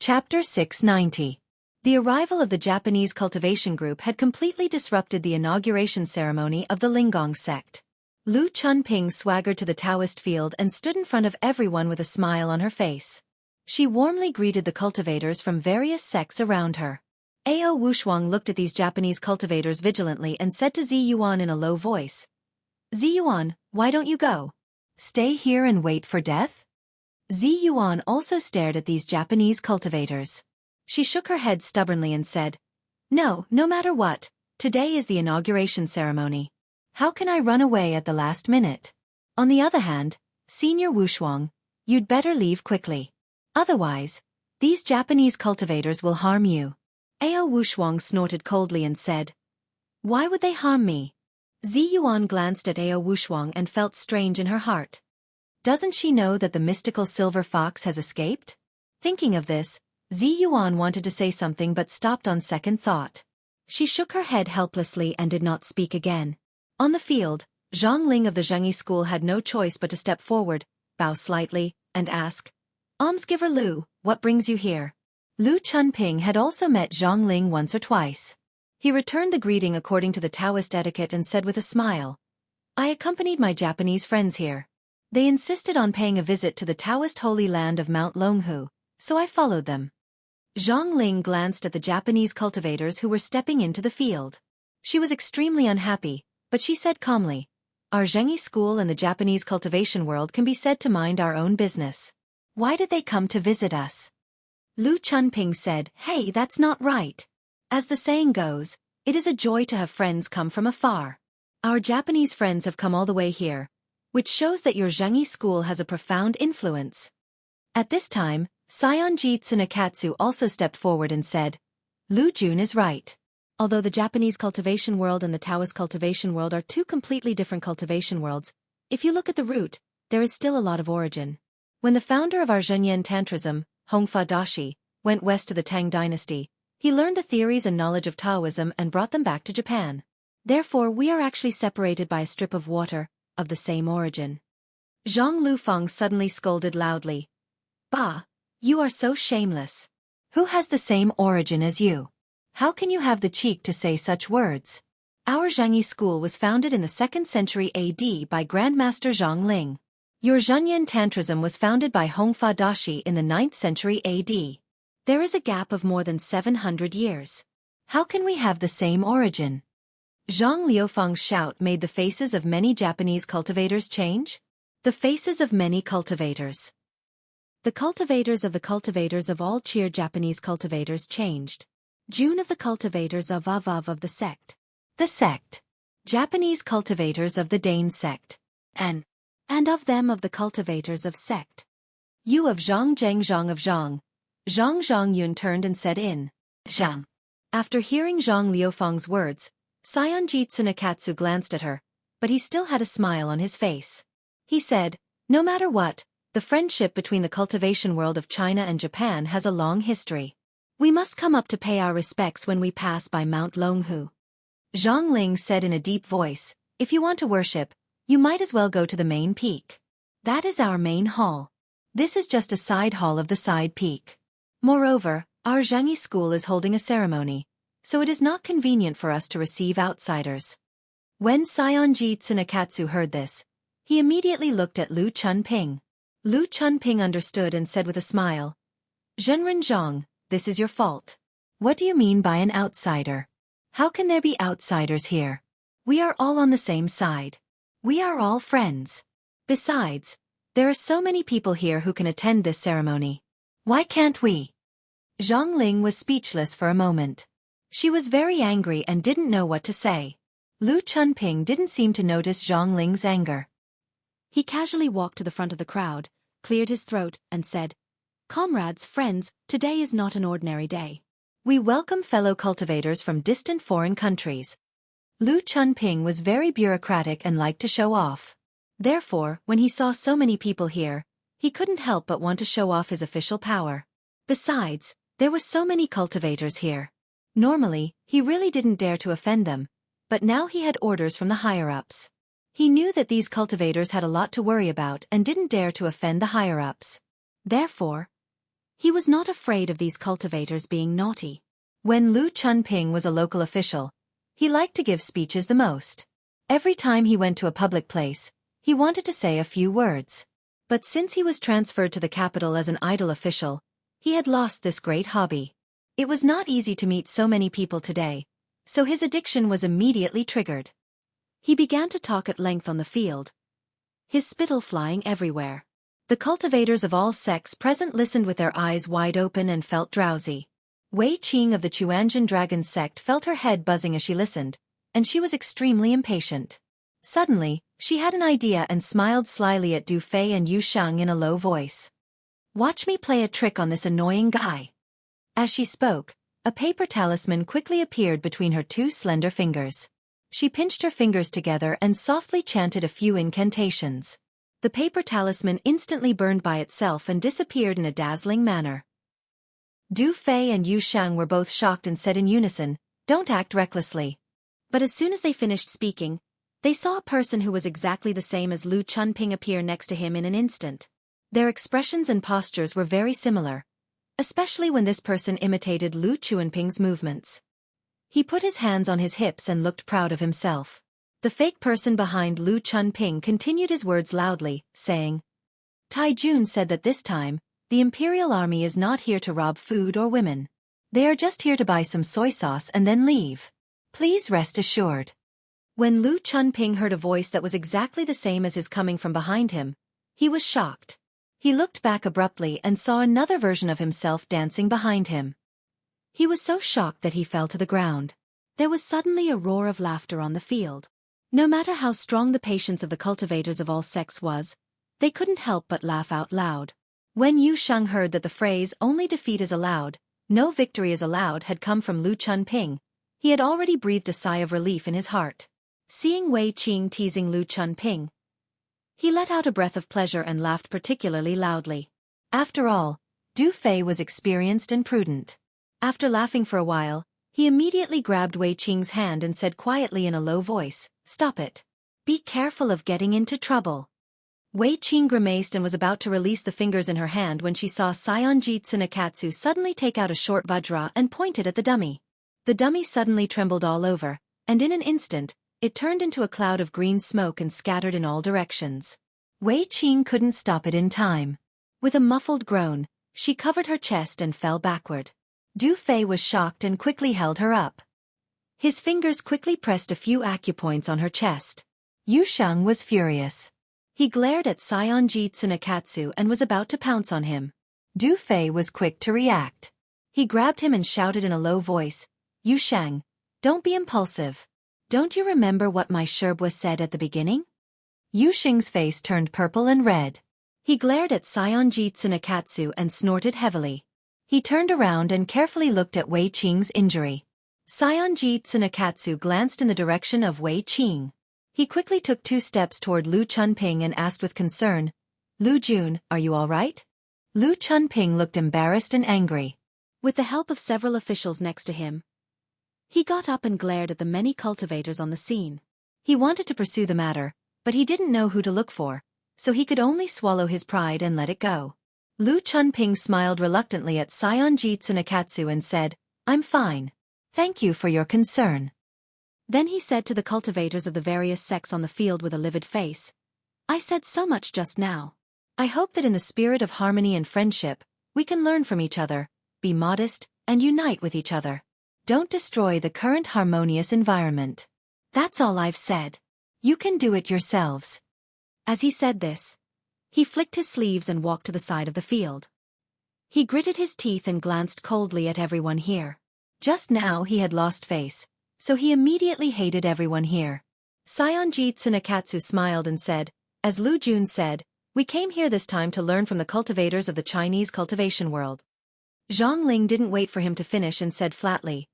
Chapter 690. The arrival of the Japanese cultivation group had completely disrupted the inauguration ceremony of the Lingong sect. Lu Chunping swaggered to the Taoist field and stood in front of everyone with a smile on her face. She warmly greeted the cultivators from various sects around her. Ao Wushuang looked at these Japanese cultivators vigilantly and said to Zi Yuan in a low voice, "Zi Yuan, why don't you go? Stay here and wait for death?" Zi Yuan also stared at these Japanese cultivators. She shook her head stubbornly and said, No matter what, today is the inauguration ceremony. How can I run away at the last minute? On the other hand, Senior Wushuang, you'd better leave quickly. Otherwise, these Japanese cultivators will harm you. Ao Wushuang snorted coldly and said, Why would they harm me? Zi Yuan glanced at Ao Wushuang and felt strange in her heart. Doesn't she know that the mystical silver fox has escaped? Thinking of this, Zi Yuan wanted to say something but stopped on second thought. She shook her head helplessly and did not speak again. On the field, Zhang Ling of the Xueqi school had no choice but to step forward, bow slightly, and ask, Almsgiver Lu, what brings you here? Lu Chunping had also met Zhang Ling once or twice. He returned the greeting according to the Taoist etiquette and said with a smile, I accompanied my Japanese friends here. They insisted on paying a visit to the Taoist holy land of Mount Longhu, so I followed them. Zhang Ling glanced at the Japanese cultivators who were stepping into the field. She was extremely unhappy, but she said calmly, Our Xueqi school and the Japanese cultivation world can be said to mind our own business. Why did they come to visit us? Lu Chunping said, Hey, that's not right. As the saying goes, it is a joy to have friends come from afar. Our Japanese friends have come all the way here, which shows that your Xueqi school has a profound influence. At this time, Sayonji Tsunekatsu also stepped forward and said, Lu Jun is right. Although the Japanese cultivation world and the Taoist cultivation world are two completely different cultivation worlds, if you look at the root, there is still a lot of origin. When the founder of our Zhenyan Tantrism, Hongfa Dashi, went west to the Tang dynasty, he learned the theories and knowledge of Taoism and brought them back to Japan. Therefore, we are actually separated by a strip of water, of the same origin. Zhang Lufeng suddenly scolded loudly. Bah! You are so shameless. Who has the same origin as you? How can you have the cheek to say such words? Our Xueqi school was founded in the 2nd century AD by Grandmaster Zhang Ling. Your Zhenyan Tantrism was founded by Hongfa Dashi in the 9th century AD. There is a gap of more than 700 years. How can we have the same origin? Zhang Liufeng's shout made the faces of many Japanese cultivators change. The faces of many cultivators. The cultivators of all cheer Japanese cultivators changed. June of the cultivators of of the sect. The sect. Japanese cultivators of the Dane sect. And of them of the cultivators of sect. You of Zhang Zheng Zhang of Zhang. Zhang Yun turned and said in Zhang. After hearing Zhang Liufeng's words, Sayonji Tsunekatsu glanced at her, but he still had a smile on his face. He said, No matter what, the friendship between the cultivation world of China and Japan has a long history. We must come up to pay our respects when we pass by Mount Longhu. Zhang Ling said in a deep voice, If you want to worship, you might as well go to the main peak. That is our main hall. This is just a side hall of the side peak. Moreover, our Xueqi school is holding a ceremony, so it is not convenient for us to receive outsiders. When Sayonji Tsunekatsu heard this, he immediately looked at Lu Chunping. Lu Chunping understood and said with a smile, Zhenren Zhang, this is your fault. What do you mean by an outsider? How can there be outsiders here? We are all on the same side. We are all friends. Besides, there are so many people here who can attend this ceremony. Why can't we? Zhang Ling was speechless for a moment. She was very angry and didn't know what to say. Lu Chunping didn't seem to notice Zhang Ling's anger. He casually walked to the front of the crowd, cleared his throat, and said, Comrades, friends, today is not an ordinary day. We welcome fellow cultivators from distant foreign countries. Lu Chunping was very bureaucratic and liked to show off. Therefore, when he saw so many people here, he couldn't help but want to show off his official power. Besides, there were so many cultivators here. Normally, he really didn't dare to offend them, but now he had orders from the higher-ups. He knew that these cultivators had a lot to worry about and didn't dare to offend the higher-ups. Therefore, He was not afraid of these cultivators being naughty. When Lu Chunping was a local official, he liked to give speeches the most. Every time he went to a public place, he wanted to say a few words. But since he was transferred to the capital as an idle official, he had lost this great hobby. It was not easy to meet so many people today, so his addiction was immediately triggered. He began to talk at length on the field, his spittle flying everywhere. The cultivators of all sects present listened with their eyes wide open and felt drowsy. Wei Qing of the Chuanjin Dragon sect felt her head buzzing as she listened, and she was extremely impatient. Suddenly, she had an idea and smiled slyly at Du Fei and Yu Sheng in a low voice. "Watch me play a trick on this annoying guy." As she spoke, a paper talisman quickly appeared between her two slender fingers. She pinched her fingers together and softly chanted a few incantations. The paper talisman instantly burned by itself and disappeared in a dazzling manner. Du Fei and Yu Sheng were both shocked and said in unison, "Don't act recklessly." But as soon as they finished speaking, they saw a person who was exactly the same as Lu Chunping appear next to him in an instant. Their expressions and postures were very similar, especially when this person imitated Lu Chunping's movements. He put his hands on his hips and looked proud of himself. The fake person behind Lu Chunping continued his words loudly, saying, "Tai Jun said that this time, the Imperial Army is not here to rob food or women. They are just here to buy some soy sauce and then leave. Please rest assured." When Lu Chunping heard a voice that was exactly the same as his coming from behind him, he was shocked. He looked back abruptly and saw another version of himself dancing behind him. He was so shocked that he fell to the ground. There was suddenly a roar of laughter on the field. No matter how strong the patience of the cultivators of all sects was, they couldn't help but laugh out loud. When Yu Sheng heard that the phrase "only defeat is allowed, no victory is allowed" had come from Lu Chunping, he had already breathed a sigh of relief in his heart. Seeing Wei Qing teasing Lu Chunping, he let out a breath of pleasure and laughed particularly loudly. After all, Du Fei was experienced and prudent. After laughing for a while, he immediately grabbed Wei Qing's hand and said quietly in a low voice, "Stop it. Be careful of getting into trouble." Wei Qing grimaced and was about to release the fingers in her hand when she saw Saionji Tsunekatsu suddenly take out a short vajra and point it at the dummy. The dummy suddenly trembled all over, and in an instant, it turned into a cloud of green smoke and scattered in all directions. Wei Qing couldn't stop it in time. With a muffled groan, she covered her chest and fell backward. Du Fei was shocked and quickly held her up. His fingers quickly pressed a few acupoints on her chest. Yu Sheng was furious. He glared at Saionji Tsunekatsu and was about to pounce on him. Du Fei was quick to react. He grabbed him and shouted in a low voice, "Yu Sheng, don't be impulsive. Don't you remember what my sherbwa said at the beginning?" Yu Sheng's face turned purple and red. He glared at Saionji Tsunekatsu and snorted heavily. He turned around and carefully looked at Wei Qing's injury. Saionji Tsunekatsu glanced in the direction of Wei Qing. He quickly took 2 steps toward Lu Chunping and asked with concern, "Lu Jun, are you all right?" Lu Chunping looked embarrassed and angry. With the help of several officials next to him, he got up and glared at the many cultivators on the scene. He wanted to pursue the matter, but he didn't know who to look for, so he could only swallow his pride and let it go. Lu Chunping smiled reluctantly at Saionji Tsunekatsu and said, "I'm fine. Thank you for your concern." Then he said to the cultivators of the various sects on the field with a livid face, "I said so much just now. I hope that in the spirit of harmony and friendship, we can learn from each other, be modest, and unite with each other. Don't destroy the current harmonious environment. That's all I've said. You can do it yourselves." As he said this, he flicked his sleeves and walked to the side of the field. He gritted his teeth and glanced coldly at everyone here. Just now he had lost face, so he immediately hated everyone here. Saionji Tsunekatsu smiled and said, "As Lu Jun said, we came here this time to learn from the cultivators of the Chinese cultivation world." Zhang Ling didn't wait for him to finish and said flatly,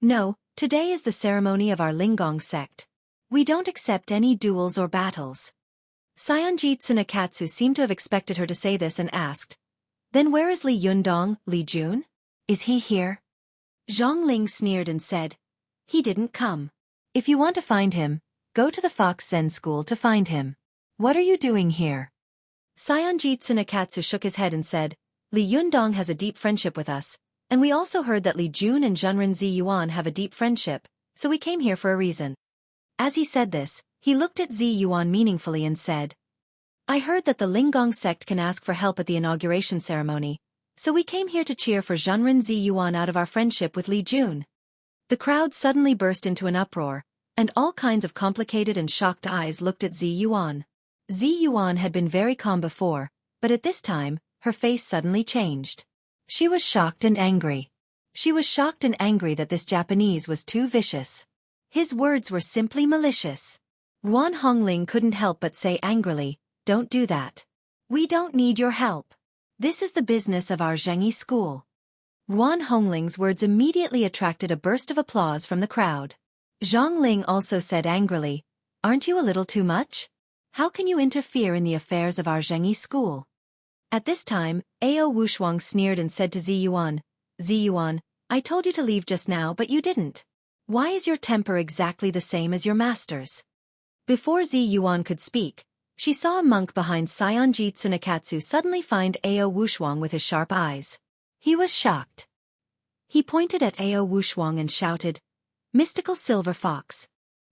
"No, today is the ceremony of our Lingong sect. We don't accept any duels or battles." Saionji Tsunekatsu seemed to have expected her to say this and asked, "Then where is Li Yundong, Li Jun? Is he here?" Zhang Ling sneered and said, "He didn't come. If you want to find him, go to the Fox Zen school to find him. What are you doing here?" Saionji Tsunekatsu shook his head and said, Li Yundong has a deep friendship with us, and we also heard that Li Jun and Zhenren Zi Yuan have a deep friendship, so we came here for a reason. As he said this, he looked at Zi Yuan meaningfully and said, I heard that the Linggong sect can ask for help at the inauguration ceremony, so we came here to cheer for Zhenren Zi Yuan out of our friendship with Li Jun. The crowd suddenly burst into an uproar, and all kinds of complicated and shocked eyes looked at Zi Yuan. Zi Yuan had been very calm before, but at this time, her face suddenly changed. She was shocked and angry. She was shocked and angry that this Japanese was too vicious. His words were simply malicious. Ruan Hongling couldn't help but say angrily, Don't do that. We don't need your help. This is the business of our Xueqi school. Ruan Hongling's words immediately attracted a burst of applause from the crowd. Zhang Ling also said angrily, Aren't you a little too much? How can you interfere in the affairs of our Xueqi school? At this time, Ao Wushuang sneered and said to Zi Yuan, I told you to leave just now but you didn't. Why is your temper exactly the same as your master's? Before Zi Yuan could speak, she saw a monk behind Saionji Tsunekatsu suddenly find Ao Wushuang with his sharp eyes. He was shocked. He pointed at Ao Wushuang and shouted, Mystical silver fox.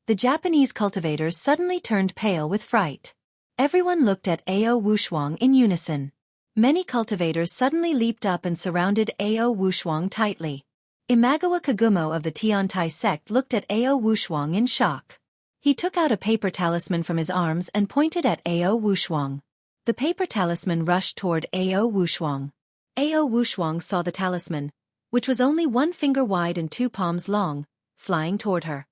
The Japanese cultivators suddenly turned pale with fright. Everyone looked at Ao Wushuang in unison. Many cultivators suddenly leaped up and surrounded Ao Wushuang tightly. Imagawa Kagumo of the Tiantai sect looked at Ao Wushuang in shock. He took out a paper talisman from his arms and pointed at Ao Wushuang. The paper talisman rushed toward Ao Wushuang. Ao Wushuang saw the talisman, which was only 1 finger wide and 2 palms long, flying toward her.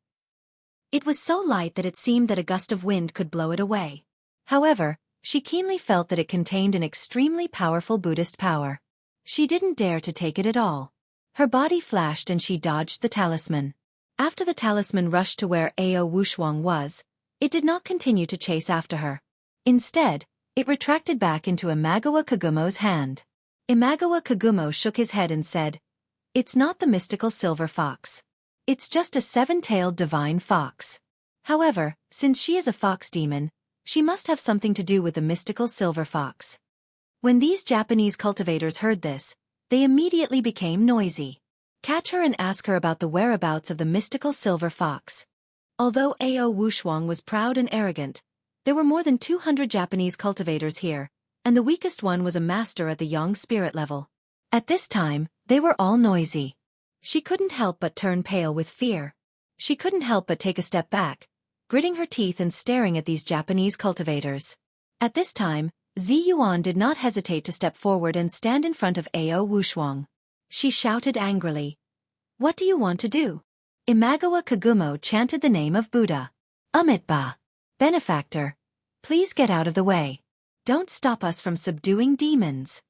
It was so light that it seemed that a gust of wind could blow it away. However, she keenly felt that it contained an extremely powerful Buddhist power. She didn't dare to take it at all. Her body flashed and she dodged the talisman. After the talisman rushed to where Ao Wushuang was, it did not continue to chase after her. Instead, it retracted back into Imagawa Kagumo's hand. Imagawa Kagumo shook his head and said, It's not the mystical silver fox. It's just a 7-tailed divine fox. However, since she is a fox demon, she must have something to do with the mystical silver fox. When these Japanese cultivators heard this, they immediately became noisy. Catch her and ask her about the whereabouts of the mystical silver fox. Although Ao Wushuang was proud and arrogant, there were more than 200 Japanese cultivators here, and the weakest one was a master at the Yang spirit level. At this time, they were all noisy. She couldn't help but turn pale with fear. She couldn't help but take a step back, gritting her teeth and staring at these Japanese cultivators. At this time, Zi Yuan did not hesitate to step forward and stand in front of Ao Wushuang. She shouted angrily, What do you want to do? Imagawa Kagumo chanted the name of Buddha. Amitba. Benefactor. Please get out of the way. Don't stop us from subduing demons.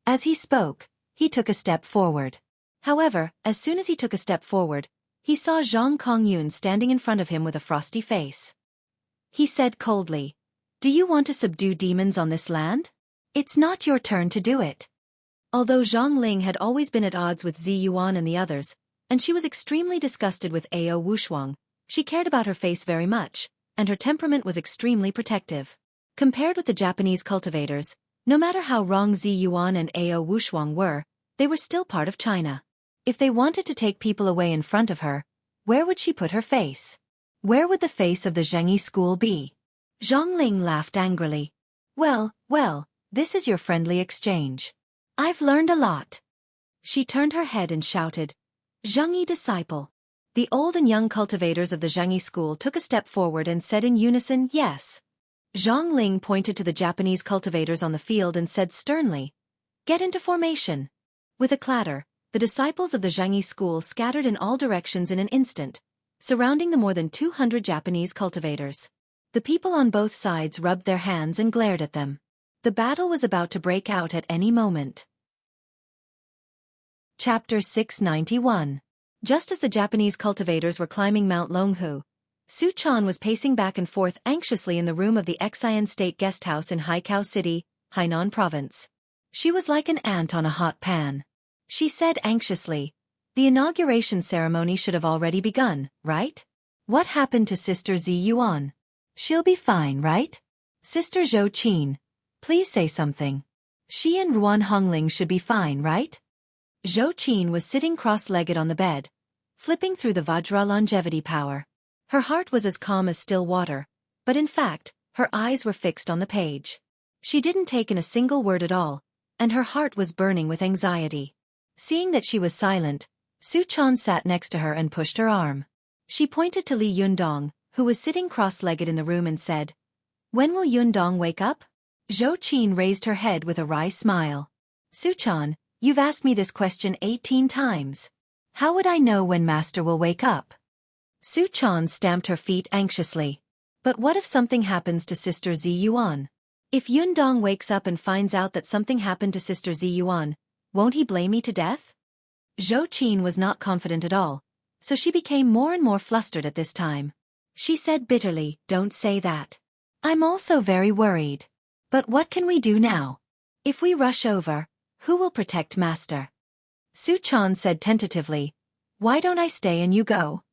As he spoke, he took a step forward. However, as soon as he took a step forward, he saw Zhang Kongyun standing in front of him with a frosty face. He said coldly, Do you want to subdue demons on this land? It's not your turn to do it. Although Zhang Ling had always been at odds with Zi Yuan and the others, and she was extremely disgusted with Ao Wushuang, she cared about her face very much, and her temperament was extremely protective. Compared with the Japanese cultivators, no matter how wrong Zi Yuan and Ao Wushuang were, they were still part of China. If they wanted to take people away in front of her, where would she put her face? Where would the face of the Xueqi school be? Zhang Ling laughed angrily. Well, this is your friendly exchange. I've learned a lot. She turned her head and shouted, Xueqi disciple. The old and young cultivators of the Xueqi school took a step forward and said in unison, Yes. Zhang Ling pointed to the Japanese cultivators on the field and said sternly, Get into formation. With a clatter, the disciples of the Xueqi school scattered in all directions in an instant, surrounding the more than 200 Japanese cultivators. The people on both sides rubbed their hands and glared at them. The battle was about to break out at any moment. Chapter 691. Just as the Japanese cultivators were climbing Mount Longhu, Su Chan was pacing back and forth anxiously in the room of the Xian State Guest House in Haikou City, Hainan Province. She was like an ant on a hot pan. She said anxiously, The inauguration ceremony should have already begun, right? What happened to Sister Zi Yuan? She'll be fine, right? Sister Zhou Qin, please say something. She and Ruan Hongling should be fine, right? Xueqi was sitting cross-legged on the bed, flipping through the Vajra longevity power. Her heart was as calm as still water, but in fact, her eyes were fixed on the page. She didn't take in a single word at all, and her heart was burning with anxiety. Seeing that she was silent, Xueqi sat next to her and pushed her arm. She pointed to Li Yundong, who was sitting cross-legged in the room, and said, "When will Yundong wake up?" Xueqi raised her head with a wry smile. "Xueqi, you've asked me this question 18 times. How would I know when Master will wake up?" Xueqi stamped her feet anxiously. "But what if something happens to Sister Ziyuan? If Yundong wakes up and finds out that something happened to Sister Ziyuan, won't he blame me to death?" Xueqi was not confident at all, so she became more and more flustered at this time. She said bitterly, "Don't say that. I'm also very worried. But what can we do now? If we rush over, who will protect Master?" Xueqi said tentatively, "Why don't I stay and you go?"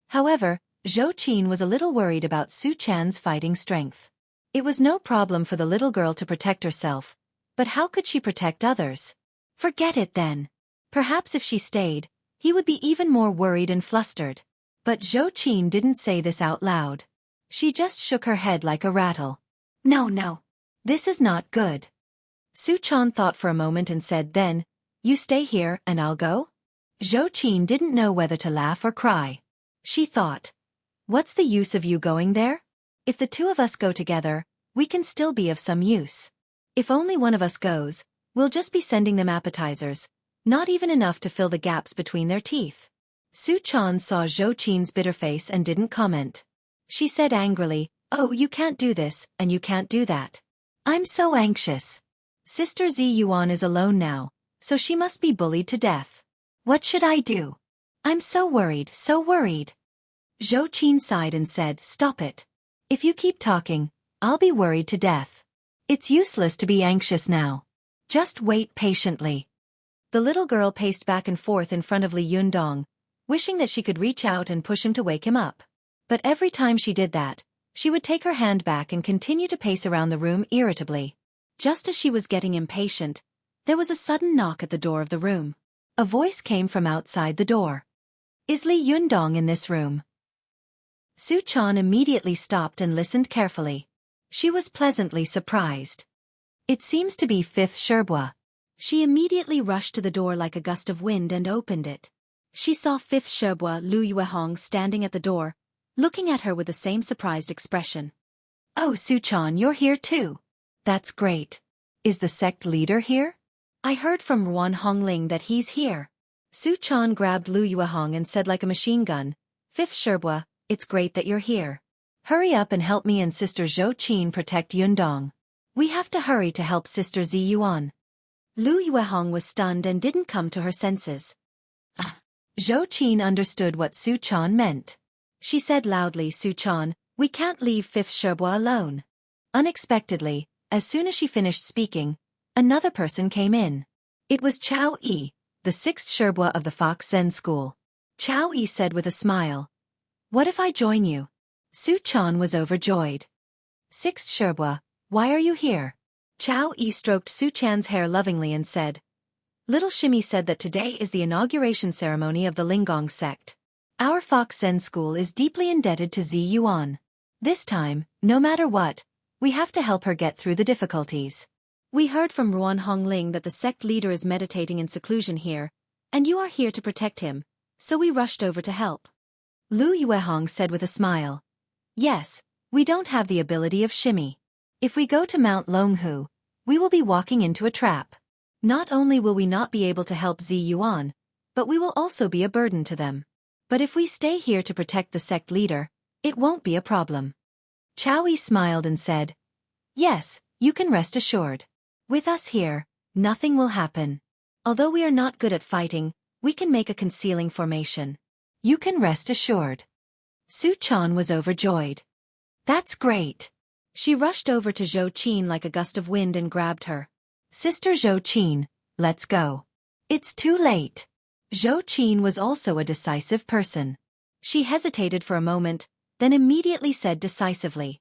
However, Xueqi was a little worried about Xueqi's fighting strength. It was no problem for the little girl to protect herself, but how could she protect others? Forget it then. Perhaps if she stayed, he would be even more worried and flustered. But Xueqi didn't say this out loud. She just shook her head like a rattle. No. This is not good." Xueqi thought for a moment and said then, "You stay here and I'll go?" Xueqi didn't know whether to laugh or cry. She thought, "What's the use of you going there? If the two of us go together, we can still be of some use. If only one of us goes, we'll just be sending them appetizers, not even enough to fill the gaps between their teeth." Xueqi saw Xueqi's bitter face and didn't comment. She said angrily, "Oh, you can't do this, and you can't do that. I'm so anxious. Sister Ziyuan is alone now, so she must be bullied to death. What should I do? I'm so worried, so worried." Xueqi sighed and said, "Stop it. If you keep talking, I'll be worried to death. It's useless to be anxious now. Just wait patiently." The little girl paced back and forth in front of Li Yundong, wishing that she could reach out and push him to wake him up. But every time she did that, she would take her hand back and continue to pace around the room irritably. Just as she was getting impatient, there was a sudden knock at the door of the room. A voice came from outside the door. "Is Li Yundong in this room?" Xueqi immediately stopped and listened carefully. She was pleasantly surprised. "It seems to be Fifth Sherbua." She immediately rushed to the door like a gust of wind and opened it. She saw Fifth Sherbua Lu Yuehong standing at the door, looking at her with the same surprised expression. "Oh, Xueqi, you're here too. That's great. Is the sect leader here? I heard from Ruan Hongling that he's here." Xueqi grabbed Lu Yuehong and said like a machine gun, "Fifth Sherbua, it's great that you're here. Hurry up and help me and Sister Xueqi protect Yundong. We have to hurry to help Sister Ziyuan." Lu Yuehong was stunned and didn't come to her senses. Xueqi understood what Xueqi meant. She said loudly, "Xueqi, we can't leave Fifth Sherbua alone." Unexpectedly, as soon as she finished speaking, another person came in. It was Xueqi, the sixth Sherbua of the Fox Zen School. Xueqi said with a smile, "What if I join you?" Xueqi was overjoyed. "Sixth Sherbua, why are you here?" Xueqi stroked Xueqi's hair lovingly and said, "Little Shimmy said that today is the inauguration ceremony of the Lingong sect. Our Fox Zen School is deeply indebted to Ziyuan. This time, no matter what, we have to help her get through the difficulties. We heard from Ruan Hongling that the sect leader is meditating in seclusion here, and you are here to protect him, so we rushed over to help." Lu Yuehong said with a smile, "Yes, we don't have the ability of Shimmy. If we go to Mount Longhu, we will be walking into a trap. Not only will we not be able to help Ziyuan, but we will also be a burden to them. But if we stay here to protect the sect leader, it won't be a problem." Xueqi smiled and said, "Yes, you can rest assured. With us here, nothing will happen. Although we are not good at fighting, we can make a concealing formation. You can rest assured." Xueqi was overjoyed. "That's great." She rushed over to Xueqi like a gust of wind and grabbed her. "Sister Xueqi, let's go. It's too late." Xueqi was also a decisive person. She hesitated for a moment, then immediately said decisively,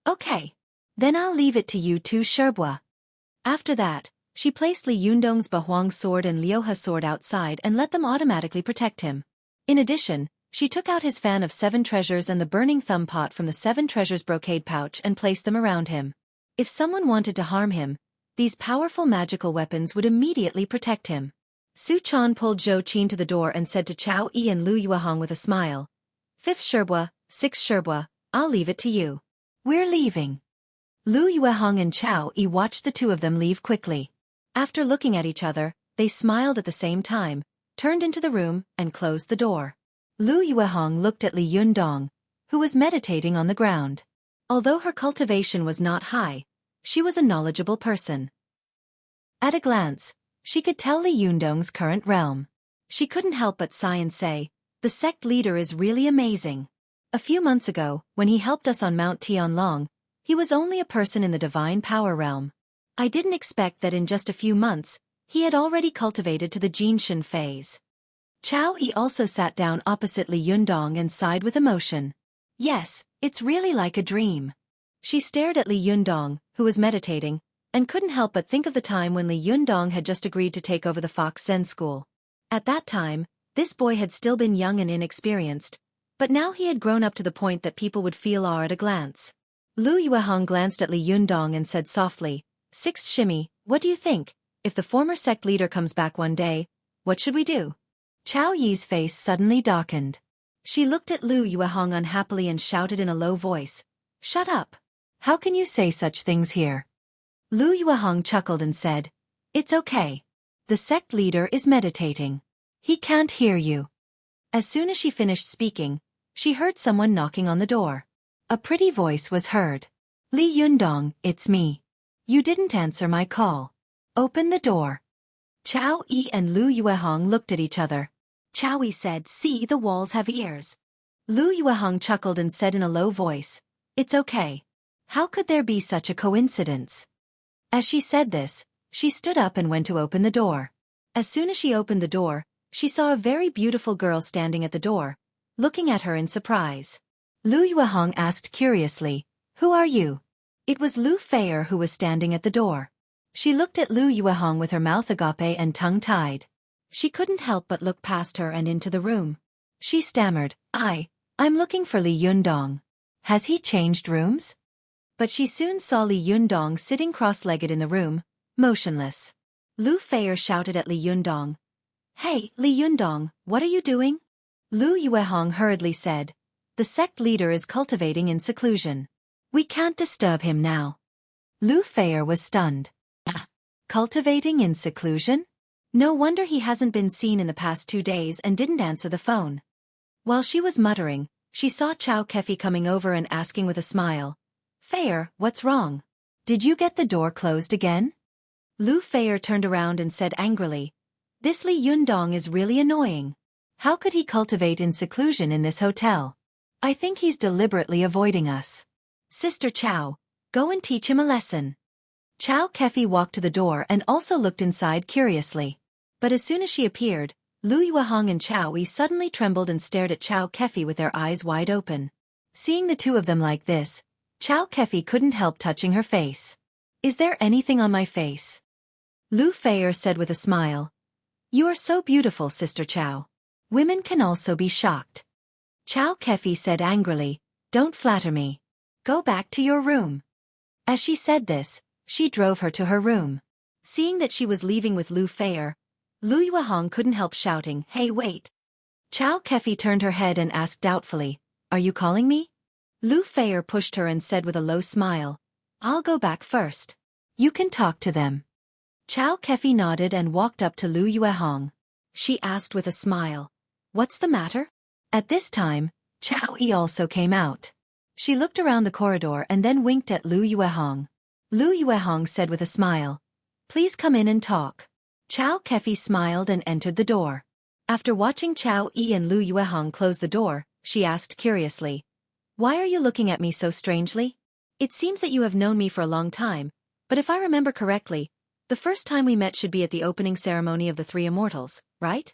"Okay. Then I'll leave it to you two Sherbua." After that, She placed Li Yundong's Bahuang sword and Liuhe sword outside and let them automatically protect him. In addition, she took out his fan of 7 treasures and the burning thumb pot from the 7 treasures brocade pouch and placed them around him. If someone wanted to harm him, these powerful magical weapons would immediately protect him. Su Chan pulled Zhou Qin to the door and said to Chao Yi and Lu Yuehong with a smile, 5th Sherbua, 6th Sherbua, I'll leave it to you. We're leaving. Lu Yuehong and Chao Yi watched the 2 of them leave quickly. After looking at each other, they smiled at the same time, turned into the room, and closed the door. Lu Yuehong looked at Li Yundong, who was meditating on the ground. Although her cultivation was not high, she was a knowledgeable person. At a glance, she could tell Li Yundong's current realm. She couldn't help but sigh and say, the sect leader is really amazing. A few months ago, when he helped us on Mount Tianlong, he was only a person in the divine power realm. I didn't expect that in just a few months, he had already cultivated to the Jinshin phase. Chao Yi also sat down opposite Li Yundong and sighed with emotion. Yes, it's really like a dream. She stared at Li Yundong, who was meditating, and couldn't help but think of the time when Li Yundong had just agreed to take over the Fox Zen school. At that time, this boy had still been young and inexperienced, but now he had grown up to the point that people would feel awe at a glance. Lu Yuehong glanced at Li Yundong and said softly, 6th Shimmy, what do you think? If the former sect leader comes back one day, what should we do? Chao Yi's face suddenly darkened. She looked at Lu Yuehong unhappily and shouted in a low voice, shut up. How can you say such things here? Lu Yuehong chuckled and said, it's okay. The sect leader is meditating. He can't hear you. As soon as she finished speaking, she heard someone knocking on the door. A pretty voice was heard. Li Yundong, it's me. You didn't answer my call. Open the door. Chao Yi and Lu Yuehong looked at each other. Chao Yi said, see, the walls have ears. Lu Yuehong chuckled and said in a low voice, it's okay. How could there be such a coincidence? As she said this, she stood up and went to open the door. As soon as she opened the door, she saw a very beautiful girl standing at the door, looking at her in surprise. Lu Yuehong asked curiously, who are you? It was Lu Feier who was standing at the door. She looked at Lu Yuehong with her mouth agape and tongue-tied. She couldn't help but look past her and into the room. She stammered, I'm looking for Li Yundong. Has he changed rooms? But she soon saw Li Yundong sitting cross-legged in the room, motionless. Lu Feier shouted at Li Yundong, hey, Li Yundong, what are you doing? Lu Yuehong hurriedly said, the sect leader is cultivating in seclusion. We can't disturb him now. Lu Feier was stunned. Cultivating in seclusion? No wonder he hasn't been seen in the past 2 days and didn't answer the phone. While she was muttering, she saw Xueqi coming over and asking with a smile, Feier, what's wrong? Did you get the door closed again? Lu Feier turned around and said angrily, this Li Yundong is really annoying. How could he cultivate in seclusion in this hotel? I think he's deliberately avoiding us. Sister Chao, go and teach him a lesson. Xueqi walked to the door and also looked inside curiously. But as soon as she appeared, Lu Yuehong and Chao Yi suddenly trembled and stared at Xueqi with their eyes wide open. Seeing the 2 of them like this, Xueqi couldn't help touching her face. Is there anything on my face? Lu Feier said with a smile. You are so beautiful, Sister Chao. Women can also be shocked. Xueqi said angrily, don't flatter me. Go back to your room. As she said this, she drove her to her room. Seeing that she was leaving with Lu Feier, Lu Yuehong couldn't help shouting, hey, wait. Xueqi turned her head and asked doubtfully, are you calling me? Lu Feier pushed her and said with a low smile, I'll go back first. You can talk to them. Xueqi nodded and walked up to Lu Yuehong. She asked with a smile, what's the matter? At this time, Chao Yi also came out. She looked around the corridor and then winked at Lu Yuehong. Lu Yuehong said with a smile, please come in and talk. Xueqi smiled and entered the door. After watching Chao Yi and Lu Yuehong close the door, she asked curiously, why are you looking at me so strangely? It seems that you have known me for a long time, but if I remember correctly, the first time we met should be at the opening ceremony of the 3 Immortals, right?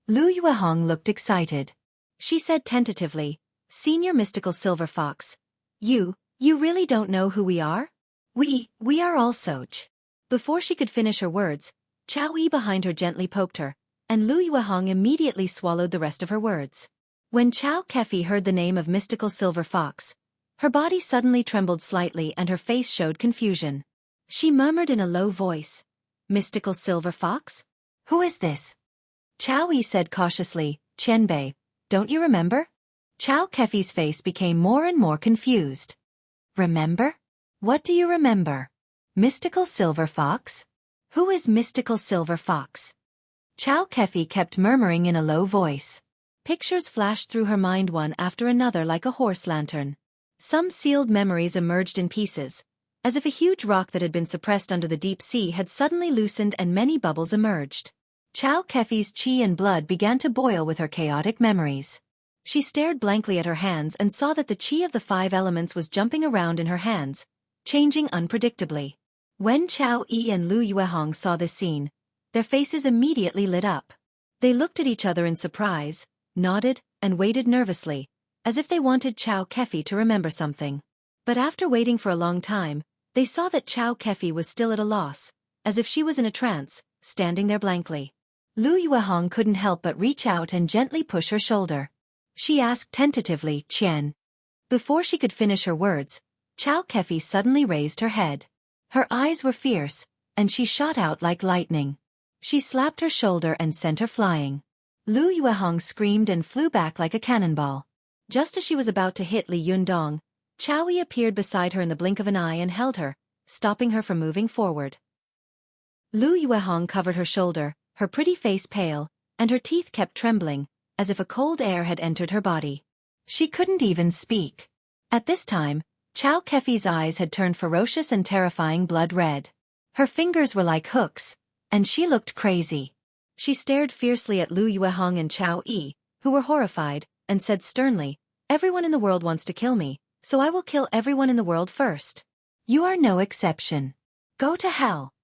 Lu Yuehong looked excited. She said tentatively, Senior Mystical Silver Fox, you really don't know who we are? We are all Soj. Before she could finish her words, Xueqi behind her gently poked her, and Lu Yuehong immediately swallowed the rest of her words. When Xueqi heard the name of mystical silver fox, her body suddenly trembled slightly and her face showed confusion. She murmured in a low voice, "Mystical silver fox? Who is this?" Xueqi said cautiously, "Qianbei, don't you remember?" Xueqi's face became more and more confused. "Remember? What do you remember? Mystical silver fox? Who is mystical silver fox?" Xueqi kept murmuring in a low voice. Pictures flashed through her mind one after another like a horse lantern. Some sealed memories emerged in pieces, as if a huge rock that had been suppressed under the deep sea had suddenly loosened and many bubbles emerged. Xueqi's qi and blood began to boil with her chaotic memories. She stared blankly at her hands and saw that the qi of the 5 elements was jumping around in her hands, changing unpredictably. When Xueqi and Lu Yuehong saw this scene, their faces immediately lit up. They looked at each other in surprise, nodded, and waited nervously, as if they wanted Xueqi to remember something. But after waiting for a long time, they saw that Xueqi was still at a loss, as if she was in a trance, standing there blankly. Lu Yuehong couldn't help but reach out and gently push her shoulder. She asked tentatively, "Qian." Before she could finish her words, Xueqi suddenly raised her head. Her eyes were fierce, and she shot out like lightning. She slapped her shoulder and sent her flying. Lu Yuehong screamed and flew back like a cannonball. Just as she was about to hit Li Yundong, Xueqi appeared beside her in the blink of an eye and held her, stopping her from moving forward. Lu Yuehong covered her shoulder, her pretty face pale, and her teeth kept trembling, as if a cold air had entered her body. She couldn't even speak. At this time, Xueqi's eyes had turned ferocious and terrifying blood red. Her fingers were like hooks, and she looked crazy. She stared fiercely at Lu Yuehong and Xueqi, who were horrified, and said sternly, "Everyone in the world wants to kill me, so I will kill everyone in the world first. You are no exception. Go to hell."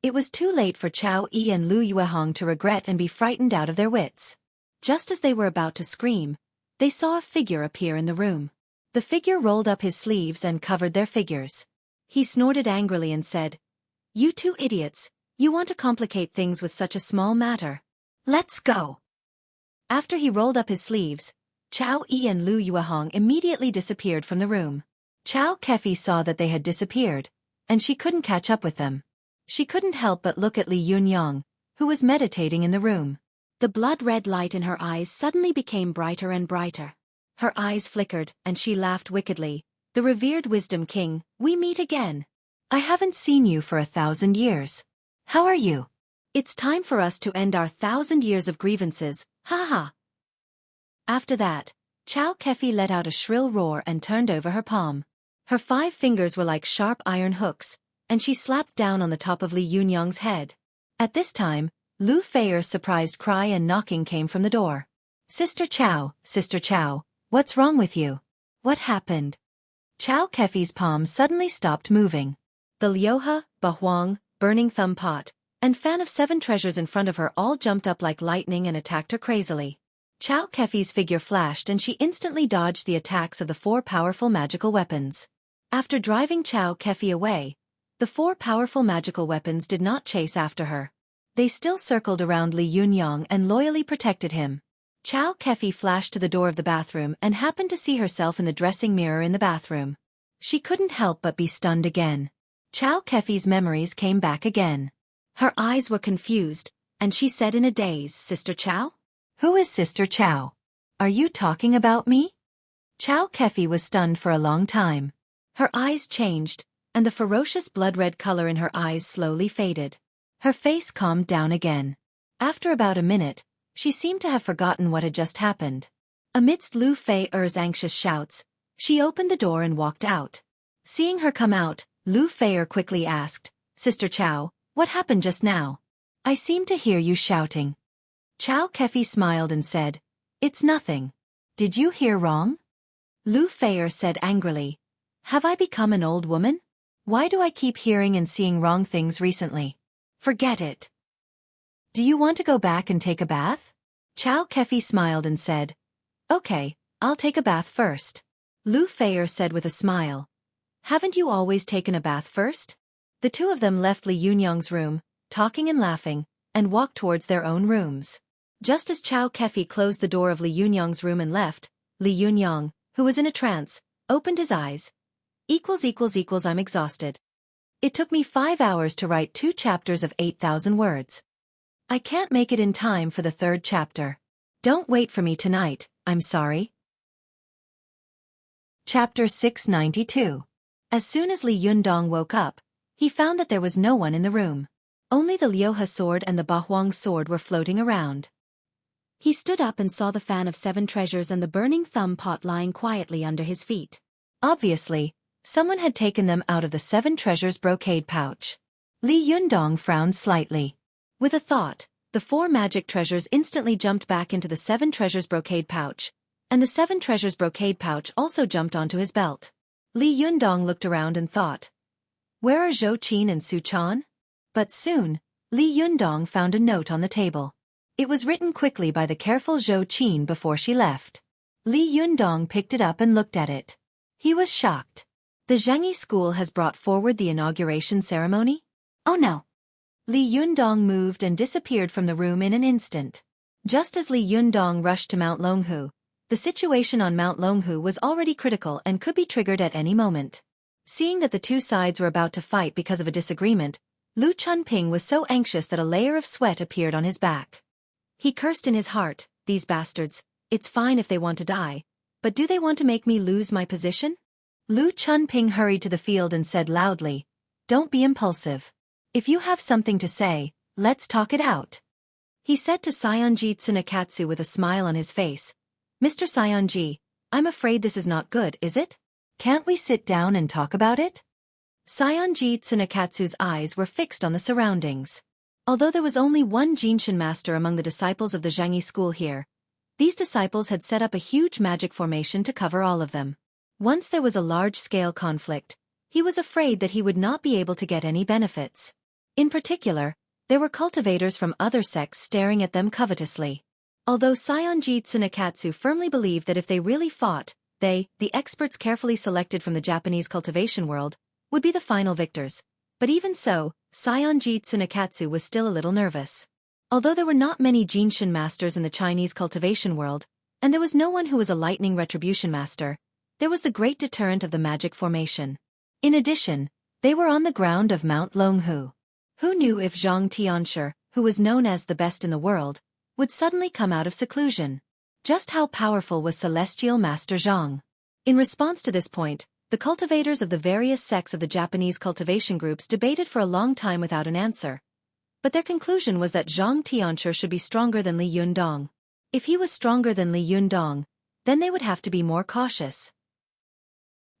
It was too late for Xueqi and Lu Yuehong to regret and be frightened out of their wits. Just as they were about to scream, they saw a figure appear in the room. The figure rolled up his sleeves and covered their figures. He snorted angrily and said, "You 2 idiots, you want to complicate things with such a small matter. Let's go." After he rolled up his sleeves, Xueqi and Lu Yuehong immediately disappeared from the room. Xueqi saw that they had disappeared, and she couldn't catch up with them. She couldn't help but look at Li Yunyang, who was meditating in the room. The blood-red light in her eyes suddenly became brighter and brighter. Her eyes flickered, and she laughed wickedly. "The revered Wisdom King, we meet again. I haven't seen you for 1,000 years. How are you? It's time for us to end our 1,000 years of grievances, ha ha." After that, Xueqi let out a shrill roar and turned over her palm. Her 5 fingers were like sharp iron hooks, and she slapped down on the top of Li Yunyang's head. At this time, Lu Fei's surprised cry and knocking came from the door. Sister Qiao, what's wrong with you? What happened?" Xueqi's palm suddenly stopped moving. The Liuhe, Bahuang, burning thumb pot, and fan of 7 treasures in front of her all jumped up like lightning and attacked her crazily. Xueqi's figure flashed and she instantly dodged the attacks of the 4 powerful magical weapons. After driving Xueqi away, the 4 powerful magical weapons did not chase after her. They still circled around Li Yunyang and loyally protected him. Xueqi flashed to the door of the bathroom and happened to see herself in the dressing mirror in the bathroom. She couldn't help but be stunned again. Xueqi's memories came back again. Her eyes were confused, and she said in a daze, "Sister Qiao? Who is Sister Qiao? Are you talking about me?" Xueqi was stunned for a long time. Her eyes changed, and the ferocious blood-red color in her eyes slowly faded. Her face calmed down again. After about a minute, she seemed to have forgotten what had just happened. Amidst Lu Fei's anxious shouts, she opened the door and walked out. Seeing her come out, Lu Fei quickly asked, "Sister Qiao, what happened just now? I seem to hear you shouting." Xueqi smiled and said, "It's nothing. Did you hear wrong?" Lu Fei said angrily, "Have I become an old woman? Why do I keep hearing and seeing wrong things recently? Forget it. Do you want to go back and take a bath?" Xueqi smiled and said, "Okay, I'll take a bath first." Lu Fei said with a smile, "Haven't you always taken a bath first? The two of them left Li Yunyang's room, talking and laughing, and walked towards their own rooms. Just as Xueqi closed the door of Li Yunyang's room and left, Li Yunyang, who was in a trance, opened his eyes. I'm exhausted. It took me 5 hours to write 2 chapters of 8,000 words. I can't make it in time for the 3rd chapter. Don't wait for me tonight, I'm sorry. Chapter 692. As soon as Li Yundong woke up, he found that there was no one in the room. Only the Liuhe sword and the Bahuang sword were floating around. He stood up and saw the fan of 7 treasures and the burning thumb pot lying quietly under his feet. Obviously, someone had taken them out of the 7 treasures brocade pouch. Li Yundong frowned slightly. With a thought, the 4 magic treasures instantly jumped back into the 7 treasures brocade pouch, and the 7 treasures brocade pouch also jumped onto his belt. Li Yundong looked around and thought, where are Zhou Qin and Su Chan? But soon, Li Yundong found a note on the table. It was written quickly by the careful Zhou Qin before she left. Li Yundong picked it up and looked at it. He was shocked. The Xueqi school has brought forward the inauguration ceremony? Oh no! Li Yundong moved and disappeared from the room in an instant. Just as Li Yundong rushed to Mount Longhu, the situation on Mount Longhu was already critical and could be triggered at any moment. Seeing that the two sides were about to fight because of a disagreement, Lu Chunping was so anxious that a layer of sweat appeared on his back. He cursed in his heart, these bastards, it's fine if they want to die, but do they want to make me lose my position? Lu Chunping hurried to the field and said loudly, don't be impulsive. If you have something to say, let's talk it out. He said to Sayonji Tsunekatsu with a smile on his face, Mr. Sayonji, I'm afraid this is not good, is it? Can't we sit down and talk about it? Sayonji Tsunekatsu's eyes were fixed on the surroundings. Although there was only one Jinshin master among the disciples of the Xueqi school here, these disciples had set up a huge magic formation to cover all of them. Once there was a large-scale conflict, he was afraid that he would not be able to get any benefits. In particular, there were cultivators from other sects staring at them covetously. Although Sayonji Tsunekatsu firmly believed that if they really fought, they, the experts carefully selected from the Japanese cultivation world, would be the final victors. But even so, Sayonji Tsunekatsu was still a little nervous. Although there were not many Jinshin masters in the Chinese cultivation world, and there was no one who was a lightning retribution master, there was the great deterrent of the magic formation. In addition, they were on the ground of Mount Longhu. Who knew if Zhang Tianshi, who was known as the best in the world, would suddenly come out of seclusion? Just how powerful was Celestial Master Zhang? In response to this point, the cultivators of the various sects of the Japanese cultivation groups debated for a long time without an answer. But their conclusion was that Zhang Tianshi should be stronger than Li Yundong. If he was stronger than Li Yundong, then they would have to be more cautious.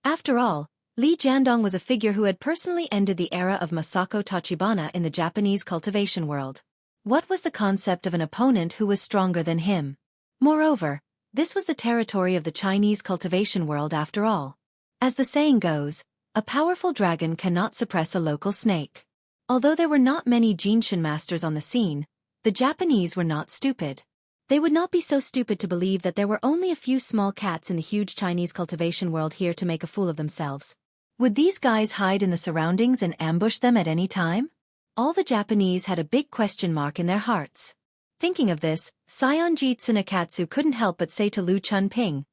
After all, Li Jiandong was a figure who had personally ended the era of Masako Tachibana in the Japanese cultivation world. What was the concept of an opponent who was stronger than him? Moreover, this was the territory of the Chinese cultivation world after all. As the saying goes, a powerful dragon cannot suppress a local snake. Although there were not many Jinshin masters on the scene, the Japanese were not stupid. They would not be so stupid to believe that there were only a few small cats in the huge Chinese cultivation world here to make a fool of themselves. Would these guys hide in the surroundings and ambush them at any time? All the Japanese had a big question mark in their hearts. Thinking of this, Sayonji Tsunekatsu couldn't help but say to Lu Chunping,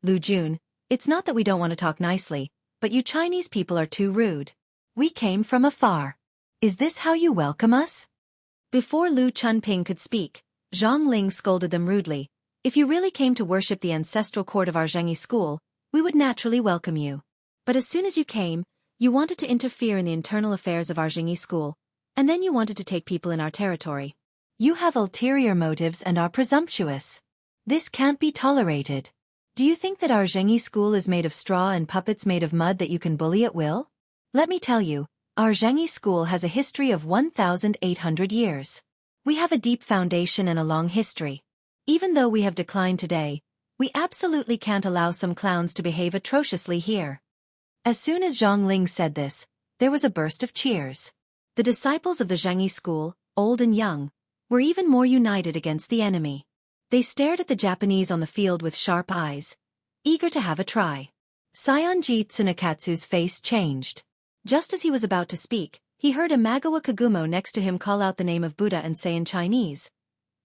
Lu Jun, it's not that we don't want to talk nicely, but you Chinese people are too rude. We came from afar. Is this how you welcome us? Before Lu Chunping could speak, Zhang Ling scolded them rudely. If you really came to worship the ancestral court of our Xueqi school, we would naturally welcome you. But as soon as you came, you wanted to interfere in the internal affairs of our Xueqi school, and then you wanted to take people in our territory. You have ulterior motives and are presumptuous. This can't be tolerated. Do you think that our Xueqi school is made of straw and puppets made of mud that you can bully at will? Let me tell you, our Xueqi school has a history of 1,800 years. We have a deep foundation and a long history. Even though we have declined today, we absolutely can't allow some clowns to behave atrociously here. As soon as Zhang Ling said this, there was a burst of cheers. The disciples of the Xueqi school, old and young, were even more united against the enemy. They stared at the Japanese on the field with sharp eyes, eager to have a try. Sayonji Tsunekatsu's face changed. Just as he was about to speak, He heard Imagawa Kagumo next to him call out the name of Buddha and say in Chinese,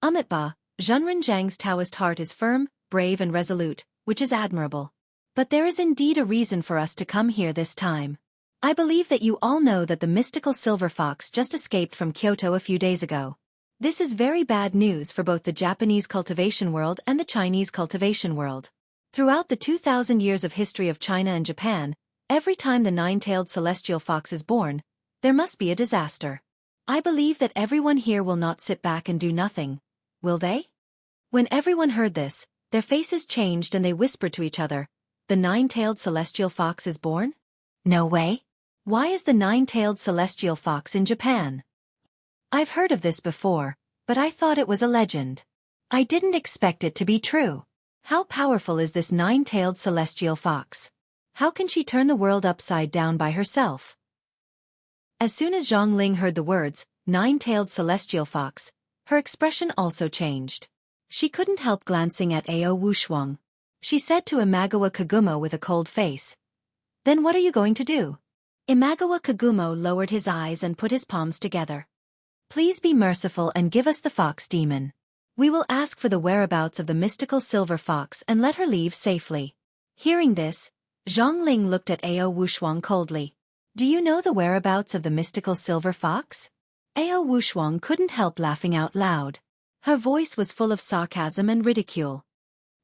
Amitba, Zhenren Zhang's Taoist heart is firm, brave and resolute, which is admirable. But there is indeed a reason for us to come here this time. I believe that you all know that the mystical silver fox just escaped from Kyoto a few days ago. This is very bad news for both the Japanese cultivation world and the Chinese cultivation world. Throughout the 2,000 years of history of China and Japan, every time the nine-tailed celestial fox is born, there must be a disaster. I believe that everyone here will not sit back and do nothing, will they? When everyone heard this, their faces changed and they whispered to each other, the nine-tailed celestial fox is born? No way. Why is the nine-tailed celestial fox in Japan? I've heard of this before, but I thought it was a legend. I didn't expect it to be true. How powerful is this nine-tailed celestial fox? How can she turn the world upside down by herself? As soon as Zhang Ling heard the words, nine-tailed celestial fox, her expression also changed. She couldn't help glancing at Ao Wushuang. She said to Imagawa Kagumo with a cold face, Then what are you going to do? Imagawa Kagumo lowered his eyes and put his palms together. Please be merciful and give us the fox demon. We will ask for the whereabouts of the mystical silver fox and let her leave safely. Hearing this, Zhang Ling looked at Ao Wushuang coldly. Do you know the whereabouts of the mystical silver fox? Ao Wushuang couldn't help laughing out loud. Her voice was full of sarcasm and ridicule.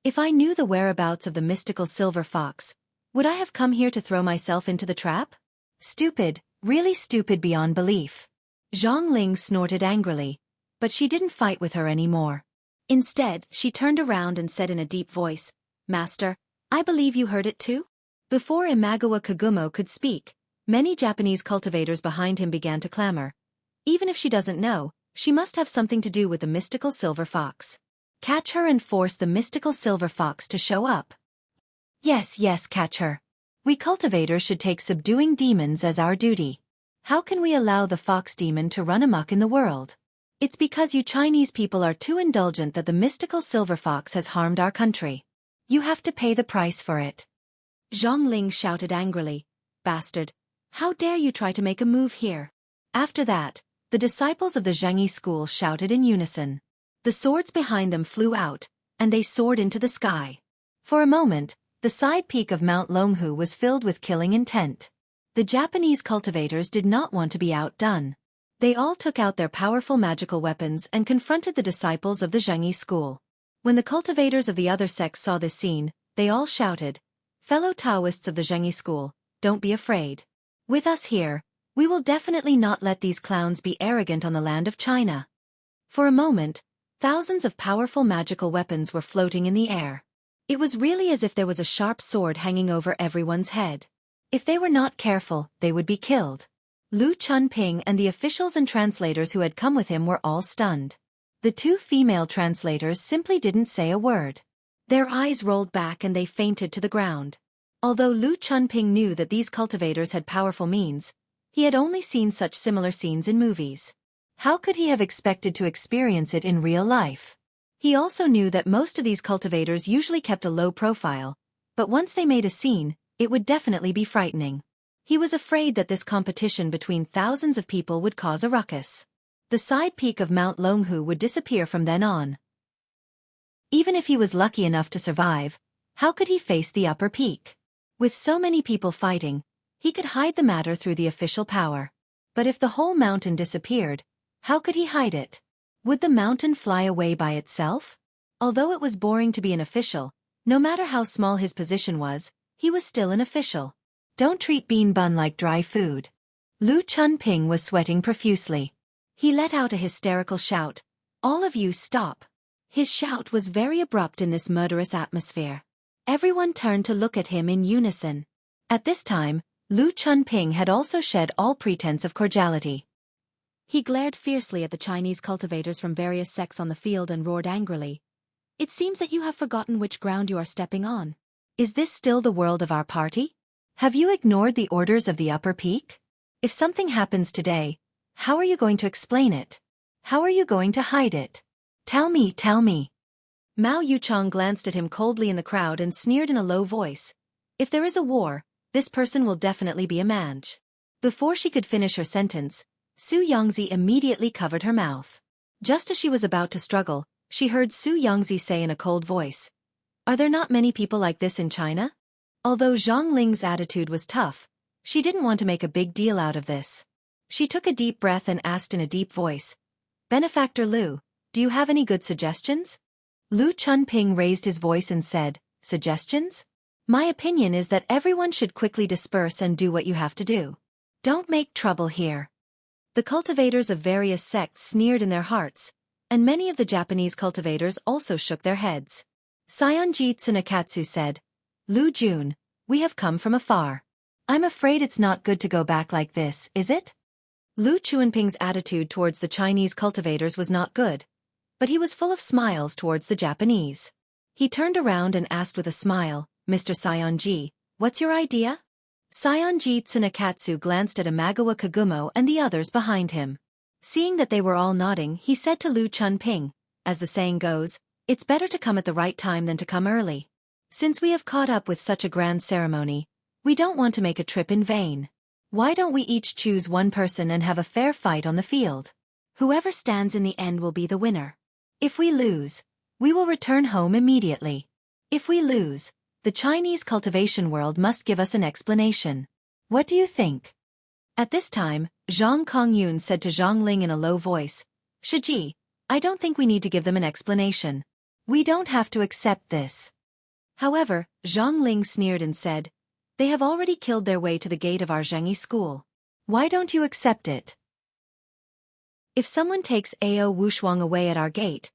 If I knew the whereabouts of the mystical silver fox, would I have come here to throw myself into the trap? Stupid, really stupid beyond belief. Zhang Ling snorted angrily, but she didn't fight with her anymore. Instead, she turned around and said in a deep voice, Master, I believe you heard it too? Before Imagawa Kagumo could speak, many Japanese cultivators behind him began to clamor. Even if she doesn't know, she must have something to do with the mystical silver fox. Catch her and force the mystical silver fox to show up. Yes, catch her. We cultivators should take subduing demons as our duty. How can we allow the fox demon to run amok in the world? It's because you Chinese people are too indulgent that the mystical silver fox has harmed our country. You have to pay the price for it. Zhang Ling shouted angrily, Bastard, how dare you try to make a move here? After that, the disciples of the Xueqi school shouted in unison. The swords behind them flew out, and they soared into the sky. For a moment, the side peak of Mount Longhu was filled with killing intent. The Japanese cultivators did not want to be outdone. They all took out their powerful magical weapons and confronted the disciples of the Xueqi school. When the cultivators of the other sects saw this scene, they all shouted, Fellow Taoists of the Xueqi school, don't be afraid. With us here, we will definitely not let these clowns be arrogant on the land of China. For a moment, thousands of powerful magical weapons were floating in the air. It was really as if there was a sharp sword hanging over everyone's head. If they were not careful, they would be killed. Lu Chunping and the officials and translators who had come with him were all stunned. The two female translators simply didn't say a word. Their eyes rolled back and they fainted to the ground. Although Lu Chunping knew that these cultivators had powerful means, he had only seen such similar scenes in movies. How could he have expected to experience it in real life? He also knew that most of these cultivators usually kept a low profile, but once they made a scene, it would definitely be frightening. He was afraid that this competition between thousands of people would cause a ruckus. The side peak of Mount Longhu would disappear from then on. Even if he was lucky enough to survive, how could he face the upper peak? With so many people fighting, he could hide the matter through the official power. But if the whole mountain disappeared, how could he hide it? Would the mountain fly away by itself? Although it was boring to be an official, no matter how small his position was, he was still an official. Don't treat bean bun like dry food. Lu Chunping was sweating profusely. He let out a hysterical shout, All of you stop. His shout was very abrupt in this murderous atmosphere. Everyone turned to look at him in unison. At this time, Lu Chunping had also shed all pretense of cordiality. He glared fiercely at the Chinese cultivators from various sects on the field and roared angrily. It seems that you have forgotten which ground you are stepping on. Is this still the world of our party? Have you ignored the orders of the upper peak? If something happens today, how are you going to explain it? How are you going to hide it? Tell me. Mao Yuchong glanced at him coldly in the crowd and sneered in a low voice. If there is a war, this person will definitely be a manj. Before she could finish her sentence, Su Yongzi immediately covered her mouth. Just as she was about to struggle, she heard Su Yongzi say in a cold voice, "Are there not many people like this in China?" Although Zhang Ling's attitude was tough, she didn't want to make a big deal out of this. She took a deep breath and asked in a deep voice, "Benefactor Lu, do you have any good suggestions?" Lu Chunping raised his voice and said, "Suggestions? My opinion is that everyone should quickly disperse and do what you have to do. Don't make trouble here." The cultivators of various sects sneered in their hearts, and many of the Japanese cultivators also shook their heads. Saionji Tsunakatsu said, "Lu Jun, we have come from afar. I'm afraid it's not good to go back like this, is it?" Lu Chuanping's attitude towards the Chinese cultivators was not good, but he was full of smiles towards the Japanese. He turned around and asked with a smile, "Mr. Saionji, what's your idea?" Saionji Tsunakatsu glanced at Imagawa Kagumo and the others behind him. Seeing that they were all nodding, he said to Lu Chunping, "As the saying goes, it's better to come at the right time than to come early. Since we have caught up with such a grand ceremony, we don't want to make a trip in vain. Why don't we each choose one person and have a fair fight on the field? Whoever stands in the end will be the winner. If we lose, we will return home immediately. If we lose, the Chinese cultivation world must give us an explanation. What do you think?" At this time, Zhang Kongyun said to Zhang Ling in a low voice, "Xueqi, I don't think we need to give them an explanation. We don't have to accept this." However, Zhang Ling sneered and said, "They have already killed their way to the gate of our Zhengyi school. Why don't you accept it? If someone takes Ao Wushuang away at our gate,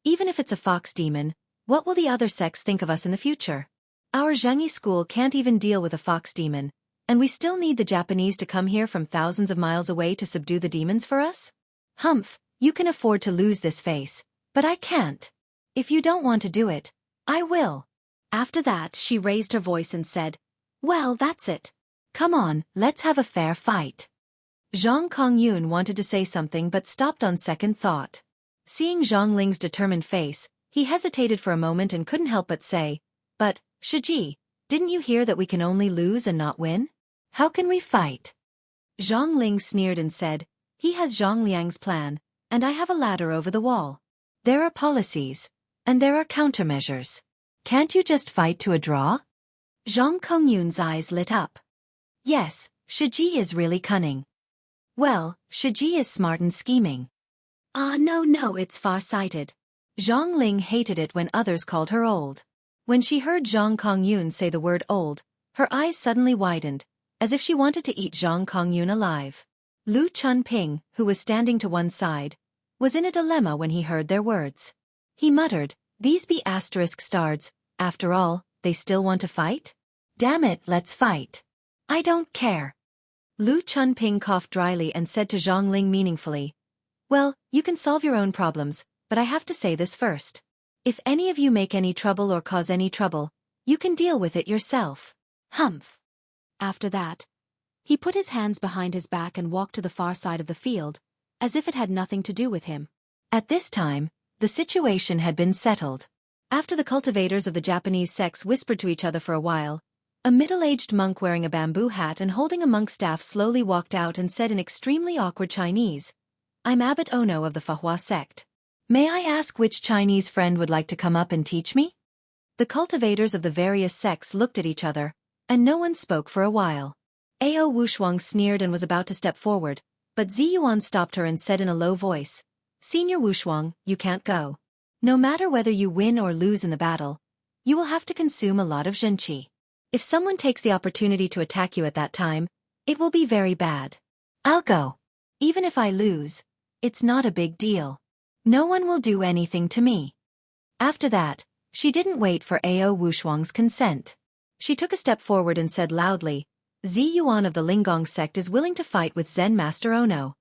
even if it's a fox demon, what will the other sects think of us in the future? Our Zhengyi school can't even deal with a fox demon, and we still need the Japanese to come here from thousands of miles away to subdue the demons for us? Humph, you can afford to lose this face, but I can't. If you don't want to do it, I will." After that, she raised her voice and said, "Well, that's it. Come on, let's have a fair fight." Zhang Kongyun wanted to say something but stopped on second thought. Seeing Zhang Ling's determined face, he hesitated for a moment and couldn't help but say, "But, Xueqi, didn't you hear that we can only lose and not win? How can we fight?" Zhang Ling sneered and said, "He has Zhang Liang's plan, and I have a ladder over the wall. There are policies, and there are countermeasures. Can't you just fight to a draw?" Zhang Kongyun's eyes lit up. Yes, Xueqi is really cunning. Well, Xueqi is smart and scheming. No, it's far-sighted. Zhang Ling hated it when others called her old. When she heard Zhang Kongyun say the word old, her eyes suddenly widened, as if she wanted to eat Zhang Kongyun alive. Lu Chunping, who was standing to one side, was in a dilemma when he heard their words. He muttered, "These be asterisk stards, after all, they still want to fight? Damn it, let's fight. I don't care." Lu Chunping coughed dryly and said to Zhang Ling meaningfully, "Well, you can solve your own problems, but I have to say this first. If any of you make any trouble or cause any trouble, you can deal with it yourself." Humph. After that, he put his hands behind his back and walked to the far side of the field, as if it had nothing to do with him. At this time, the situation had been settled. After the cultivators of the Japanese sects whispered to each other for a while, a middle-aged monk wearing a bamboo hat and holding a monk's staff slowly walked out and said in extremely awkward Chinese, "I'm Abbot Ono of the Fahua sect. May I ask which Chinese friend would like to come up and teach me?" The cultivators of the various sects looked at each other, and no one spoke for a while. Ao Wushuang sneered and was about to step forward, but Ziyuan stopped her and said in a low voice, "Senior Wushuang, you can't go. No matter whether you win or lose in the battle, you will have to consume a lot of zhenqi. If someone takes the opportunity to attack you at that time, it will be very bad. I'll go. Even if I lose, it's not a big deal. No one will do anything to me." After that, she didn't wait for Ao Wushuang's consent. She took a step forward and said loudly, "Ziyuan of the Linggong sect is willing to fight with Zen Master Ono."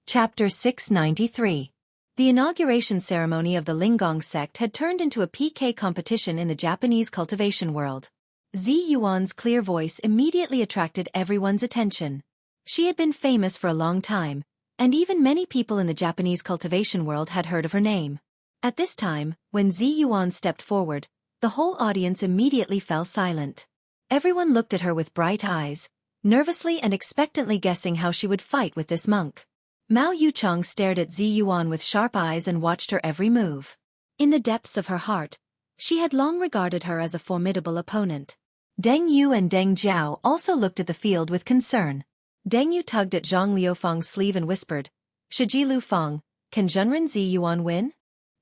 Chapter 693. The inauguration ceremony of the Linggong sect had turned into a PK competition in the Japanese cultivation world. Ziyuan's clear voice immediately attracted everyone's attention. She had been famous for a long time, and even many people in the Japanese cultivation world had heard of her name. At this time, when Ziyuan stepped forward, the whole audience immediately fell silent. Everyone looked at her with bright eyes, nervously and expectantly guessing how she would fight with this monk. Mao Yuchong stared at Zi Yuan with sharp eyes and watched her every move. In the depths of her heart, she had long regarded her as a formidable opponent. Deng Yu and Deng Jiao also looked at the field with concern. Deng Yu tugged at Zhang Liufeng's sleeve and whispered, "Shiji Lufeng, can Zhenren Zi Yuan win?"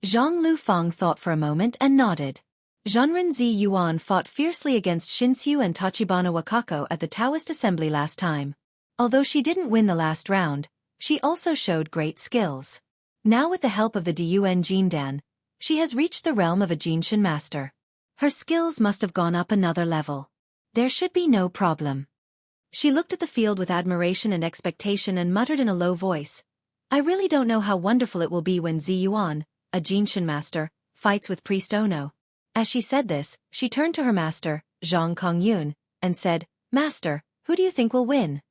Zhang Lufeng thought for a moment and nodded. Zhenren Zi Yuan fought fiercely against Shinsu and Tachibana Wakako at the Taoist assembly last time. Although she didn't win the last round, she also showed great skills. Now with the help of the Diyuan Jindan, she has reached the realm of a Jinshin master. Her skills must have gone up another level. There should be no problem. She looked at the field with admiration and expectation and muttered in a low voice, "I really don't know how wonderful it will be when Zi Yuan, a Jinshin master, fights with Priest Ono." As she said this, she turned to her master, Zhang Kongyun, and said, "Master, who do you think will win?"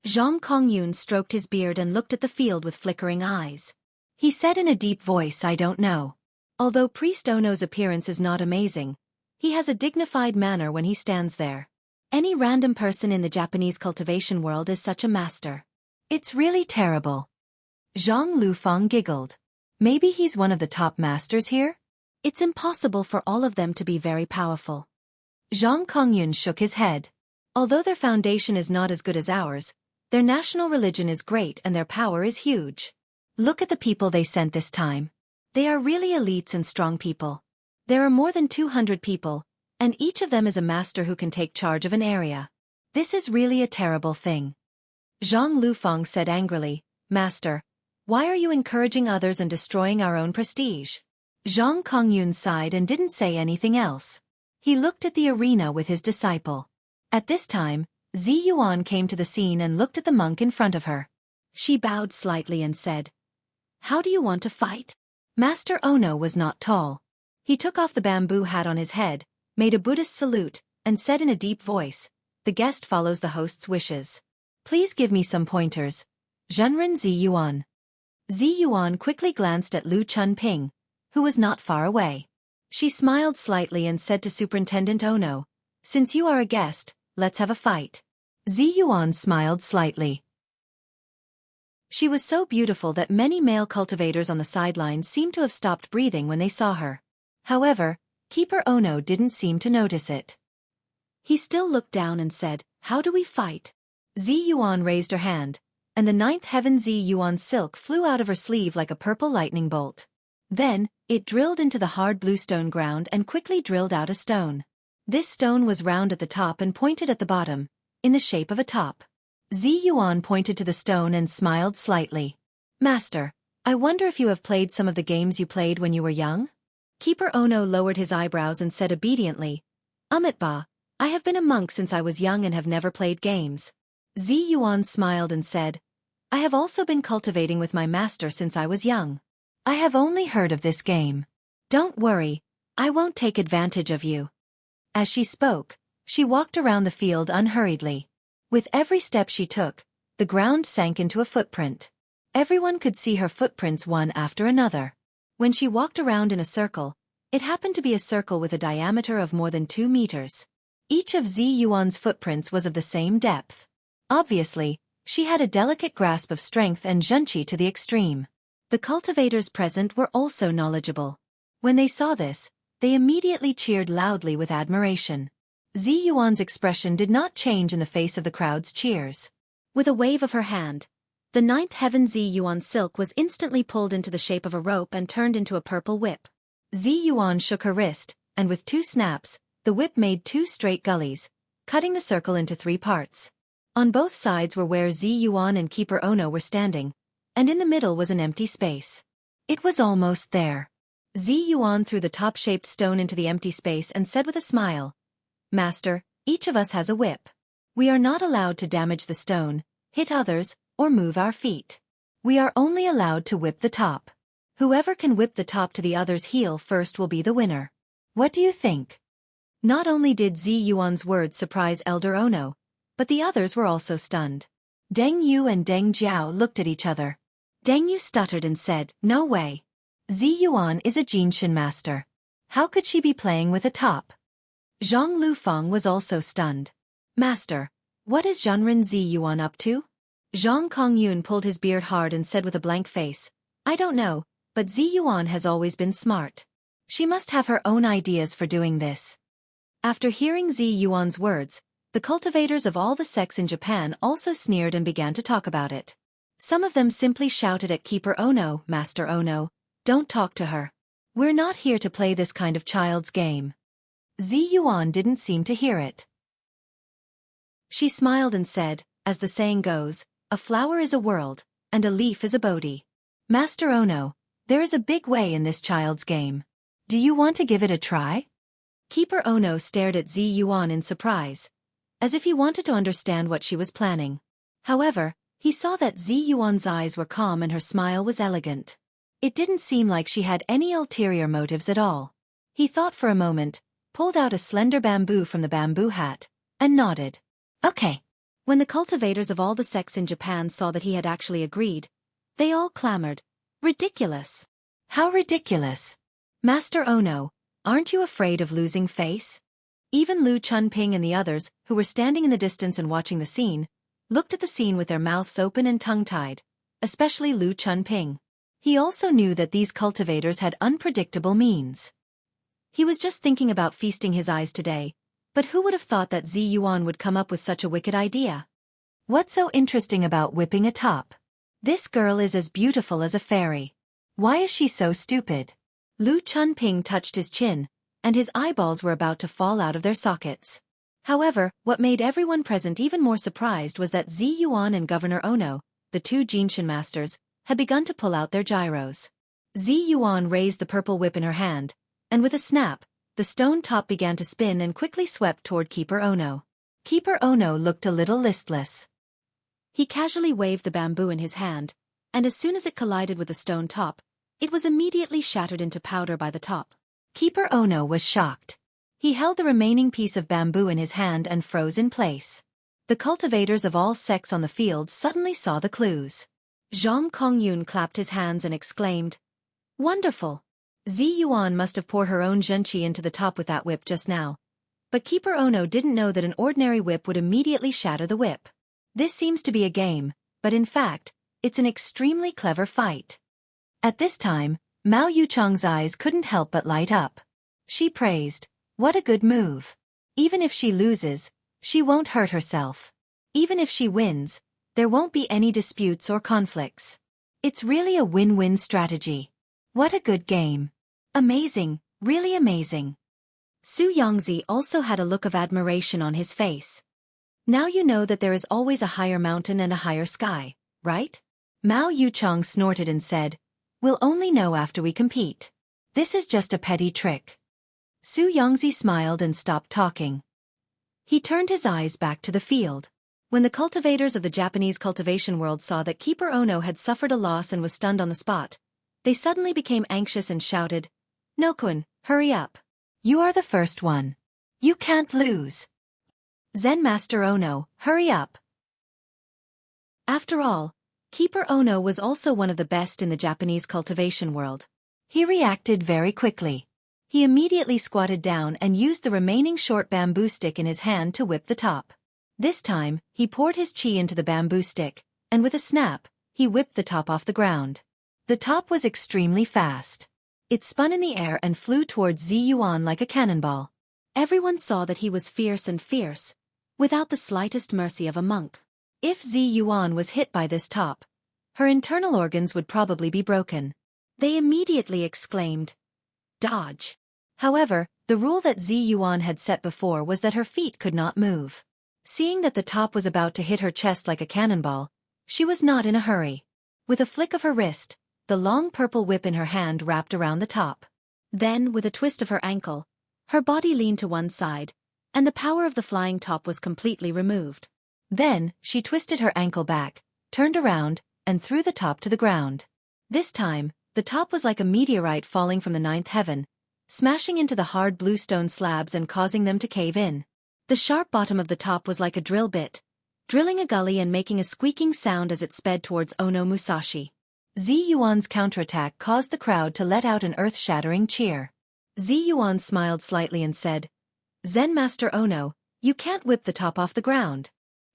Zhang Kongyun stroked his beard and looked at the field with flickering eyes. He said in a deep voice, "I don't know. Although Priest Ono's appearance is not amazing, he has a dignified manner when he stands there. Any random person in the Japanese cultivation world is such a master. It's really terrible." Zhang Lufeng giggled. "Maybe he's one of the top masters here? It's impossible for all of them to be very powerful." Zhang Kongyun shook his head. Although their foundation is not as good as ours, their national religion is great and their power is huge. Look at the people they sent this time. They are really elites and strong people. There are more than 200 people, and each of them is a master who can take charge of an area. This is really a terrible thing." Zhang Lufeng said angrily, "Master, why are you encouraging others and destroying our own prestige?" Zhang Kongyun sighed and didn't say anything else. He looked at the arena with his disciple. At this time, Zi Yuan came to the scene and looked at the monk in front of her. She bowed slightly and said, "How do you want to fight?" Master Ono was not tall. He took off the bamboo hat on his head, made a Buddhist salute, and said in a deep voice, "The guest follows the host's wishes. Please give me some pointers. Zhenren Zi Yuan." Zi Yuan quickly glanced at Lu Chunping, who was not far away. She smiled slightly and said to Superintendent Ono, "Since you are a guest, let's have a fight." Zi Yuan smiled slightly. She was so beautiful that many male cultivators on the sidelines seemed to have stopped breathing when they saw her. However, Keeper Ono didn't seem to notice it. He still looked down and said, "How do we fight?" Zi Yuan raised her hand, and the ninth heaven Zi Yuan silk flew out of her sleeve like a purple lightning bolt. Then, it drilled into the hard blue stone ground and quickly drilled out a stone. This stone was round at the top and pointed at the bottom, in the shape of a top. Zi Yuan pointed to the stone and smiled slightly. "Master, I wonder if you have played some of the games you played when you were young?" Keeper Ono lowered his eyebrows and said obediently, "Ba, I have been a monk since I was young and have never played games." Zi Yuan smiled and said, "I have also been cultivating with my master since I was young. I have only heard of this game. Don't worry, I won't take advantage of you." As she spoke, she walked around the field unhurriedly. With every step she took, the ground sank into a footprint. Everyone could see her footprints one after another. When she walked around in a circle, it happened to be a circle with a diameter of more than 2 meters. Each of Zi Yuan's footprints was of the same depth. Obviously, she had a delicate grasp of strength and zhenqi to the extreme. The cultivators present were also knowledgeable. When they saw this, they immediately cheered loudly with admiration. Zi Yuan's expression did not change in the face of the crowd's cheers. With a wave of her hand, the ninth heaven Zi Yuan silk was instantly pulled into the shape of a rope and turned into a purple whip. Zi Yuan shook her wrist, and with 2 snaps, the whip made 2 straight gullies, cutting the circle into 3 parts. On both sides were where Zi Yuan and Keeper Ono were standing, and in the middle was an empty space. It was almost there. Zi Yuan threw the top-shaped stone into the empty space and said with a smile, "Master, each of us has a whip. We are not allowed to damage the stone, hit others, or move our feet. We are only allowed to whip the top. Whoever can whip the top to the other's heel first will be the winner. What do you think?" Not only did Zi Yuan's words surprise Elder Ono, but the others were also stunned. Deng Yu and Deng Jiao looked at each other. Deng Yu stuttered and said, "No way. Zi Yuan is a Jinshin master. How could she be playing with a top?" Zhang Lufeng was also stunned. Master, what is Zhenren Ziyuan up to? Zhang Kongyun pulled his beard hard and said with a blank face, I don't know, but Ziyuan has always been smart. She must have her own ideas for doing this. After hearing Ziyuan's words, the cultivators of all the sects in Japan also sneered and began to talk about it. Some of them simply shouted at Keeper Ono, Master Ono, don't talk to her. We're not here to play this kind of child's game. Ziyuan didn't seem to hear it. She smiled and said, as the saying goes, a flower is a world, and a leaf is a Bodhi. Master Ono, there is a big way in this child's game. Do you want to give it a try? Keeper Ono stared at Ziyuan in surprise, as if he wanted to understand what she was planning. However, he saw that Ziyuan's eyes were calm and her smile was elegant. It didn't seem like she had any ulterior motives at all. He thought for a moment, pulled out a slender bamboo from the bamboo hat, and nodded. Okay. When the cultivators of all the sects in Japan saw that he had actually agreed, they all clamored, ridiculous. How ridiculous. Master Ono, aren't you afraid of losing face? Even Lu Chunping and the others, who were standing in the distance and watching the scene, looked at the scene with their mouths open and tongue-tied, especially Lu Chunping. He also knew that these cultivators had unpredictable means. He was just thinking about feasting his eyes today, but who would have thought that Ziyuan would come up with such a wicked idea? What's so interesting about whipping a top? This girl is as beautiful as a fairy. Why is she so stupid? Lu Chunping touched his chin, and his eyeballs were about to fall out of their sockets. However, what made everyone present even more surprised was that Ziyuan and Governor Ono, the two Jinshin masters, had begun to pull out their gyros. Ziyuan raised the purple whip in her hand, and with a snap, the stone top began to spin and quickly swept toward Keeper Ono. Keeper Ono looked a little listless. He casually waved the bamboo in his hand, and as soon as it collided with the stone top, it was immediately shattered into powder by the top. Keeper Ono was shocked. He held the remaining piece of bamboo in his hand and froze in place. The cultivators of all sects on the field suddenly saw the clues. Zhang Kongyun clapped his hands and exclaimed, Wonderful! Ziyuan must have poured her own zhenqi into the top with that whip just now. But Keeper Ono didn't know that an ordinary whip would immediately shatter the whip. This seems to be a game, but in fact, it's an extremely clever fight. At this time, Mao Yuchang's eyes couldn't help but light up. She praised, what a good move. Even if she loses, she won't hurt herself. Even if she wins, there won't be any disputes or conflicts. It's really a win-win strategy. What a good game. Amazing, really amazing. Su Yongzi also had a look of admiration on his face. Now you know that there is always a higher mountain and a higher sky, right? Mao Yuchang snorted and said, We'll only know after we compete. This is just a petty trick. Su Yongzi smiled and stopped talking. He turned his eyes back to the field. When the cultivators of the Japanese cultivation world saw that Keeper Ono had suffered a loss and was stunned on the spot, they suddenly became anxious and shouted, Nokun, hurry up. You are the first one. You can't lose. Zen Master Ono, hurry up. After all, Keeper Ono was also one of the best in the Japanese cultivation world. He reacted very quickly. He immediately squatted down and used the remaining short bamboo stick in his hand to whip the top. This time, he poured his chi into the bamboo stick, and with a snap, he whipped the top off the ground. The top was extremely fast. It spun in the air and flew towards Ziyuan like a cannonball. Everyone saw that he was fierce and fierce, without the slightest mercy of a monk. If Ziyuan was hit by this top, her internal organs would probably be broken. They immediately exclaimed, Dodge. However, the rule that Ziyuan had set before was that her feet could not move. Seeing that the top was about to hit her chest like a cannonball, she was not in a hurry. With a flick of her wrist, the long purple whip in her hand wrapped around the top. Then, with a twist of her ankle, her body leaned to one side, and the power of the flying top was completely removed. Then, she twisted her ankle back, turned around, and threw the top to the ground. This time, the top was like a meteorite falling from the ninth heaven, smashing into the hard bluestone slabs and causing them to cave in. The sharp bottom of the top was like a drill bit, drilling a gully and making a squeaking sound as it sped towards Ono Musashi. Ziyuan's counterattack caused the crowd to let out an earth-shattering cheer. Ziyuan smiled slightly and said, Zen Master Ono, you can't whip the top off the ground.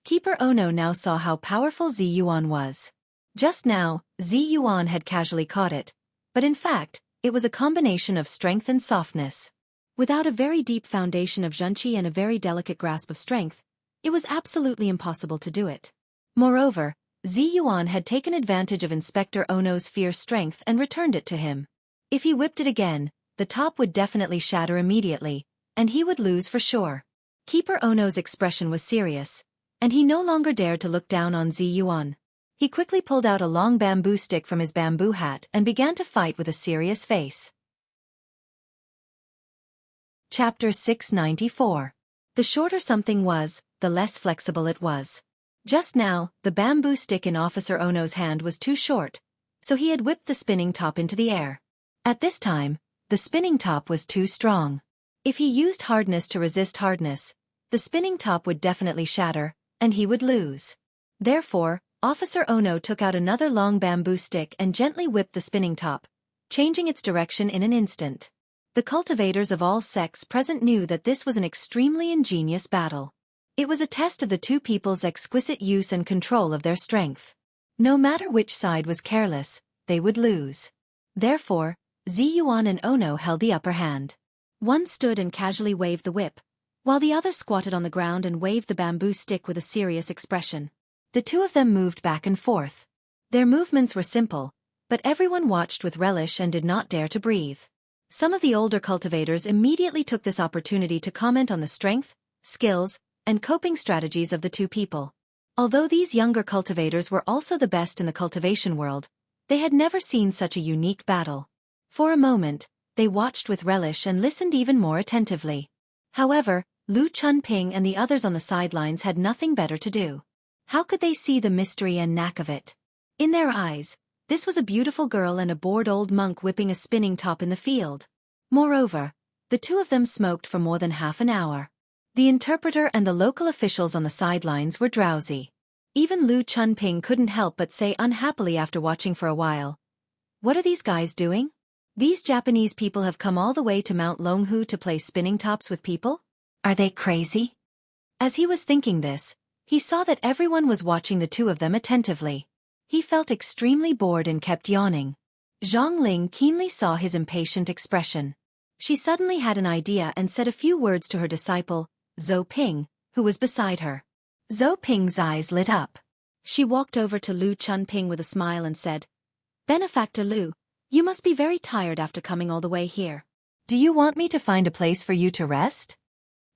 Keeper Ono now saw how powerful Zi Yuan was. Just now, Zi Yuan had casually caught it, but in fact, it was a combination of strength and softness. Without a very deep foundation of Xueqi and a very delicate grasp of strength, it was absolutely impossible to do it. Moreover, Zi Yuan had taken advantage of Inspector Ono's fierce strength and returned it to him. If he whipped it again, the top would definitely shatter immediately, and he would lose for sure. Keeper Ono's expression was serious, and he no longer dared to look down on Zi Yuan. He quickly pulled out a long bamboo stick from his bamboo hat and began to fight with a serious face. Chapter 694. The shorter something was, the less flexible it was. Just now, the bamboo stick in Officer Ono's hand was too short, so he had whipped the spinning top into the air. At this time, the spinning top was too strong. If he used hardness to resist hardness, the spinning top would definitely shatter, and he would lose. Therefore, Officer Ono took out another long bamboo stick and gently whipped the spinning top, changing its direction in an instant. The cultivators of all sects present knew that this was an extremely ingenious battle. It was a test of the two people's exquisite use and control of their strength. No matter which side was careless, they would lose. Therefore, Zi Yuan and Ono held the upper hand. One stood and casually waved the whip, while the other squatted on the ground and waved the bamboo stick with a serious expression. The two of them moved back and forth. Their movements were simple, but everyone watched with relish and did not dare to breathe. Some of the older cultivators immediately took this opportunity to comment on the strength, skills, and coping strategies of the two people. Although these younger cultivators were also the best in the cultivation world, they had never seen such a unique battle. For a moment, they watched with relish and listened even more attentively. However, Lu Chunping and the others on the sidelines had nothing better to do. How could they see the mystery and knack of it? In their eyes, this was a beautiful girl and a bored old monk whipping a spinning top in the field. Moreover, the two of them smoked for more than half an hour. The interpreter and the local officials on the sidelines were drowsy. Even Lu Chunping couldn't help but say unhappily after watching for a while, "What are these guys doing? These Japanese people have come all the way to Mount Longhu to play spinning tops with people? Are they crazy?" As he was thinking this, he saw that everyone was watching the two of them attentively. He felt extremely bored and kept yawning. Zhang Ling keenly saw his impatient expression. She suddenly had an idea and said a few words to her disciple, Zhou Ping, who was beside her. Zhou Ping's eyes lit up. She walked over to Lu Chunping with a smile and said, "Benefactor Lu, you must be very tired after coming all the way here. Do you want me to find a place for you to rest?"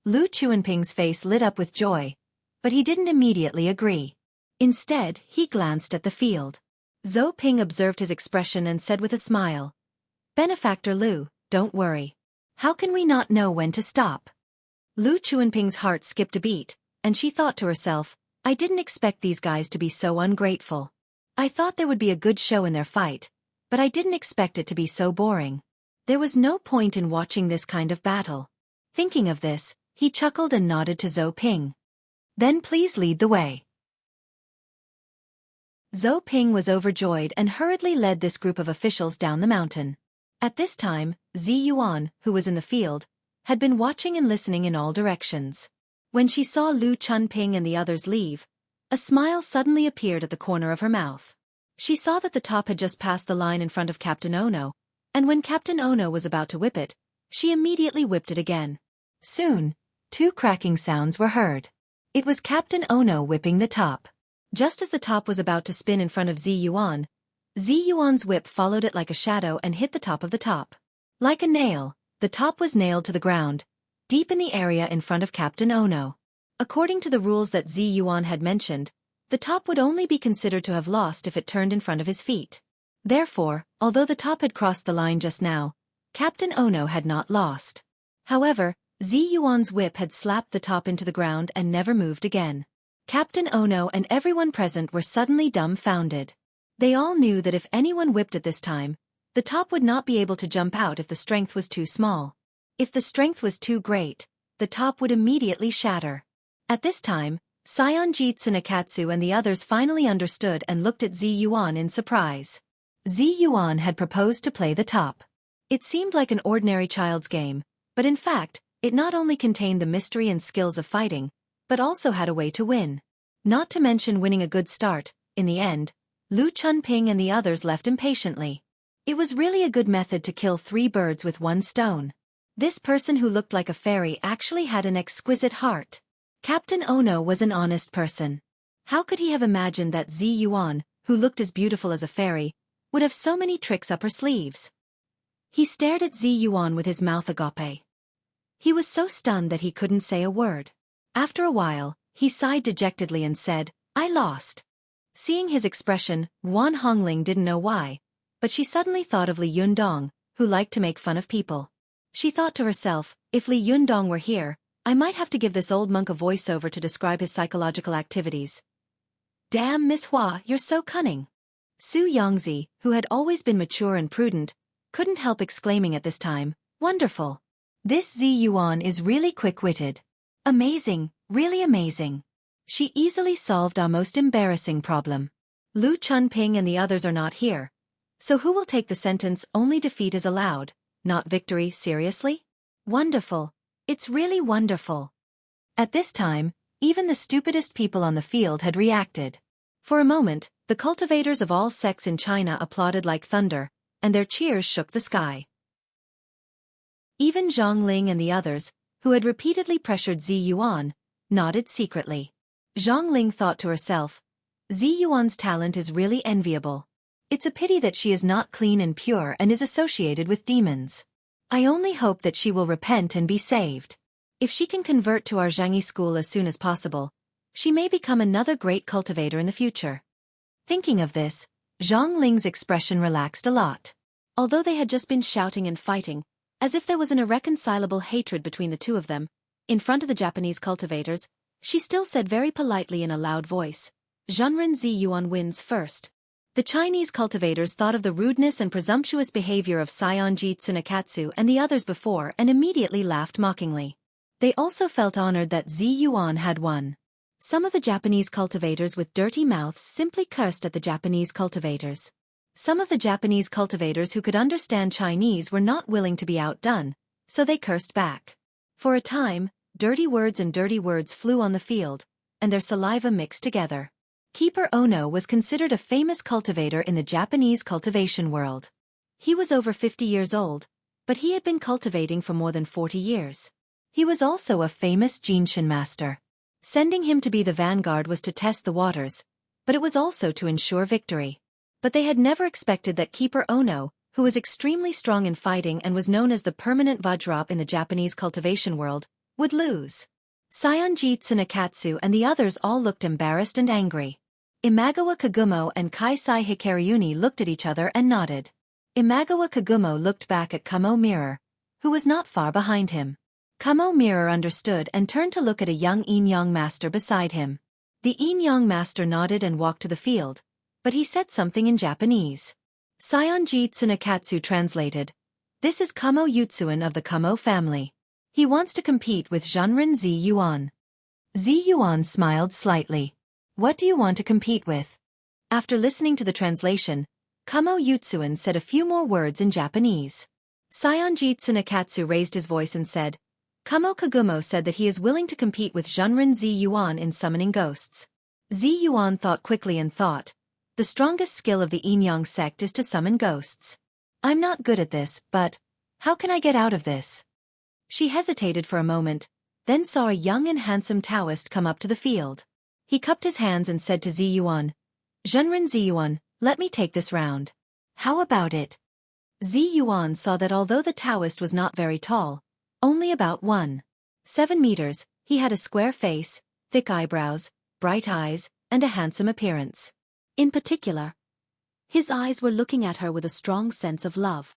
Lu Chunping's face lit up with joy, but he didn't immediately agree. Instead, he glanced at the field. Zhou Ping observed his expression and said with a smile, "Benefactor Lu, don't worry. How can we not know when to stop?" Lu Chunping's heart skipped a beat, and she thought to herself, "I didn't expect these guys to be so ungrateful. I thought there would be a good show in their fight, but I didn't expect it to be so boring. There was no point in watching this kind of battle." Thinking of this, he chuckled and nodded to Zhou Ping. "Then please lead the way." Zhou Ping was overjoyed and hurriedly led this group of officials down the mountain. At this time, Zi Yuan, who was in the field, had been watching and listening in all directions. When she saw Lu Chunping and the others leave, a smile suddenly appeared at the corner of her mouth. She saw that the top had just passed the line in front of Captain Ono, and when Captain Ono was about to whip it, she immediately whipped it again. Soon, two cracking sounds were heard. It was Captain Ono whipping the top. Just as the top was about to spin in front of Zi Yuan's whip followed it like a shadow and hit the top of the top. Like a nail, the top was nailed to the ground, deep in the area in front of Captain Ono. According to the rules that Zi Yuan had mentioned, the top would only be considered to have lost if it turned in front of his feet. Therefore, although the top had crossed the line just now, Captain Ono had not lost. However, Zi Yuan's whip had slapped the top into the ground and never moved again. Captain Ono and everyone present were suddenly dumbfounded. They all knew that if anyone whipped at this time, the top would not be able to jump out if the strength was too small. If the strength was too great, the top would immediately shatter. At this time, Sionji Tsunekatsu and the others finally understood and looked at Zi Yuan in surprise. Zi Yuan had proposed to play the top. It seemed like an ordinary child's game, but in fact, It not only contained the mystery and skills of fighting, but also had a way to win. Not to mention winning a good start. In the end, Lu Chunping and the others left impatiently. It was really a good method to kill 3 birds with 1 stone. This person who looked like a fairy actually had an exquisite heart. Captain Ono was an honest person. How could he have imagined that Zi Yuan, who looked as beautiful as a fairy, would have so many tricks up her sleeves? He stared at Zi Yuan with his mouth agape. He was so stunned that he couldn't say a word. After a while, he sighed dejectedly and said, "I lost." Seeing his expression, Wan Hongling didn't know why, but she suddenly thought of Li Yundong, who liked to make fun of people. She thought to herself, if Li Yundong were here, I might have to give this old monk a voiceover to describe his psychological activities. "Damn, Miss Hua, you're so cunning." Su Yongzi, who had always been mature and prudent, couldn't help exclaiming at this time, "Wonderful. This Zi Yuan is really quick-witted. Amazing, really amazing." She easily solved our most embarrassing problem. Lu Chunping and the others are not here. So who will take the sentence, "Only defeat is allowed, not victory," seriously? Wonderful. It's really wonderful. At this time, even the stupidest people on the field had reacted. For a moment, the cultivators of all sects in China applauded like thunder, and their cheers shook the sky. Even Zhang Ling and the others, who had repeatedly pressured Zi Yuan, nodded secretly. Zhang Ling thought to herself, Zi Yuan's talent is really enviable. It's a pity that she is not clean and pure and is associated with demons. I only hope that she will repent and be saved. If she can convert to our Zhangyi school as soon as possible, she may become another great cultivator in the future. Thinking of this, Zhang Ling's expression relaxed a lot. Although they had just been shouting and fighting, as if there was an irreconcilable hatred between the two of them, in front of the Japanese cultivators, she still said very politely in a loud voice, "Zhenren Zi Yuan wins first." The Chinese cultivators thought of the rudeness and presumptuous behavior of Saionji Tsunekatsu and the others before and immediately laughed mockingly. They also felt honored that Zi Yuan had won. Some of the Japanese cultivators with dirty mouths simply cursed at the Japanese cultivators. Some of the Japanese cultivators who could understand Chinese were not willing to be outdone, so they cursed back. For a time, dirty words flew on the field, and their saliva mixed together. Keeper Ono was considered a famous cultivator in the Japanese cultivation world. He was over 50 years old, but he had been cultivating for more than 40 years. He was also a famous Jinshin master. Sending him to be the vanguard was to test the waters, but it was also to ensure victory. But they had never expected that Keeper Ono, who was extremely strong in fighting and was known as the permanent Vajrap in the Japanese cultivation world, would lose. Saionji Tsunekatsu and the others all looked embarrassed and angry. Imagawa Kagumo and Kaisai Hikaryuni looked at each other and nodded. Imagawa Kagumo looked back at Kumo Mirror, who was not far behind him. Kumo Mirror understood and turned to look at a young Yin-Yang master beside him. The Yin-Yang master nodded and walked to the field, but he said something in Japanese. Saionji Tsunekatsu translated, "This is Kumo Yutsuan of the Kumo family. He wants to compete with Zhenren Zi Yuan." Zi Yuan smiled slightly. "What do you want to compete with?" After listening to the translation, Kumo Yutsuan said a few more words in Japanese. Saionji Tsunekatsu raised his voice and said, "Kumo Kagumo said that he is willing to compete with Zhenren Zi Yuan in summoning ghosts." Zi Yuan thought quickly and thought, the strongest skill of the Yin-Yang sect is to summon ghosts. I'm not good at this, but how can I get out of this? She hesitated for a moment, then saw a young and handsome Taoist come up to the field. He cupped his hands and said to Zi Yuan, "Zhenren Zi Yuan, let me take this round. How about it?" Zi Yuan saw that although the Taoist was not very tall, only about 1.7 meters, he had a square face, thick eyebrows, bright eyes, and a handsome appearance. In particular, his eyes were looking at her with a strong sense of love.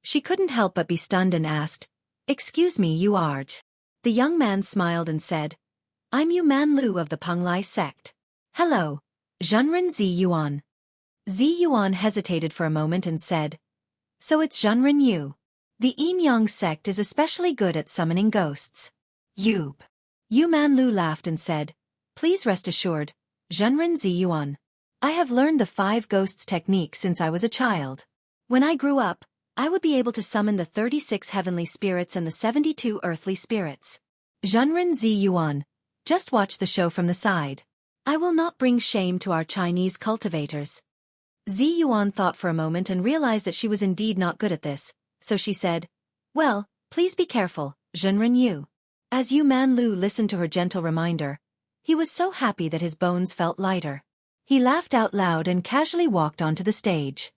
She couldn't help but be stunned and asked, "Excuse me, you are?" The young man smiled and said, "I'm Yu Man Lu of the Penglai sect. Hello, Zhenren Zi Yuan." Zi Yuan hesitated for a moment and said, "So it's Zhenren Yu. The Yin-Yang sect is especially good at summoning ghosts." Yu Man Lu laughed and said, "Please rest assured, Zhenren Zi Yuan. I have learned the 5 ghosts technique since I was a child. When I grew up, I would be able to summon the 36 heavenly spirits and the 72 earthly spirits. Zhenren Zi Yuan, just watch the show from the side. I will not bring shame to our Chinese cultivators. Zi Yuan thought for a moment and realized that she was indeed not good at this, so she said, well, please be careful, Zhenren Yu. As Yu Manlu listened to her gentle reminder, he was so happy that his bones felt lighter. He laughed out loud and casually walked onto the stage.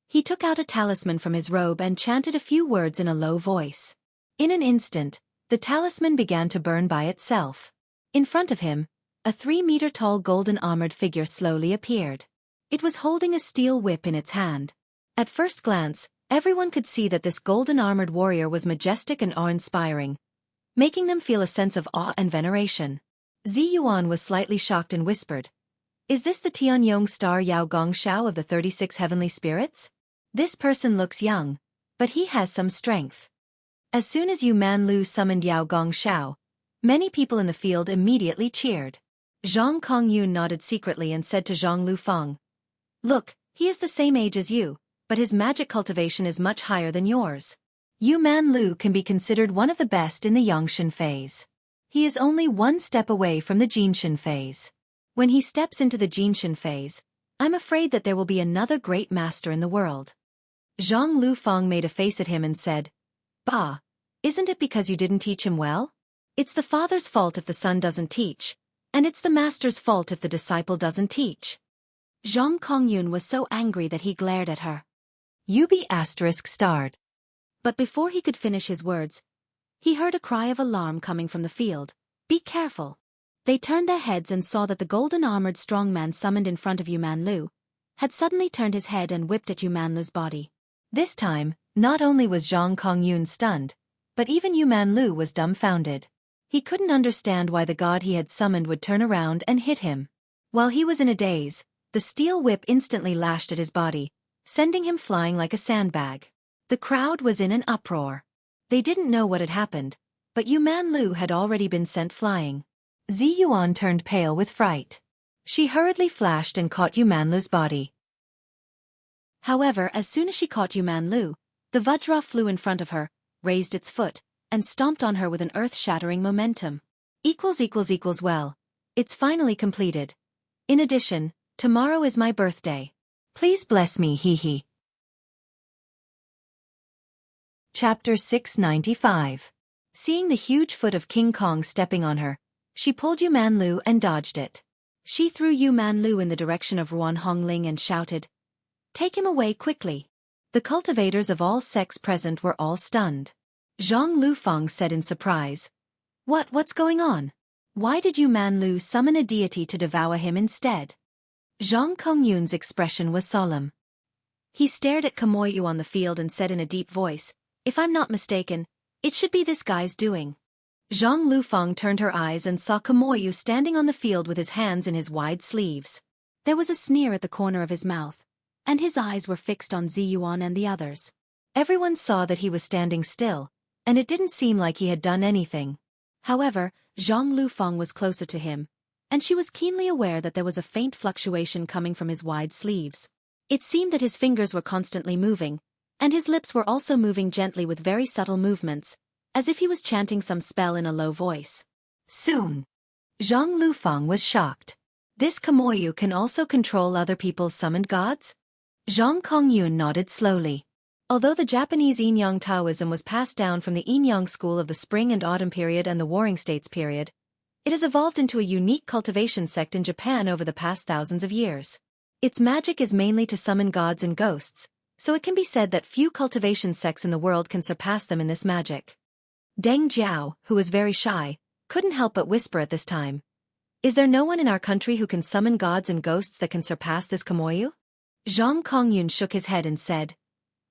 He took out a talisman from his robe and chanted a few words in a low voice. In an instant, the talisman began to burn by itself. In front of him, a 3-meter-tall golden-armored figure slowly appeared. It was holding a steel whip in its hand. At first glance, everyone could see that this golden-armored warrior was majestic and awe-inspiring, making them feel a sense of awe and veneration. Zi Yuan was slightly shocked and whispered, "Is this the Tianyong star Yao Gongshao of the 36 heavenly spirits? This person looks young, but he has some strength." As soon as Yu Manlu summoned Yao Gongshao, many people in the field immediately cheered. Zhang Kongyun nodded secretly and said to Zhang Lufeng, "Look, he is the same age as you, but his magic cultivation is much higher than yours. Yu Manlu can be considered one of the best in the Yongshan phase. He is only one step away from the Jinshan phase. When he steps into the Jinshan phase, I'm afraid that there will be another great master in the world." Zhang Lufeng made a face at him and said, "Bah, isn't it because you didn't teach him well? It's the father's fault if the son doesn't teach, and it's the master's fault if the disciple doesn't teach." Zhang Kongyun was so angry that he glared at her. ****. But before he could finish his words, he heard a cry of alarm coming from the field. "Be careful!" They turned their heads and saw that the golden-armored strongman summoned in front of Yu Manlu had suddenly turned his head and whipped at Yu Manlu's body. This time, not only was Zhang Kongyun stunned, but even Yu Manlu was dumbfounded. He couldn't understand why the god he had summoned would turn around and hit him. While he was in a daze, the steel whip instantly lashed at his body, sending him flying like a sandbag. The crowd was in an uproar. They didn't know what had happened, but Yu Manlu had already been sent flying. Zi Yuan turned pale with fright. She hurriedly flashed and caught Yu Manlu's body. However, as soon as she caught Yu Manlu, the Vajra flew in front of her, raised its foot, and stomped on her with an earth-shattering momentum. Well, it's finally completed. In addition, tomorrow is my birthday. Please bless me, hee. Chapter 695. Seeing the huge foot of King Kong stepping on her, she pulled Yu Manlu and dodged it. She threw Yu Manlu in the direction of Ruan Hongling and shouted, "Take him away quickly." The cultivators of all sects present were all stunned. Zhang Lufeng said in surprise, What's going on? Why did Yu Manlu summon a deity to devour him instead?" Zhang Kongyun's expression was solemn. He stared at Kamoyu on the field and said in a deep voice, "If I'm not mistaken, it should be this guy's doing." Zhang Lufeng turned her eyes and saw Kamoyu standing on the field with his hands in his wide sleeves. There was a sneer at the corner of his mouth, and his eyes were fixed on Zi Yuan and the others. Everyone saw that he was standing still, and it didn't seem like he had done anything. However, Zhang Lufeng was closer to him, and she was keenly aware that there was a faint fluctuation coming from his wide sleeves. It seemed that his fingers were constantly moving, and his lips were also moving gently with very subtle movements, as if he was chanting some spell in a low voice. Soon. Zhang Lufeng was shocked. This Kamoyu can also control other people's summoned gods? Zhang Kongyun nodded slowly. Although the Japanese Yin-Yang Taoism was passed down from the Yin-Yang school of the Spring and Autumn period and the Warring States period, it has evolved into a unique cultivation sect in Japan over the past thousands of years. Its magic is mainly to summon gods and ghosts, so it can be said that few cultivation sects in the world can surpass them in this magic. Deng Jiao, who was very shy, couldn't help but whisper at this time, "Is there no one in our country who can summon gods and ghosts that can surpass this Kamoyu?" Zhang Kongyun shook his head and said,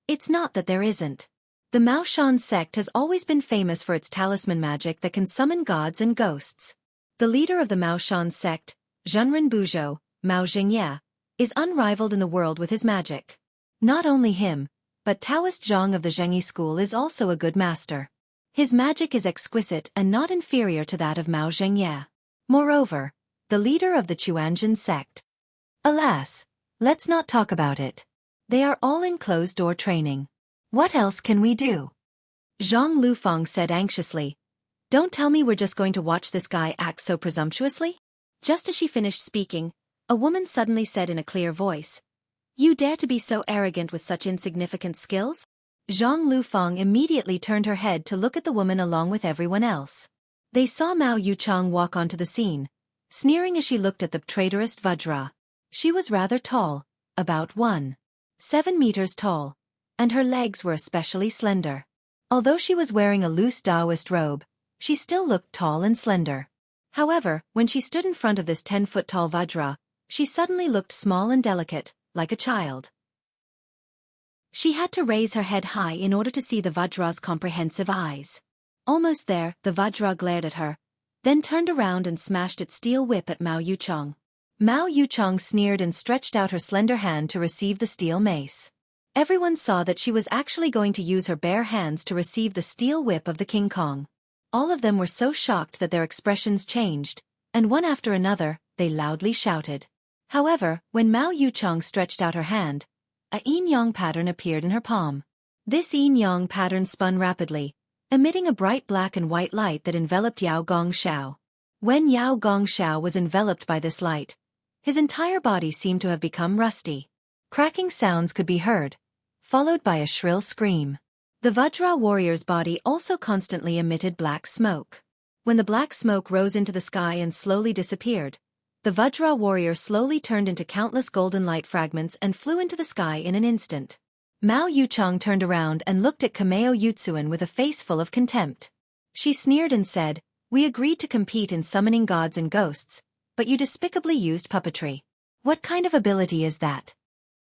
"It's not that there isn't. The Maoshan sect has always been famous for its talisman magic that can summon gods and ghosts. The leader of the Maoshan sect, Zhenren Buzhou, Mao Zhengye, is unrivaled in the world with his magic. Not only him, but Taoist Zhang of the Zhengyi school is also a good master. His magic is exquisite and not inferior to that of Mao Zhengye. Moreover, the leader of the Chuanjin sect. Alas, let's not talk about it. They are all in closed-door training. What else can we do? Zhang Lufeng said anxiously. Don't tell me we're just going to watch this guy act so presumptuously? Just as she finished speaking, a woman suddenly said in a clear voice, You dare to be so arrogant with such insignificant skills? Zhang Lufeng immediately turned her head to look at the woman along with everyone else. They saw Mao Yuchang walk onto the scene, sneering as she looked at the traitorous Vajra. She was rather tall, about 1.7 meters tall, and her legs were especially slender. Although she was wearing a loose Taoist robe, she still looked tall and slender. However, when she stood in front of this 10-foot-tall Vajra, she suddenly looked small and delicate, like a child. She had to raise her head high in order to see the Vajra's comprehensive eyes. Almost there, the Vajra glared at her, then turned around and smashed its steel whip at Mao Yuchang. Mao Yuchang sneered and stretched out her slender hand to receive the steel mace. Everyone saw that she was actually going to use her bare hands to receive the steel whip of the King Kong. All of them were so shocked that their expressions changed, and one after another, they loudly shouted. However, when Mao Yuchang stretched out her hand, a yin-yang pattern appeared in her palm. This yin-yang pattern spun rapidly, emitting a bright black and white light that enveloped Yao Gongxiao. When Yao Gongxiao was enveloped by this light, his entire body seemed to have become rusty. Cracking sounds could be heard, followed by a shrill scream. The Vajra warrior's body also constantly emitted black smoke. When the black smoke rose into the sky and slowly disappeared, the Vajra warrior slowly turned into countless golden light fragments and flew into the sky in an instant. Mao Yuchang turned around and looked at Kameo Yutsuan with a face full of contempt. She sneered and said, We agreed to compete in summoning gods and ghosts, but you despicably used puppetry. What kind of ability is that?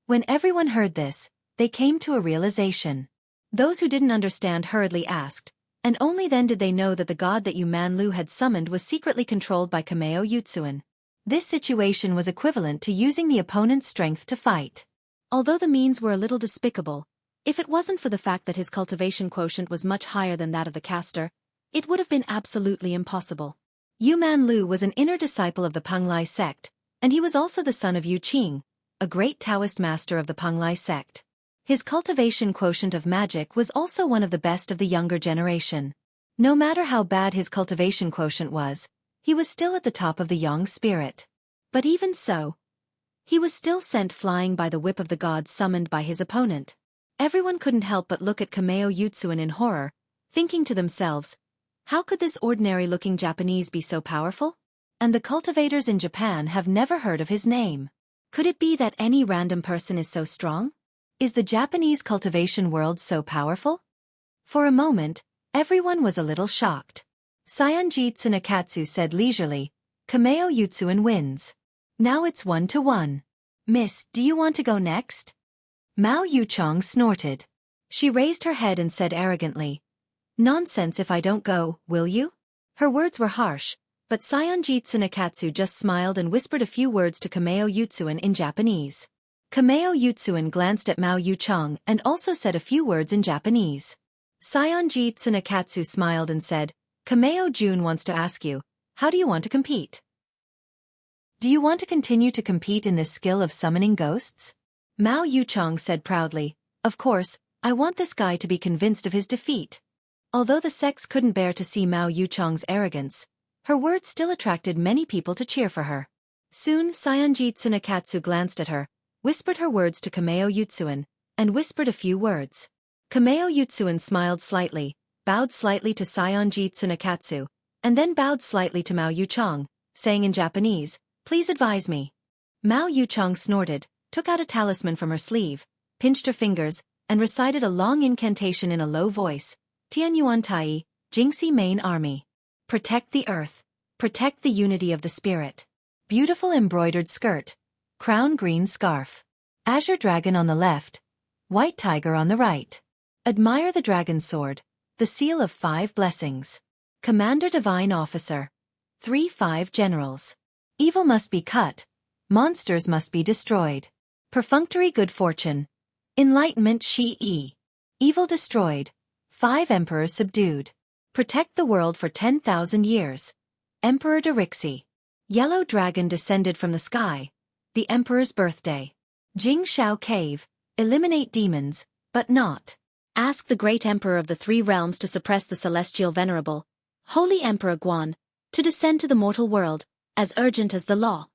When everyone heard this, they came to a realization. Those who didn't understand hurriedly asked, and only then did they know that the god that Yu Manlu had summoned was secretly controlled by Kameo Yutsuan. This situation was equivalent to using the opponent's strength to fight. Although the means were a little despicable, if it wasn't for the fact that his cultivation quotient was much higher than that of the caster, it would have been absolutely impossible. Yu Manlu was an inner disciple of the Penglai sect, and he was also the son of Yu Qing, a great Taoist master of the Penglai sect. His cultivation quotient of magic was also one of the best of the younger generation. No matter how bad his cultivation quotient was, he was still at the top of the Yang spirit. But even so, he was still sent flying by the whip of the gods summoned by his opponent. Everyone couldn't help but look at Kameo Yutsuan in horror, thinking to themselves, how could this ordinary-looking Japanese be so powerful? And the cultivators in Japan have never heard of his name. Could it be that any random person is so strong? Is the Japanese cultivation world so powerful? For a moment, everyone was a little shocked. Saionji Tsunekatsu said leisurely, Kameo Yutsuan wins. Now it's 1-1. Miss, do you want to go next? Mao Yuchang snorted. She raised her head and said arrogantly, Nonsense if I don't go, will you? Her words were harsh, but Saionji Tsunekatsu just smiled and whispered a few words to Kameo Yutsuan in Japanese. Kameo Yutsuan glanced at Mao Yuchang and also said a few words in Japanese. Saionji Tsunekatsu smiled and said, Kameo Jun wants to ask you, how do you want to compete? Do you want to continue to compete in this skill of summoning ghosts? Mao Yuchang said proudly, Of course, I want this guy to be convinced of his defeat. Although the sex couldn't bear to see Mao Yuchang's arrogance, her words still attracted many people to cheer for her. Soon Saionji Tsunekatsu glanced at her, whispered her words to Kameo Yutsuan, and whispered a few words. Kameo Yutsuan smiled slightly, bowed slightly to Saionji Tsunekatsu, and then bowed slightly to Mao Yuchang, saying in Japanese, Please advise me. Mao Yuchang snorted, took out a talisman from her sleeve, pinched her fingers, and recited a long incantation in a low voice, Tianyuan Tai, Jingxi Main Army. Protect the earth. Protect the unity of the spirit. Beautiful embroidered skirt. Crown green scarf. Azure dragon on the left. White tiger on the right. Admire the dragon sword. The seal of 5 blessings. Commander divine officer. 3-5 generals. Evil must be cut. Monsters must be destroyed. Perfunctory good fortune. Enlightenment Shi. Evil destroyed. 5 emperors subdued. Protect the world for 10,000 years. Emperor Dirixi. Yellow dragon descended from the sky. The emperor's birthday. Jing Shao cave. Eliminate demons, but not Ask the great emperor of the three realms to suppress the celestial venerable, Holy Emperor Guan, to descend to the mortal world, as urgent as the law.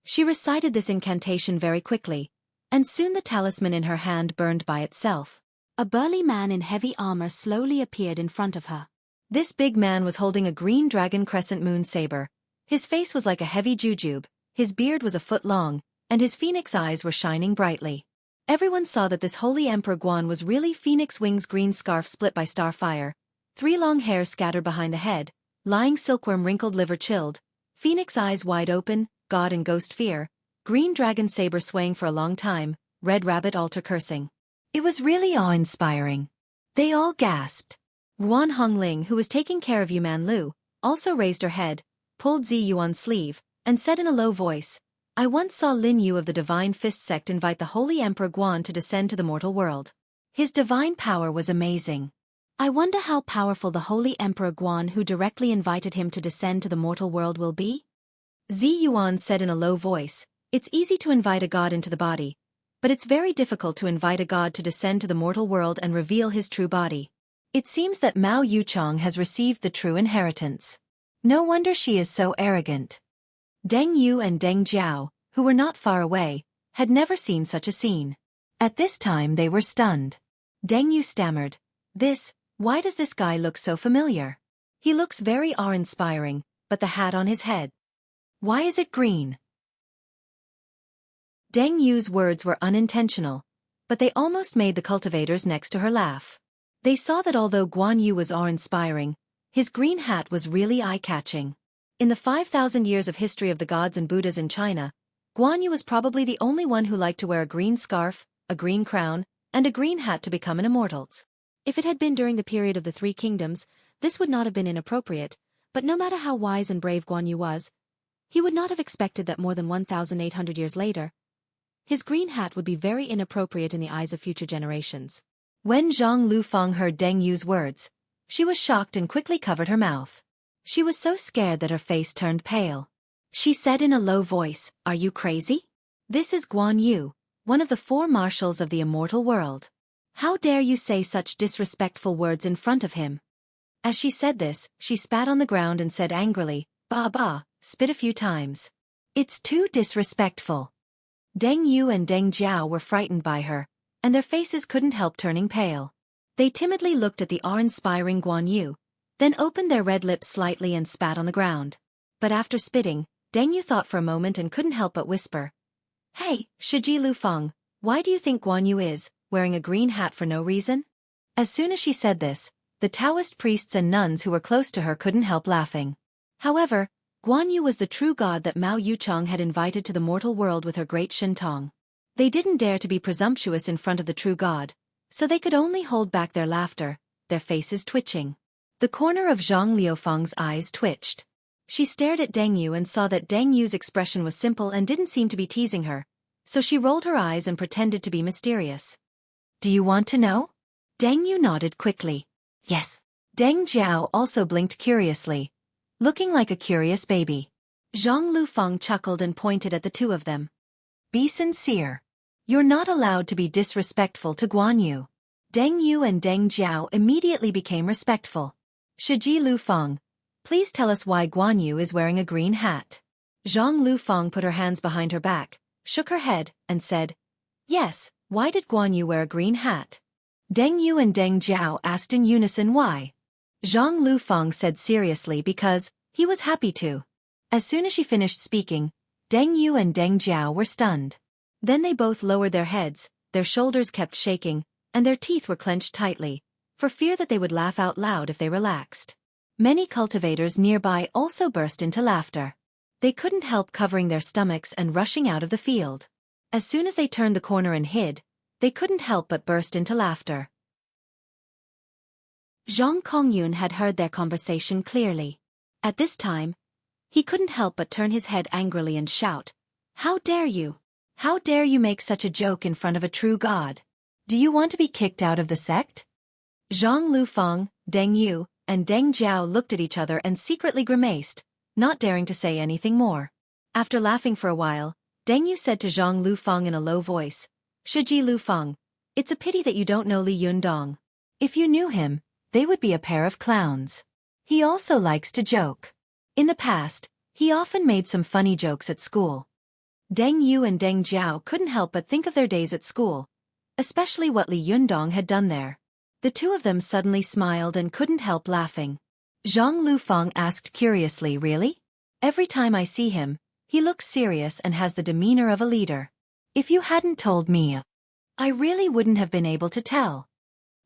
She recited this incantation very quickly, and soon the talisman in her hand burned by itself. A burly man in heavy armor slowly appeared in front of her. This big man was holding a green dragon crescent moon saber. His face was like a heavy jujube, his beard was a foot long, and his phoenix eyes were shining brightly. Everyone saw that this holy Emperor Guan was really Phoenix Wing's green scarf split by starfire, 3 long hairs scattered behind the head, lying silkworm wrinkled liver chilled, phoenix eyes wide open, god and ghost fear, green dragon saber swaying for a long time, red rabbit altar cursing. It was really awe-inspiring. They all gasped. Guan Hongling, who was taking care of Yuman Lu, also raised her head, pulled Zi Yuan's sleeve, and said in a low voice, I once saw Lin Yu of the Divine Fist sect invite the Holy Emperor Guan to descend to the mortal world. His divine power was amazing. I wonder how powerful the Holy Emperor Guan who directly invited him to descend to the mortal world will be? Zi Yuan said in a low voice, it's easy to invite a god into the body, but it's very difficult to invite a god to descend to the mortal world and reveal his true body. It seems that Mao Yuchong has received the true inheritance. No wonder she is so arrogant. Deng Yu and Deng Jiao, who were not far away, had never seen such a scene. At this time they were stunned. Deng Yu stammered, why does this guy look so familiar? He looks very awe-inspiring, but the hat on his head. Why is it green? Deng Yu's words were unintentional, but they almost made the cultivators next to her laugh. They saw that although Guan Yu was awe-inspiring, his green hat was really eye-catching. In the 5,000 years of history of the gods and Buddhas in China, Guan Yu was probably the only one who liked to wear a green scarf, a green crown, and a green hat to become an immortal. If it had been during the period of the Three Kingdoms, this would not have been inappropriate, but no matter how wise and brave Guan Yu was, he would not have expected that more than 1,800 years later, his green hat would be very inappropriate in the eyes of future generations. When Zhang Lufeng heard Deng Yu's words, she was shocked and quickly covered her mouth. She was so scared that her face turned pale. She said in a low voice, Are you crazy? This is Guan Yu, one of the 4 marshals of the immortal world. How dare you say such disrespectful words in front of him? As she said this, she spat on the ground and said angrily, Ba ba, spit a few times. It's too disrespectful. Deng Yu and Deng Jiao were frightened by her, and their faces couldn't help turning pale. They timidly looked at the awe-inspiring Guan Yu, then opened their red lips slightly and spat on the ground. But after spitting, Deng Yu thought for a moment and couldn't help but whisper, Hey, Shiji Lufeng, why do you think Guan Yu is wearing a green hat for no reason? As soon as she said this, the Taoist priests and nuns who were close to her couldn't help laughing. However, Guan Yu was the true god that Mao Yuchong had invited to the mortal world with her great Shintong. They didn't dare to be presumptuous in front of the true god, so they could only hold back their laughter, their faces twitching. The corner of Zhang Liufeng's eyes twitched. She stared at Deng Yu and saw that Deng Yu's expression was simple and didn't seem to be teasing her, so she rolled her eyes and pretended to be mysterious. Do you want to know? Deng Yu nodded quickly. Yes. Deng Jiao also blinked curiously, looking like a curious baby. Zhang Lufeng chuckled and pointed at the two of them. Be sincere. You're not allowed to be disrespectful to Guan Yu. Deng Yu and Deng Jiao immediately became respectful. Shiji Lufeng, please tell us why Guan Yu is wearing a green hat. Zhang Lufeng put her hands behind her back, shook her head, and said, Yes, why did Guan Yu wear a green hat? Deng Yu and Deng Jiao asked in unison why. Zhang Lufeng said seriously because he was happy to. As soon as she finished speaking, Deng Yu and Deng Jiao were stunned. Then they both lowered their heads, their shoulders kept shaking, and their teeth were clenched tightly, for fear that they would laugh out loud if they relaxed. Many cultivators nearby also burst into laughter. They couldn't help covering their stomachs and rushing out of the field. As soon as they turned the corner and hid, they couldn't help but burst into laughter. Zhang Kongyun had heard their conversation clearly. At this time, he couldn't help but turn his head angrily and shout, How dare you? How dare you make such a joke in front of a true god? Do you want to be kicked out of the sect? Zhang Lufeng, Deng Yu, and Deng Jiao looked at each other and secretly grimaced, not daring to say anything more. After laughing for a while, Deng Yu said to Zhang Lufeng in a low voice, Shiji Lufeng, it's a pity that you don't know Li Yundong. If you knew him, they would be a pair of clowns. He also likes to joke. In the past, he often made some funny jokes at school. Deng Yu and Deng Jiao couldn't help but think of their days at school, especially what Li Yundong had done there. The two of them suddenly smiled and couldn't help laughing. Zhang Lufeng asked curiously, really? Every time I see him, he looks serious and has the demeanor of a leader. If you hadn't told me, I really wouldn't have been able to tell.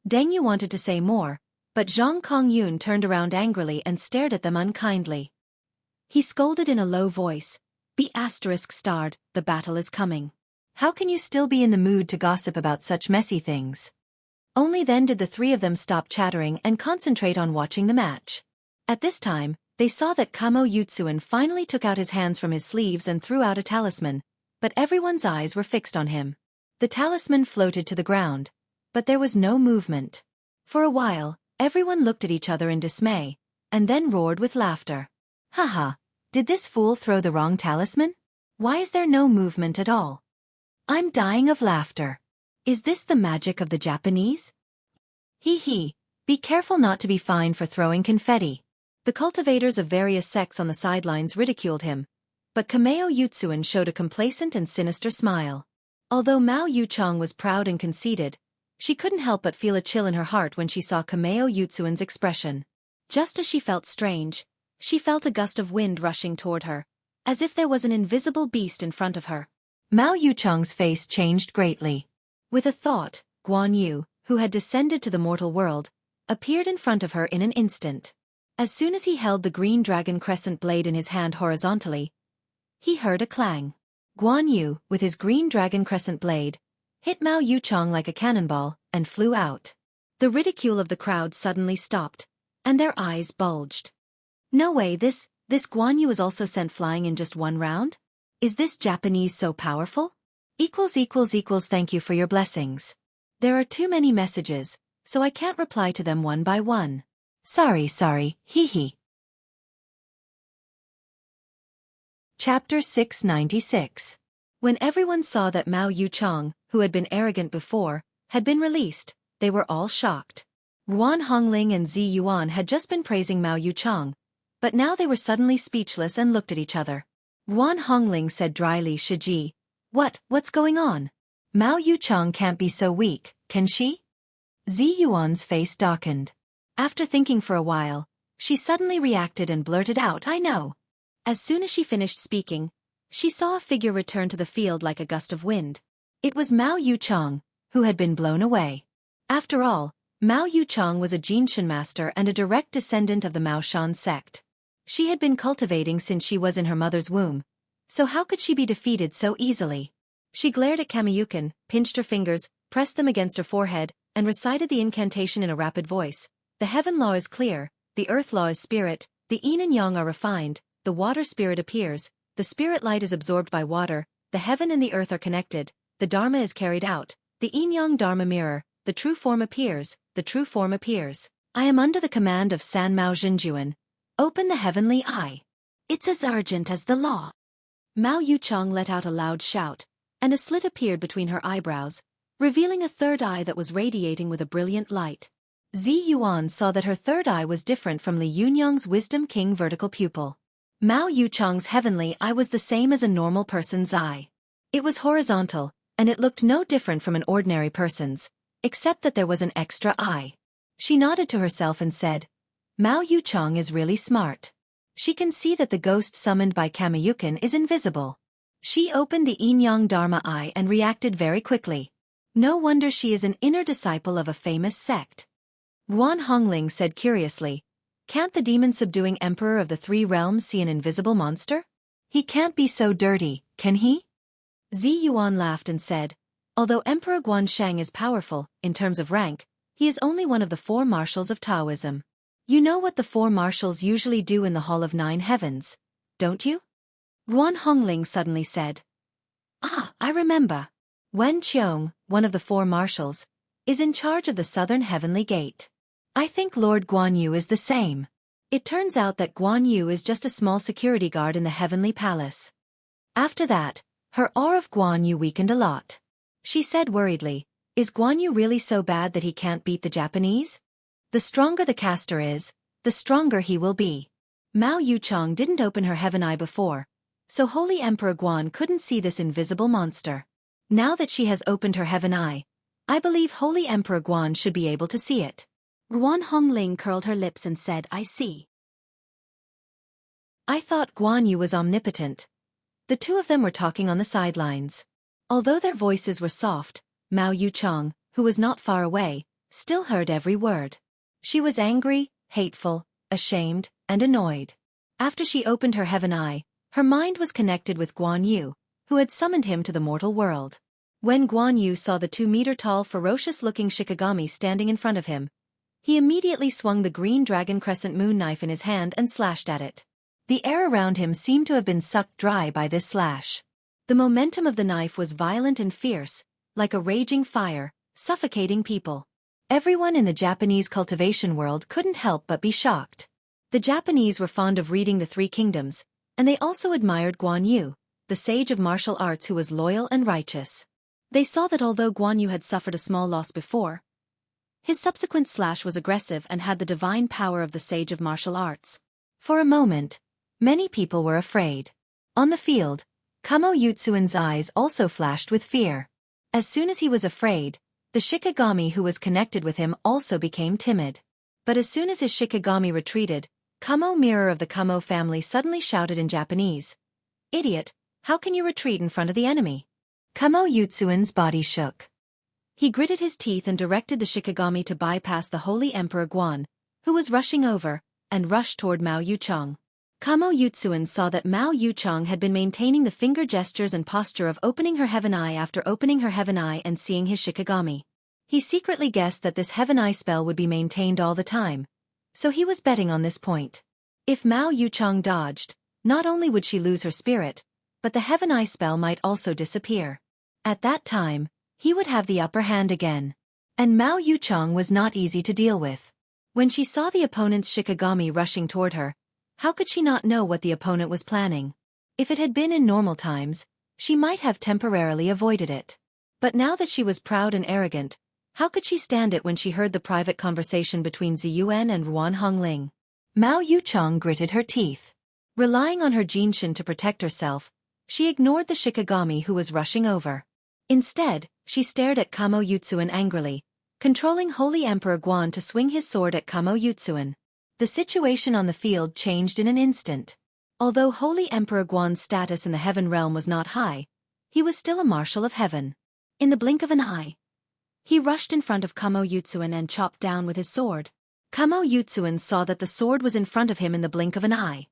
Deng Yu wanted to say more, but Zhang Kongyun turned around angrily and stared at them unkindly. He scolded in a low voice, B****, the battle is coming. How can you still be in the mood to gossip about such messy things? Only then did the three of them stop chattering and concentrate on watching the match. At this time, they saw that Kamo Yutsuan finally took out his hands from his sleeves and threw out a talisman, but everyone's eyes were fixed on him. The talisman floated to the ground, but there was no movement. For a while, everyone looked at each other in dismay, and then roared with laughter. Haha, did this fool throw the wrong talisman? Why is there no movement at all? I'm dying of laughter. Is this the magic of the Japanese? Hee hee, be careful not to be fined for throwing confetti. The cultivators of various sects on the sidelines ridiculed him, but Kameo Yutsuan showed a complacent and sinister smile. Although Mao Yuchong was proud and conceited, she couldn't help but feel a chill in her heart when she saw Kameo Yutsuan's expression. Just as she felt strange, she felt a gust of wind rushing toward her, as if there was an invisible beast in front of her. Mao Yuchong's face changed greatly. With a thought, Guan Yu, who had descended to the mortal world, appeared in front of her in an instant. As soon as he held the green dragon crescent blade in his hand horizontally, he heard a clang. Guan Yu, with his green dragon crescent blade, hit Mao Yuchong like a cannonball and flew out. The ridicule of the crowd suddenly stopped, and their eyes bulged. No way, this Guan Yu was also sent flying in just one round? Is this Japanese so powerful? Thank you for your blessings. There are too many messages, so I can't reply to them one by one. Sorry, hee hee. Chapter 696. When everyone saw that Mao Yuchong, who had been arrogant before, had been released, they were all shocked. Ruan Hongling and Zi Yuan had just been praising Mao Yuchong, but now they were suddenly speechless and looked at each other. Ruan Hongling said dryly, Shiji, what's going on? Mao Yuchong can't be so weak, can she? Zi Yuan's face darkened. After thinking for a while, she suddenly reacted and blurted out, I know. As soon as she finished speaking, she saw a figure return to the field like a gust of wind. It was Mao Yuchong, who had been blown away. After all, Mao Yuchong was a Jinshan master and a direct descendant of the Mao Shan sect. She had been cultivating since she was in her mother's womb, so how could she be defeated so easily? She glared at Kamiyukin, pinched her fingers, pressed them against her forehead, and recited the incantation in a rapid voice. The heaven law is clear, the earth law is spirit, the yin and yang are refined, the water spirit appears, the spirit light is absorbed by water, the heaven and the earth are connected, the dharma is carried out, the yin-yang dharma mirror, the true form appears, the true form appears. I am under the command of San Mao Zhenjuan. Open the heavenly eye. It's as urgent as the law. Mao Yuchong let out a loud shout, and a slit appeared between her eyebrows, revealing a third eye that was radiating with a brilliant light. Zi Yuan saw that her third eye was different from Li Yunyang's Wisdom King vertical pupil. Mao Yuchong's heavenly eye was the same as a normal person's eye. It was horizontal, and it looked no different from an ordinary person's, except that there was an extra eye. She nodded to herself and said, Mao Yuchong is really smart. She can see that the ghost summoned by Kamiyukin is invisible. She opened the yin-yang dharma eye and reacted very quickly. No wonder she is an inner disciple of a famous sect. Ruan Hongling said curiously, can't the demon-subduing emperor of the three realms see an invisible monster? He can't be so dirty, can he? Zi Yuan laughed and said, although Emperor Guansheng is powerful, in terms of rank, he is only one of the four marshals of Taoism. You know what the four marshals usually do in the Hall of Nine Heavens, don't you? Ruan Hongling suddenly said. Ah, I remember. Wen Qiong, one of the four marshals, is in charge of the southern heavenly gate. I think Lord Guan Yu is the same. It turns out that Guan Yu is just a small security guard in the heavenly palace. After that, her awe of Guan Yu weakened a lot. She said worriedly, Is Guan Yu really so bad that he can't beat the Japanese? The stronger the caster is, the stronger he will be. Mao Yuchong didn't open her heaven eye before, so Holy Emperor Guan couldn't see this invisible monster. Now that she has opened her heaven eye, I believe Holy Emperor Guan should be able to see it. Guan Hongling curled her lips and said, I see. I thought Guan Yu was omnipotent. The two of them were talking on the sidelines. Although their voices were soft, Mao Yuchong, who was not far away, still heard every word. She was angry, hateful, ashamed, and annoyed. After she opened her heaven eye, her mind was connected with Guan Yu, who had summoned him to the mortal world. When Guan Yu saw the 2-meter-tall ferocious-looking Shikigami standing in front of him, he immediately swung the green dragon crescent moon knife in his hand and slashed at it. The air around him seemed to have been sucked dry by this slash. The momentum of the knife was violent and fierce, like a raging fire, suffocating people. Everyone in the Japanese cultivation world couldn't help but be shocked. The Japanese were fond of reading the Three Kingdoms, and they also admired Guan Yu, the sage of martial arts who was loyal and righteous. They saw that although Guan Yu had suffered a small loss before, his subsequent slash was aggressive and had the divine power of the sage of martial arts. For a moment, many people were afraid. On the field, Kamo Yutsuen's eyes also flashed with fear. As soon as he was afraid, the Shikigami who was connected with him also became timid. But as soon as his Shikigami retreated, Kamo Mirror of the Kamo family suddenly shouted in Japanese, "Idiot, how can you retreat in front of the enemy?" Kamo Yutsuen's body shook. He gritted his teeth and directed the Shikigami to bypass the Holy Emperor Guan, who was rushing over, and rushed toward Mao Yuchong. Kamo Yutsuen saw that Mao Yuchong had been maintaining the finger gestures and posture of opening her heaven eye after opening her heaven eye and seeing his Shikigami. He secretly guessed that this heaven eye spell would be maintained all the time, so he was betting on this point. If Mao Yuchong dodged, not only would she lose her spirit, but the heaven eye spell might also disappear. At that time, he would have the upper hand again. And Mao Yuchong was not easy to deal with. When she saw the opponent's Shikigami rushing toward her, how could she not know what the opponent was planning? If it had been in normal times, she might have temporarily avoided it. But now that she was proud and arrogant, how could she stand it when she heard the private conversation between Ziyuan and Ruan Hongling? Mao Yuchong gritted her teeth. Relying on her Jinshin to protect herself, she ignored the Shikigami who was rushing over. Instead, she stared at Kamo Yutsuen angrily, controlling Holy Emperor Guan to swing his sword at Kamo Yutsuen. The situation on the field changed in an instant. Although Holy Emperor Guan's status in the heaven realm was not high, he was still a marshal of heaven. In the blink of an eye, he rushed in front of Kamo Yutsuen and chopped down with his sword. Kamo Yutsuen saw that the sword was in front of him in the blink of an eye.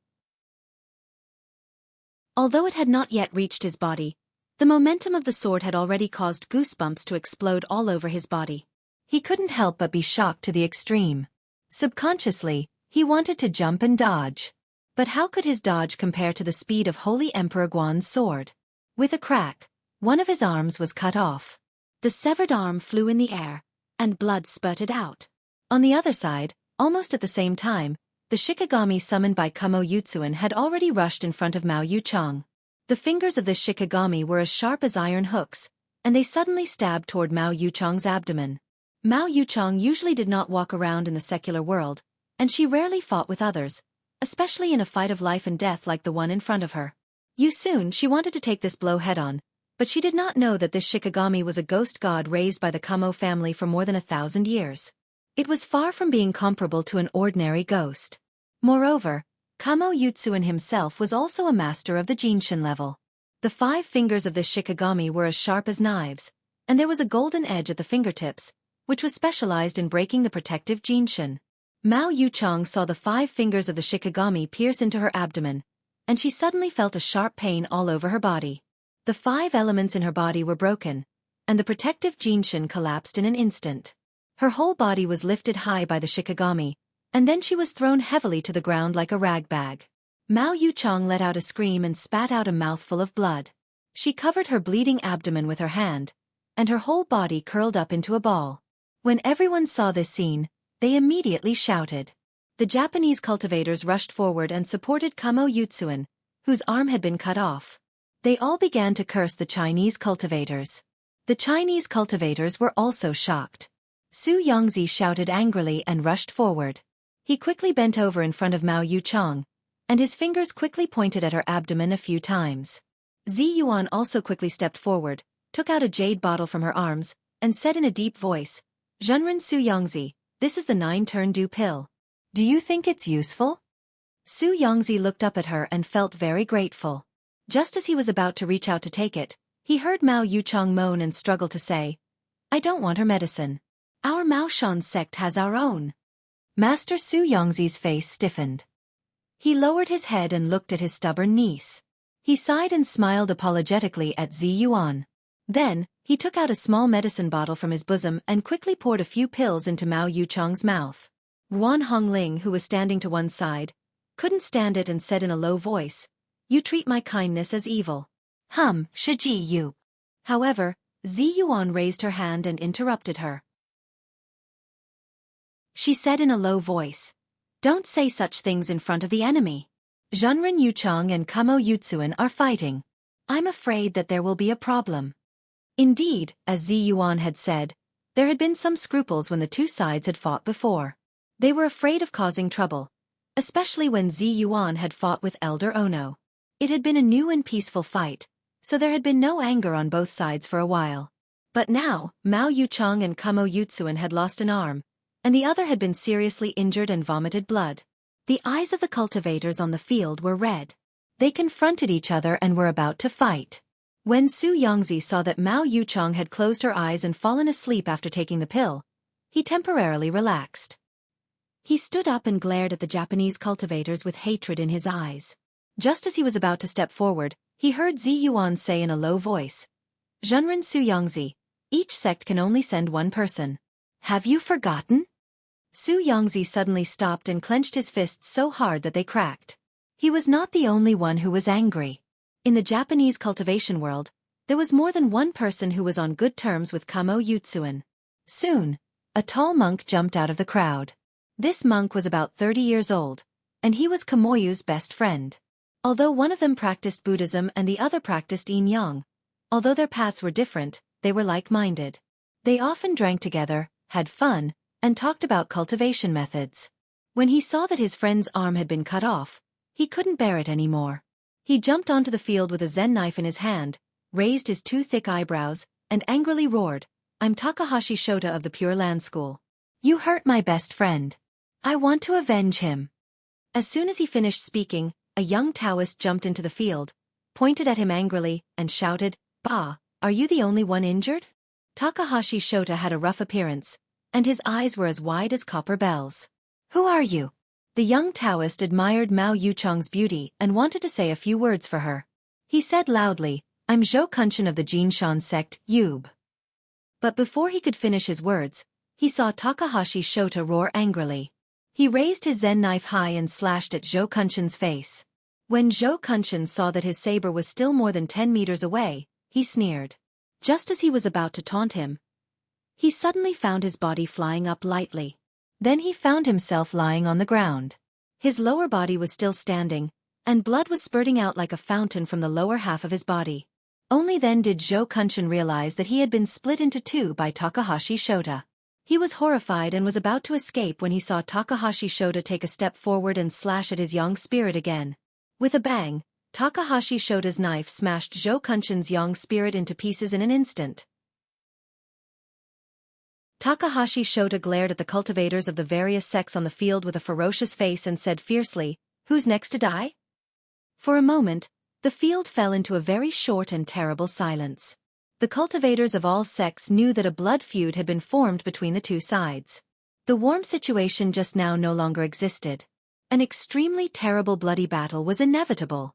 Although it had not yet reached his body, the momentum of the sword had already caused goosebumps to explode all over his body. He couldn't help but be shocked to the extreme. Subconsciously, he wanted to jump and dodge. But how could his dodge compare to the speed of Holy Emperor Guan's sword? With a crack, one of his arms was cut off. The severed arm flew in the air, and blood spurted out. On the other side, almost at the same time, the Shikigami summoned by Kamo Yutsuen had already rushed in front of Mao Yuchong. The fingers of this Shikigami were as sharp as iron hooks, and they suddenly stabbed toward Mao Yuchong's abdomen. Mao Yuchong usually did not walk around in the secular world, and she rarely fought with others, especially in a fight of life and death like the one in front of her. Soon she wanted to take this blow head-on, but she did not know that this Shikigami was a ghost god raised by the Kamo family for more than 1,000 years. It was far from being comparable to an ordinary ghost. Moreover, Kamo Yutsuen himself was also a master of the Jinshin level. The 5 fingers of this Shikigami were as sharp as knives, and there was a golden edge at the fingertips, which was specialized in breaking the protective Jinshin. Mao Yuchong saw the 5 fingers of the Shikigami pierce into her abdomen, and she suddenly felt a sharp pain all over her body. The 5 elements in her body were broken, and the protective Jinshin collapsed in an instant. Her whole body was lifted high by the Shikigami, and then she was thrown heavily to the ground like a rag bag. Mao Yuchong let out a scream and spat out a mouthful of blood. She covered her bleeding abdomen with her hand, and her whole body curled up into a ball. When everyone saw this scene, they immediately shouted. The Japanese cultivators rushed forward and supported Kamo Yutsuen, whose arm had been cut off. They all began to curse the Chinese cultivators. The Chinese cultivators were also shocked. Su Yongzi shouted angrily and rushed forward. He quickly bent over in front of Mao Yuchang, and his fingers quickly pointed at her abdomen a few times. Zi Yuan also quickly stepped forward, took out a jade bottle from her arms, and said in a deep voice, "Zhenren Su Yongzi, this is the 9-turn-do pill. Do you think it's useful?" Su Yongzi looked up at her and felt very grateful. Just as he was about to reach out to take it, he heard Mao Yuchang moan and struggle to say, "I don't want her medicine. Our Mao Shan sect has our own." Master Su Yongzi's face stiffened. He lowered his head and looked at his stubborn niece. He sighed and smiled apologetically at Zi Yuan. Then, he took out a small medicine bottle from his bosom and quickly poured a few pills into Mao Yuchang's mouth. Ruan Hongling, who was standing to one side, couldn't stand it and said in a low voice, "You treat my kindness as evil." Shiji you. However, Zi Yuan raised her hand and interrupted her. She said in a low voice, "Don't say such things in front of the enemy. Zhenren Yuchang and Kamo Yutsuan are fighting. I'm afraid that there will be a problem." Indeed, as Zi Yuan had said, there had been some scruples when the two sides had fought before. They were afraid of causing trouble, especially when Zi Yuan had fought with Elder Ono. It had been a new and peaceful fight, so there had been no anger on both sides for a while. But now, Mao Yuchang and Kamo Yutsuan had lost an arm, and the other had been seriously injured and vomited blood. The eyes of the cultivators on the field were red. They confronted each other and were about to fight. When Su Yongzi saw that Mao Yuchang had closed her eyes and fallen asleep after taking the pill, he temporarily relaxed. He stood up and glared at the Japanese cultivators with hatred in his eyes. Just as he was about to step forward, he heard Zi Yuan say in a low voice, "Zhenren Su Yongzi, each sect can only send one person. Have you forgotten?" Su Yongzi suddenly stopped and clenched his fists so hard that they cracked. He was not the only one who was angry. In the Japanese cultivation world, there was more than one person who was on good terms with Kamo Yutsuan. Soon, a tall monk jumped out of the crowd. This monk was about 30 years old, and he was Kamoyu's best friend. Although one of them practiced Buddhism and the other practiced Yin-Yang, although their paths were different, they were like-minded. They often drank together, had fun, and talked about cultivation methods. When he saw that his friend's arm had been cut off, he couldn't bear it anymore. He jumped onto the field with a zen knife in his hand, raised his two thick eyebrows, and angrily roared, "I'm Takahashi Shota of the Pure Land School. You hurt my best friend. I want to avenge him." As soon as he finished speaking, a young Taoist jumped into the field, pointed at him angrily, and shouted, "Bah, are you the only one injured?" Takahashi Shota had a rough appearance, and his eyes were as wide as copper bells. "Who are you?" The young Taoist admired Mao Yuchang's beauty and wanted to say a few words for her. He said loudly, "I'm Zhou Kunshan of the Jinshan sect, Yub." But before he could finish his words, he saw Takahashi Shota roar angrily. He raised his zen knife high and slashed at Zhou Kunshan's face. When Zhou Kunshan saw that his saber was still more than 10 meters away, he sneered. Just as he was about to taunt him, he suddenly found his body flying up lightly. Then he found himself lying on the ground. His lower body was still standing, and blood was spurting out like a fountain from the lower half of his body. Only then did Zhou Kunshan realize that he had been split into two by Takahashi Shota. He was horrified and was about to escape when he saw Takahashi Shota take a step forward and slash at his yang spirit again. With a bang, Takahashi Shota's knife smashed Zhou Kunshan's yang spirit into pieces in an instant. Takahashi Shota glared at the cultivators of the various sects on the field with a ferocious face and said fiercely, "Who's next to die?" For a moment, the field fell into a very short and terrible silence. The cultivators of all sects knew that a blood feud had been formed between the two sides. The warm situation just now no longer existed. An extremely terrible bloody battle was inevitable.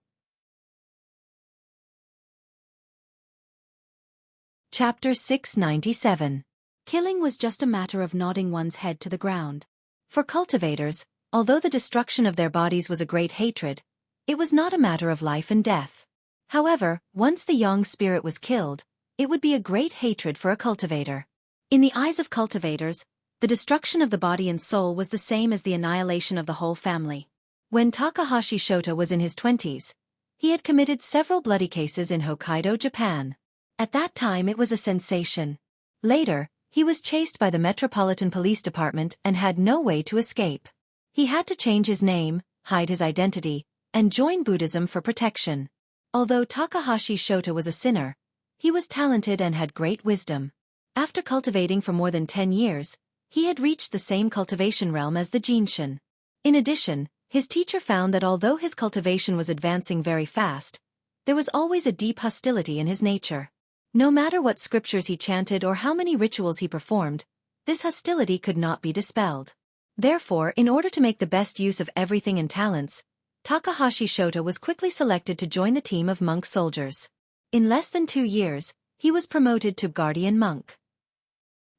Chapter 697. Killing was just a matter of nodding one's head to the ground. For cultivators, although the destruction of their bodies was a great hatred, it was not a matter of life and death. However, once the yang spirit was killed, it would be a great hatred for a cultivator. In the eyes of cultivators, the destruction of the body and soul was the same as the annihilation of the whole family. When Takahashi Shota was in his 20s, he had committed several bloody cases in Hokkaido, Japan. At that time it was a sensation. Later, he was chased by the Metropolitan Police Department and had no way to escape. He had to change his name, hide his identity, and join Buddhism for protection. Although Takahashi Shota was a sinner, he was talented and had great wisdom. After cultivating for more than 10 years, he had reached the same cultivation realm as the Jinshin. In addition, his teacher found that although his cultivation was advancing very fast, there was always a deep hostility in his nature. No matter what scriptures he chanted or how many rituals he performed, this hostility could not be dispelled. Therefore, in order to make the best use of everything and talents, Takahashi Shota was quickly selected to join the team of monk soldiers. In less than 2 years, he was promoted to guardian monk.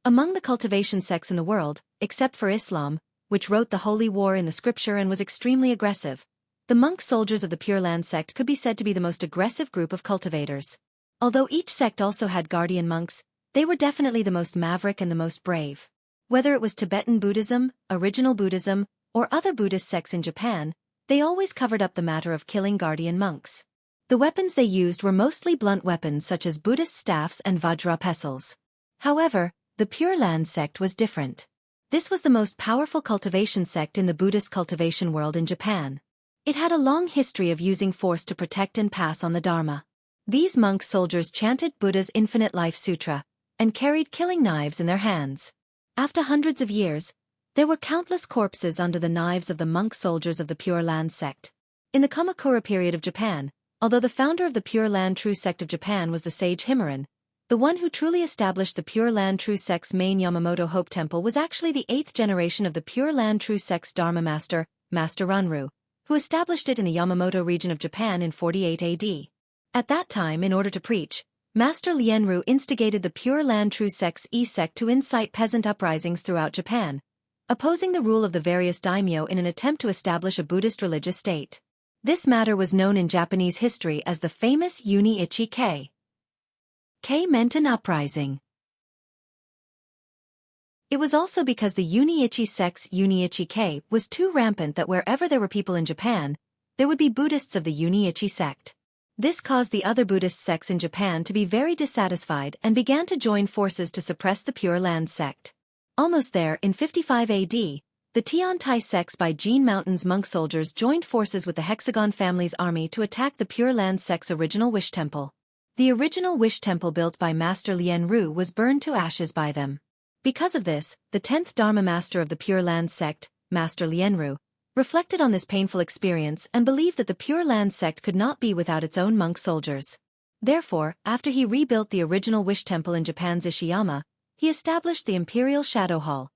Among the cultivation sects in the world, except for Islam, which wrote the Holy War in the scripture and was extremely aggressive, the monk soldiers of the Pure Land sect could be said to be the most aggressive group of cultivators. Although each sect also had guardian monks, they were definitely the most maverick and the most brave. Whether it was Tibetan Buddhism, original Buddhism, or other Buddhist sects in Japan, they always covered up the matter of killing guardian monks. The weapons they used were mostly blunt weapons such as Buddhist staffs and Vajra pestles. However, the Pure Land sect was different. This was the most powerful cultivation sect in the Buddhist cultivation world in Japan. It had a long history of using force to protect and pass on the Dharma. These monk soldiers chanted Buddha's Infinite Life Sutra and carried killing knives in their hands. After hundreds of years, there were countless corpses under the knives of the monk soldiers of the Pure Land sect. In the Kamakura period of Japan, although the founder of the Pure Land True sect of Japan was the sage Himmaran, the one who truly established the Pure Land True sect's main Yamamoto Hope Temple was actually the 8th generation of the Pure Land True sect's Dharma master, Master Runru, who established it in the Yamamoto region of Japan in 48 AD. At that time, in order to preach, Master Lienru instigated the Pure Land True sect's sect to incite peasant uprisings throughout Japan, opposing the rule of the various daimyo in an attempt to establish a Buddhist religious state. This matter was known in Japanese history as the famous Uni-ichi Kei. Kei meant an uprising. It was also because the Uni-ichi sect's Uni-ichi Kei was too rampant that wherever there were people in Japan, there would be Buddhists of the Uni-ichi sect. This caused the other Buddhist sects in Japan to be very dissatisfied and began to join forces to suppress the Pure Land sect. Almost there, in 55 AD, the Tiantai sects by Jin Mountain's monk soldiers joined forces with the Hexagon family's army to attack the Pure Land sect's original Wish Temple. The original Wish Temple built by Master Lienru was burned to ashes by them. Because of this, the 10th Dharma master of the Pure Land sect, Master Lienru, reflected on this painful experience and believed that the Pure Land sect could not be without its own monk soldiers. Therefore, after he rebuilt the original Wish Temple in Japan's Ishiyama, he established the Imperial Shadow Hall,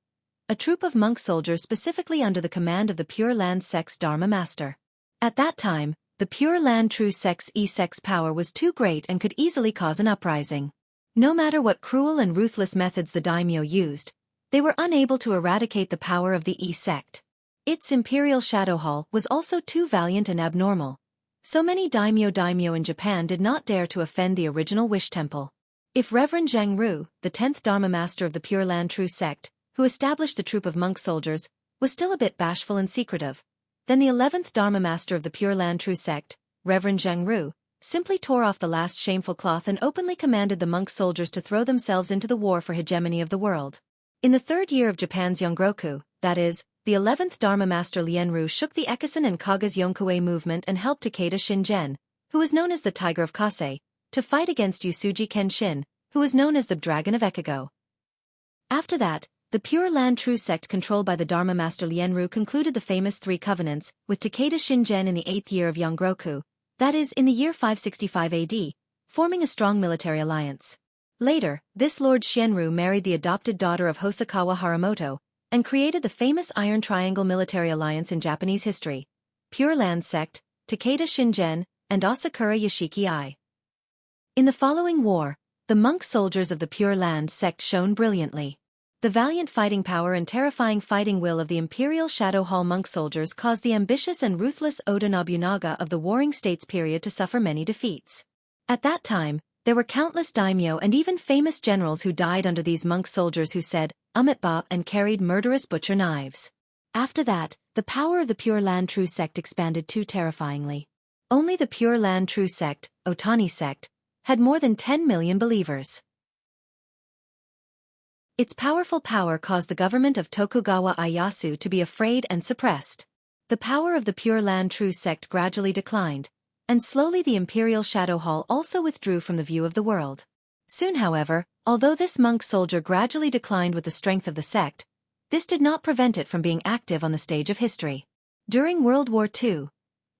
a troop of monk soldiers specifically under the command of the Pure Land sect's Dharma master. At that time, the Pure Land True sect's power was too great and could easily cause an uprising. No matter what cruel and ruthless methods the daimyo used, they were unable to eradicate the power of the sect. Its Imperial Shadow Hall was also too valiant and abnormal. So many daimyo in Japan did not dare to offend the original Wish Temple. If Reverend Zheng Ru, the 10th Dharma master of the Pure Land True sect, who established the troop of monk soldiers, was still a bit bashful and secretive, then the 11th Dharma master of the Pure Land True sect, Reverend Zheng Ru, simply tore off the last shameful cloth and openly commanded the monk soldiers to throw themselves into the war for hegemony of the world. In the 3rd year of Japan's Yongroku, that is, the 11th Dharma master Lienru shook the Ekisan and Kaga's Yonkuei movement and helped Takeda Shingen, who was known as the Tiger of Kase, to fight against Yusuji Kenshin, who was known as the Dragon of Ekigo. After that, the Pure Land True sect controlled by the Dharma master Lienru concluded the famous 3 covenants with Takeda Shingen in the 8th year of Yongroku, that is, in the year 565 AD, forming a strong military alliance. Later, this Lord Shenru married the adopted daughter of Hosokawa Haramoto, and created the famous Iron Triangle military alliance in Japanese history: Pure Land sect, Takeda Shingen, and Asakura Yoshiki I. In the following war, the monk soldiers of the Pure Land sect shone brilliantly. The valiant fighting power and terrifying fighting will of the Imperial Shadow Hall monk soldiers caused the ambitious and ruthless Oda Nobunaga of the Warring States period to suffer many defeats. At that time, there were countless daimyo and even famous generals who died under these monk soldiers who said, "Umitba," and carried murderous butcher knives. After that, the power of the Pure Land True sect expanded too terrifyingly. Only the Pure Land True sect, Otani sect, had more than 10 million believers. Its powerful power caused the government of Tokugawa Ieyasu to be afraid and suppressed. The power of the Pure Land True sect gradually declined, and slowly the imperial shadow hall also withdrew from the view of the world. Soon, however, although this monk soldier gradually declined with the strength of the sect, this did not prevent it from being active on the stage of history. During World War II,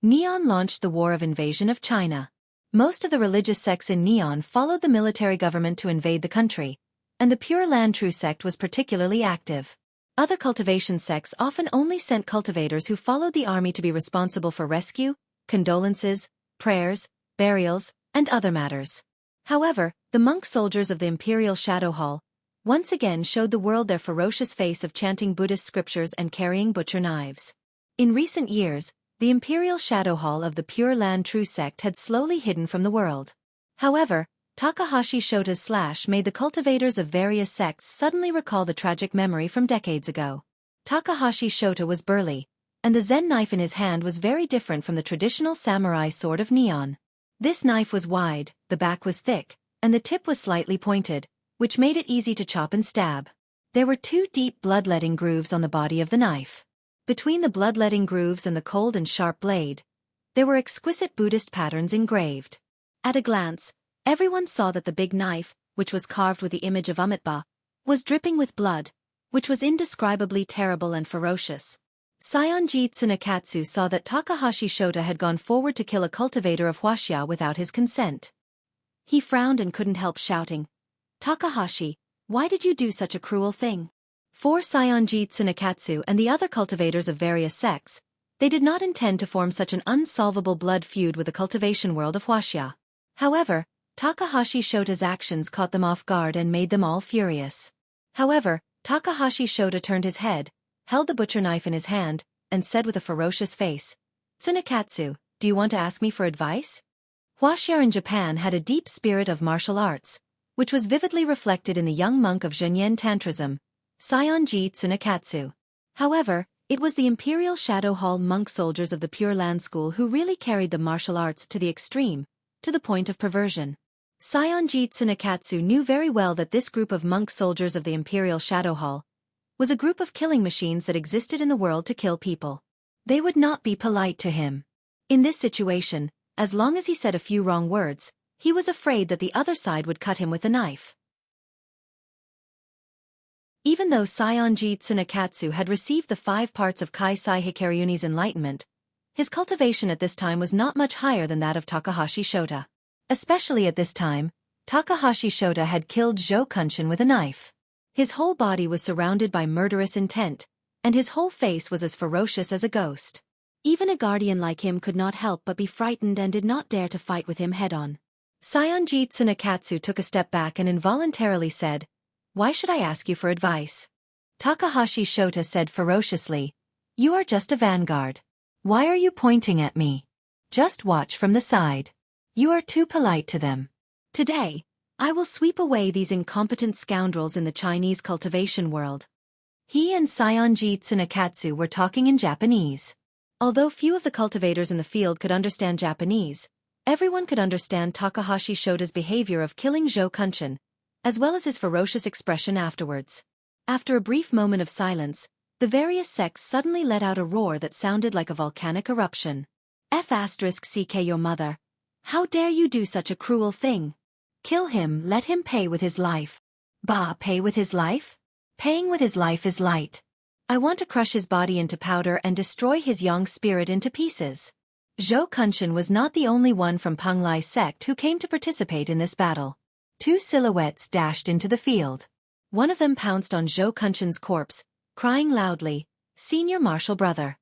Neon launched the War of Invasion of China. Most of the religious sects in Neon followed the military government to invade the country, and the Pure Land True sect was particularly active. Other cultivation sects often only sent cultivators who followed the army to be responsible for rescue, condolences, prayers, burials, and other matters. However, the monk soldiers of the Imperial Shadow Hall once again showed the world their ferocious face of chanting Buddhist scriptures and carrying butcher knives. In recent years, the Imperial Shadow Hall of the Pure Land True sect had slowly hidden from the world. However, Takahashi Shota's slash made the cultivators of various sects suddenly recall the tragic memory from decades ago. Takahashi Shota was burly, and the Zen knife in his hand was very different from the traditional samurai sword of Neon. This knife was wide, the back was thick, and the tip was slightly pointed, which made it easy to chop and stab. There were 2 deep bloodletting grooves on the body of the knife. Between the bloodletting grooves and the cold and sharp blade, there were exquisite Buddhist patterns engraved. At a glance, everyone saw that the big knife, which was carved with the image of Amitabha, was dripping with blood, which was indescribably terrible and ferocious. Saionji Tsunekatsu saw that Takahashi Shota had gone forward to kill a cultivator of Huaxia without his consent. He frowned and couldn't help shouting, "Takahashi, why did you do such a cruel thing?" For Saionji Tsunekatsu and the other cultivators of various sects, they did not intend to form such an unsolvable blood feud with the cultivation world of Huaxia. However, Takahashi Shota's actions caught them off guard and made them all furious. However, Takahashi Shota turned his head, held the butcher knife in his hand, and said with a ferocious face, "Tsunekatsu, do you want to ask me for advice?" Huaxia in Japan had a deep spirit of martial arts, which was vividly reflected in the young monk of Zhenyan Tantrism, Saionji Tsunekatsu. However, it was the Imperial Shadow Hall monk soldiers of the Pure Land School who really carried the martial arts to the extreme, to the point of perversion. Saionji Tsunekatsu knew very well that this group of monk soldiers of the Imperial Shadow Hall was a group of killing machines that existed in the world to kill people. They would not be polite to him. In this situation, as long as he said a few wrong words, he was afraid that the other side would cut him with a knife. Even though Saionji Tsunekatsu had received the 5 parts of Kaisai Hikaryuni's enlightenment, his cultivation at this time was not much higher than that of Takahashi Shota. Especially at this time, Takahashi Shota had killed Zhou Kunshin with a knife. His whole body was surrounded by murderous intent, and his whole face was as ferocious as a ghost. Even a guardian like him could not help but be frightened and did not dare to fight with him head-on. Saionji Tsunekatsu took a step back and involuntarily said, "Why should I ask you for advice?" Takahashi Shota said ferociously, "You are just a vanguard. Why are you pointing at me? Just watch from the side. You are too polite to them. Today, I will sweep away these incompetent scoundrels in the Chinese cultivation world." He and Saionji Tsunekatsu were talking in Japanese. Although few of the cultivators in the field could understand Japanese, everyone could understand Takahashi Shota's behavior of killing Zhou Kunshin, as well as his ferocious expression afterwards. After a brief moment of silence, the various sects suddenly let out a roar that sounded like a volcanic eruption. "F***ck your mother. How dare you do such a cruel thing? Kill him, let him pay with his life." "Bah, pay with his life? Paying with his life is light. I want to crush his body into powder and destroy his yang spirit into pieces." Zhou Kunshin was not the only one from Penglai sect who came to participate in this battle. 2 silhouettes dashed into the field. One of them pounced on Zhou Kunshin's corpse, crying loudly, "Senior martial brother."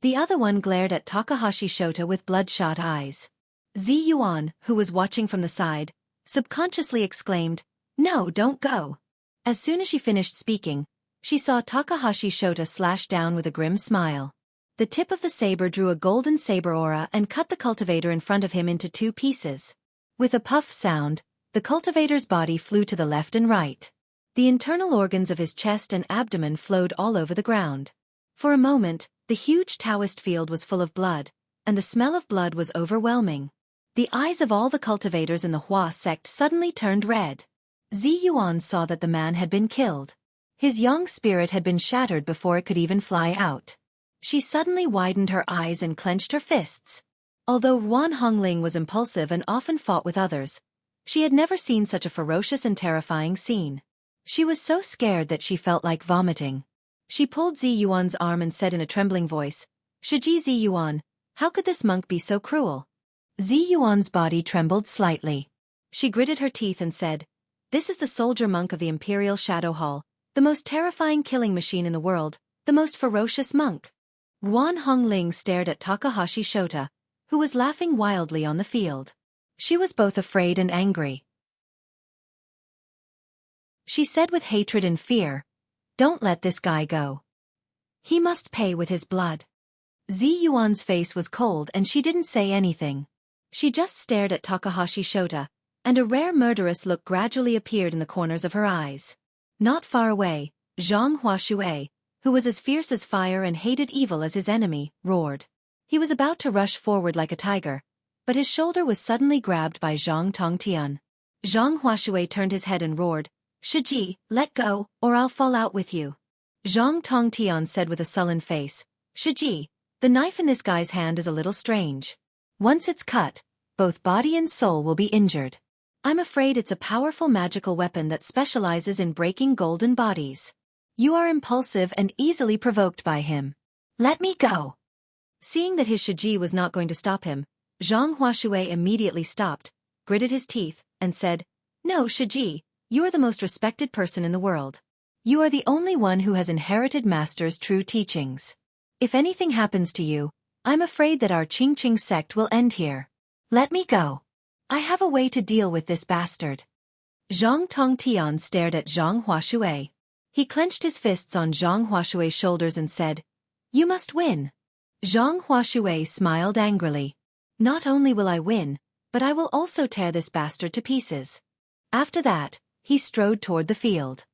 The other one glared at Takahashi Shota with bloodshot eyes. Zi Yuan, who was watching from the side, subconsciously exclaimed, "No, don't go." As soon as she finished speaking, she saw Takahashi Shota slash down with a grim smile. The tip of the saber drew a golden saber aura and cut the cultivator in front of him into 2 pieces. With a puff sound, the cultivator's body flew to the left and right. The internal organs of his chest and abdomen flowed all over the ground. For a moment, the huge Taoist field was full of blood, and the smell of blood was overwhelming. The eyes of all the cultivators in the Hua sect suddenly turned red. Zi Yuan saw that the man had been killed. His young spirit had been shattered before it could even fly out. She suddenly widened her eyes and clenched her fists. Although Ruan Hongling was impulsive and often fought with others, she had never seen such a ferocious and terrifying scene. She was so scared that she felt like vomiting. She pulled Zi Yuan's arm and said in a trembling voice, "Shiji Zi Yuan, how could this monk be so cruel?" Zi Yuan's body trembled slightly. She gritted her teeth and said, "This is the soldier monk of the Imperial Shadow Hall, the most terrifying killing machine in the world, the most ferocious monk." Ruan Hongling stared at Takahashi Shota, who was laughing wildly on the field. She was both afraid and angry. She said with hatred and fear, "Don't let this guy go. He must pay with his blood." Zi Yuan's face was cold and she didn't say anything. She just stared at Takahashi Shota, and a rare murderous look gradually appeared in the corners of her eyes. Not far away, Zhang Huashui, who was as fierce as fire and hated evil as his enemy, roared. He was about to rush forward like a tiger, but his shoulder was suddenly grabbed by Zhang Tongtian. Zhang Huashui turned his head and roared, "Shiji, let go, or I'll fall out with you." Zhang Tongtian said with a sullen face, "Shiji, the knife in this guy's hand is a little strange. Once it's cut, both body and soul will be injured. I'm afraid it's a powerful magical weapon that specializes in breaking golden bodies. You are impulsive and easily provoked by him. Let me go." Seeing that his Shiji was not going to stop him, Zhang Huashui immediately stopped, gritted his teeth, and said, "No, Shiji, you are the most respected person in the world. You are the only one who has inherited Master's true teachings. If anything happens to you, I'm afraid that our Qingqing sect will end here. Let me go. I have a way to deal with this bastard." Zhang Tongtian stared at Zhang Huashui. He clenched his fists on Zhang Huashui's shoulders and said, "You must win." Zhang Huashui smiled angrily. "Not only will I win, but I will also tear this bastard to pieces." After that, he strode toward the field.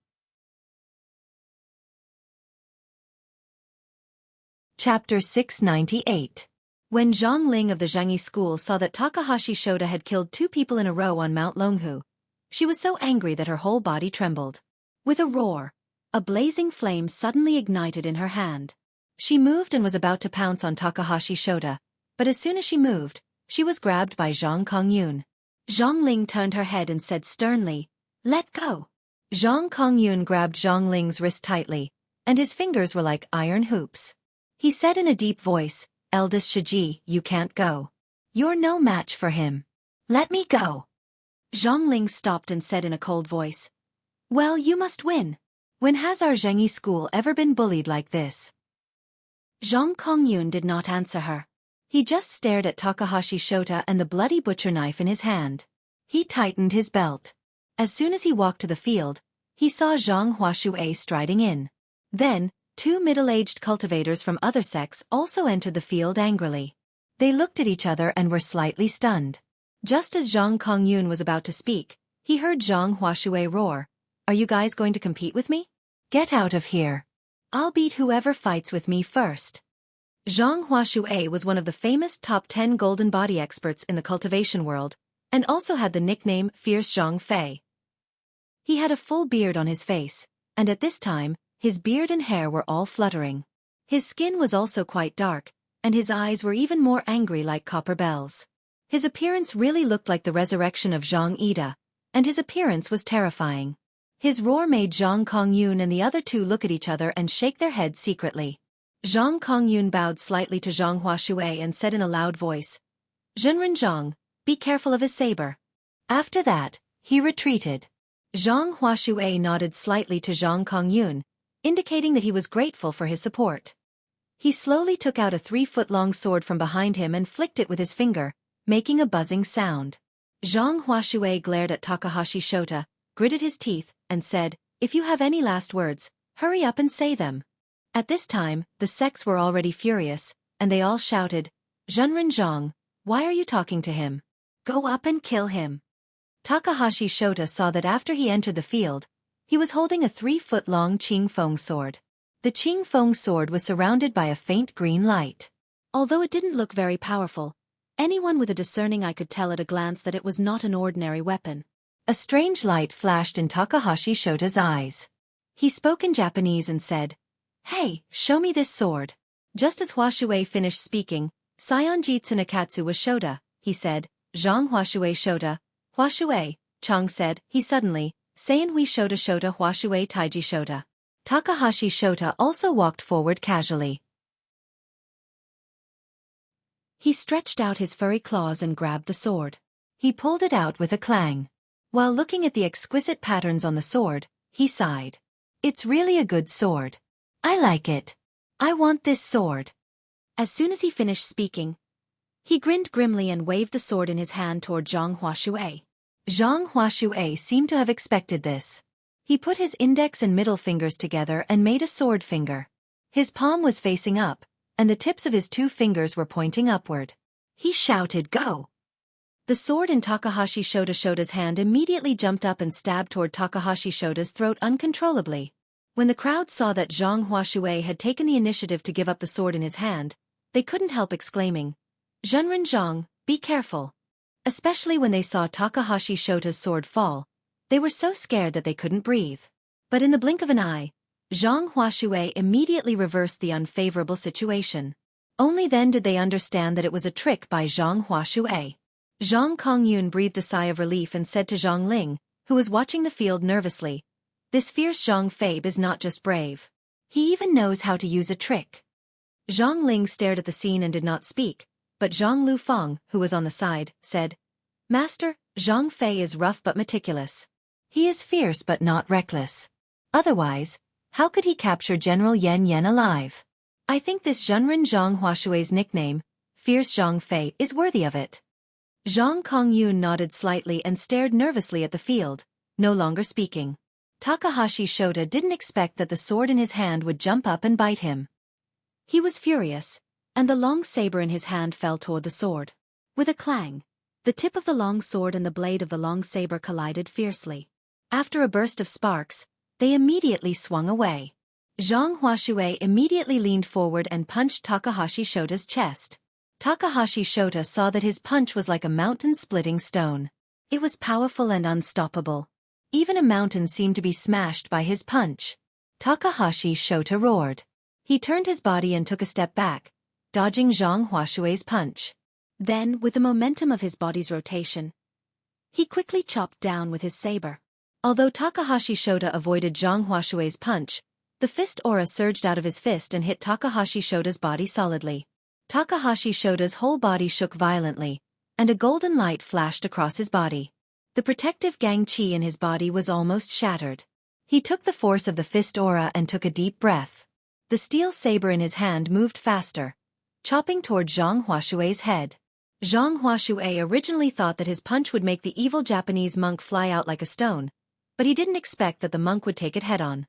Chapter 698. When Zhang Ling of the Zhangyi school saw that Takahashi Shota had killed 2 people in a row on Mount Longhu, she was so angry that her whole body trembled. With a roar, a blazing flame suddenly ignited in her hand. She moved and was about to pounce on Takahashi Shota, but as soon as she moved, she was grabbed by Zhang Kongyun. Zhang Ling turned her head and said sternly, "Let go." Zhang Kongyun grabbed Zhang Ling's wrist tightly, and his fingers were like iron hoops. He said in a deep voice, "Eldest Shiji, you can't go. You're no match for him. Let me go." Zhang Ling stopped and said in a cold voice, "Well, you must win. When has our Zhangyi school ever been bullied like this?" Zhang Kongyun did not answer her. He just stared at Takahashi Shota and the bloody butcher knife in his hand. He tightened his belt. As soon as he walked to the field, he saw Zhang Huashui striding in. Then, 2 middle-aged cultivators from other sects also entered the field angrily. They looked at each other and were slightly stunned. Just as Zhang Kongyun was about to speak, he heard Zhang Huashui roar, "Are you guys going to compete with me? Get out of here. I'll beat whoever fights with me first." Zhang Huashui was one of the famous top 10 golden body experts in the cultivation world, and also had the nickname Fierce Zhang Fei. He had a full beard on his face, and at this time, his beard and hair were all fluttering. His skin was also quite dark, and his eyes were even more angry like copper bells. His appearance really looked like the resurrection of Zhang Ida, and his appearance was terrifying. His roar made Zhang Kongyun and the other 2 look at each other and shake their heads secretly. Zhang Kongyun bowed slightly to Zhang Huashui and said in a loud voice, "Zhenren Zhang, be careful of his saber." After that, he retreated. Zhang Huashui nodded slightly to Zhang Kongyun, indicating that he was grateful for his support. He slowly took out a 3-foot-long sword from behind him and flicked it with his finger, making a buzzing sound. Zhang Huashui glared at Takahashi Shota, gritted his teeth, and said, "If you have any last words, hurry up and say them." At this time, the sects were already furious, and they all shouted, "Zhenren Zhang, why are you talking to him? Go up and kill him." Takahashi Shota saw that after he entered the field, he was holding a 3-foot-long Qingfeng sword. The Qingfeng sword was surrounded by a faint green light. Although it didn't look very powerful, Anyone with a discerning eye could tell at a glance that it was not an ordinary weapon. A strange light flashed in Takahashi Shota's eyes. He spoke in Japanese and said, "Hey, show me this sword." Just as Xueqi finished speaking, Sayonjitsu Nakatsu was Shota, he said, "Zhang Xueqi Shota." "Xueqi," Chang said, he suddenly, "Sayin Hui Shota Shota Xueqi Taiji Shota." Takahashi Shota also walked forward casually. He stretched out his furry claws and grabbed the sword. He pulled it out with a clang. While looking at the exquisite patterns on the sword, he sighed. "It's really a good sword. I like it. I want this sword." As soon as he finished speaking, he grinned grimly and waved the sword in his hand toward Zhang Xueqi. Zhang Xueqi seemed to have expected this. He put his index and middle fingers together and made a sword finger. His palm was facing up, and the tips of his 2 fingers were pointing upward. He shouted, "Go!" The sword in Takahashi Shota's hand immediately jumped up and stabbed toward Takahashi Shota's throat uncontrollably. When the crowd saw that Zhang Xueqi had taken the initiative to give up the sword in his hand, they couldn't help exclaiming, "Zhenren Zhang, be careful." Especially when they saw Takahashi Shota's sword fall, they were so scared that they couldn't breathe. But in the blink of an eye, Zhang Xueqi immediately reversed the unfavorable situation. Only then did they understand that it was a trick by Zhang Xueqi. Zhang Kongyun breathed a sigh of relief and said to Zhang Ling, who was watching the field nervously, "This fierce Zhang Fabe is not just brave. He even knows how to use a trick." Zhang Ling stared at the scene and did not speak, but Zhang Lufeng, who was on the side, said, "Master, Zhang Fei is rough but meticulous. He is fierce but not reckless. Otherwise, how could he capture General Yan Yan alive? I think this Zhenren Zhang Xueqi's nickname, Fierce Zhang Fei, is worthy of it." Zhang Kongyun nodded slightly and stared nervously at the field, no longer speaking. Takahashi Shota didn't expect that the sword in his hand would jump up and bite him. He was furious, and the long saber in his hand fell toward the sword. With a clang, the tip of the long sword and the blade of the long saber collided fiercely. After a burst of sparks, they immediately swung away. Zhang Xueqi immediately leaned forward and punched Takahashi Shota's chest. Takahashi Shota saw that his punch was like a mountain-splitting stone. It was powerful and unstoppable. Even a mountain seemed to be smashed by his punch. Takahashi Shota roared. He turned his body and took a step back, dodging Zhang Xueqi's punch. Then, with the momentum of his body's rotation, he quickly chopped down with his saber. Although Takahashi Shota avoided Zhang Xueqi's punch, the fist aura surged out of his fist and hit Takahashi Shota's body solidly. Takahashi Shota's whole body shook violently, and a golden light flashed across his body. The protective gang chi in his body was almost shattered. He took the force of the fist aura and took a deep breath. The steel saber in his hand moved faster, chopping toward Zhang Xueqi's head. Zhang Xueqi originally thought that his punch would make the evil Japanese monk fly out like a stone, but he didn't expect that the monk would take it head-on.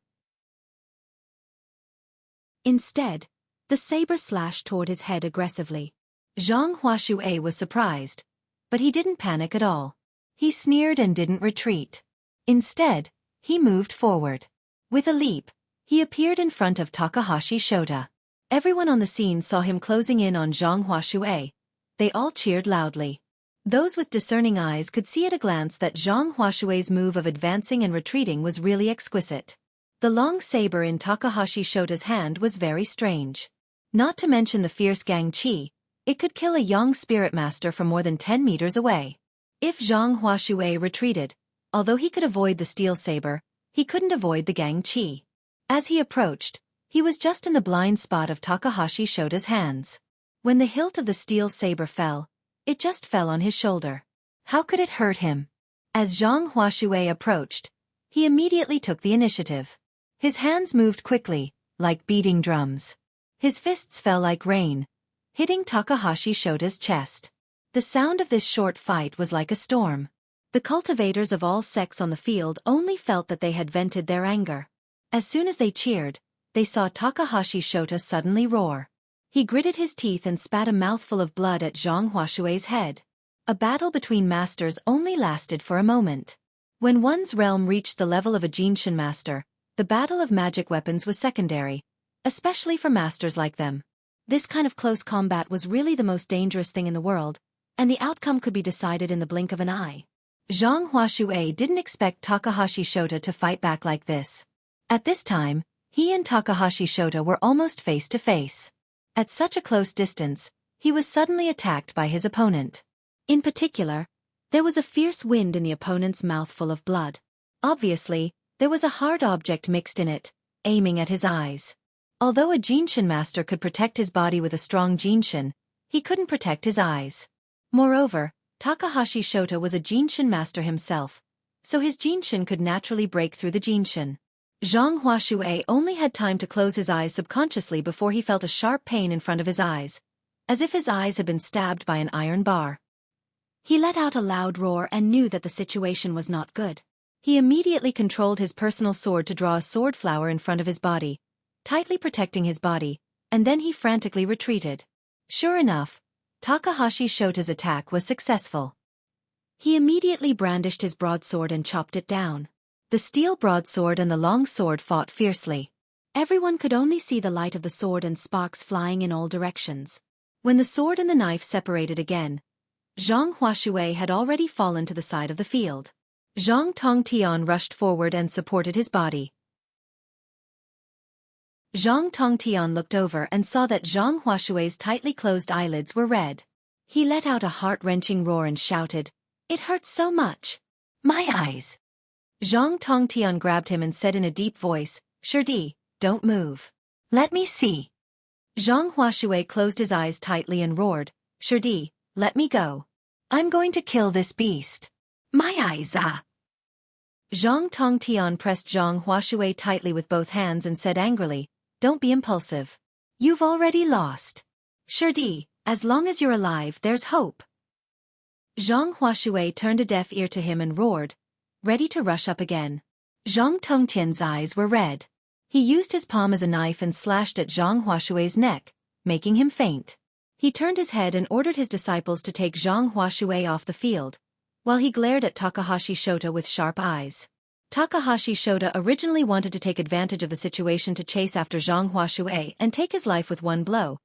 Instead, the saber slashed toward his head aggressively. Zhang Xueqi was surprised, but he didn't panic at all. He sneered and didn't retreat. Instead, he moved forward. With a leap, he appeared in front of Takahashi Shota. Everyone on the scene saw him closing in on Zhang Xueqi. They all cheered loudly. Those with discerning eyes could see at a glance that Zhang Xueqi's move of advancing and retreating was really exquisite. The long saber in Takahashi Shota's hand was very strange. Not to mention the fierce gang chi, it could kill a young spirit master from more than 10 meters away. If Zhang Xueqi retreated, although he could avoid the steel saber, he couldn't avoid the gang chi. As he approached, he was just in the blind spot of Takahashi Shota's hands. When the hilt of the steel saber fell, it just fell on his shoulder. How could it hurt him? As Zhang Xueqi approached, he immediately took the initiative. His hands moved quickly, like beating drums. His fists fell like rain, hitting Takahashi Shota's chest. The sound of this short fight was like a storm. The cultivators of all sects on the field only felt that they had vented their anger. As soon as they cheered, they saw Takahashi Shota suddenly roar. He gritted his teeth and spat a mouthful of blood at Zhang Xueqi's head. A battle between masters only lasted for a moment. When one's realm reached the level of a Jinshin master, the battle of magic weapons was secondary, especially for masters like them. This kind of close combat was really the most dangerous thing in the world, and the outcome could be decided in the blink of an eye. Zhang Huashui didn't expect Takahashi Shota to fight back like this. At this time, he and Takahashi Shota were almost face to face. At such a close distance, he was suddenly attacked by his opponent. In particular, there was a fierce wind in the opponent's mouth full of blood. Obviously, there was a hard object mixed in it, aiming at his eyes. Although a Jinshin master could protect his body with a strong Jinshin, he couldn't protect his eyes. Moreover, Takahashi Shota was a Jinshin master himself, so his Jinshin could naturally break through the Jinshin. Zhang Huashui only had time to close his eyes subconsciously before he felt a sharp pain in front of his eyes, as if his eyes had been stabbed by an iron bar. He let out a loud roar and knew that the situation was not good. He immediately controlled his personal sword to draw a sword flower in front of his body, tightly protecting his body, and then he frantically retreated. Sure enough, Takahashi Shota's attack was successful. He immediately brandished his broadsword and chopped it down. The steel broadsword and the long sword fought fiercely. Everyone could only see the light of the sword and sparks flying in all directions. When the sword and the knife separated again, Zhang Huashui had already fallen to the side of the field. Zhang Tongtian rushed forward and supported his body. Zhang Tongtian looked over and saw that Zhang Huashui's tightly closed eyelids were red. He let out a heart-wrenching roar and shouted, "It hurts so much! My eyes!" Zhang Tongtian grabbed him and said in a deep voice, "Xueqi, don't move. Let me see." Zhang Huashui closed his eyes tightly and roared, "Xueqi, let me go. I'm going to kill this beast. My eyes ah!" Zhang Tongtian pressed Zhang Huashui tightly with both hands and said angrily, "Don't be impulsive. You've already lost. Xueqi, as long as you're alive there's hope." Zhang Huashui turned a deaf ear to him and roared, ready to rush up again. Zhang Tongtian's eyes were red. He used his palm as a knife and slashed at Zhang Huashui's neck, making him faint. He turned his head and ordered his disciples to take Zhang Huashui off the field, while he glared at Takahashi Shota with sharp eyes. Takahashi Shota originally wanted to take advantage of the situation to chase after Zhang Huashui and take his life with one blow,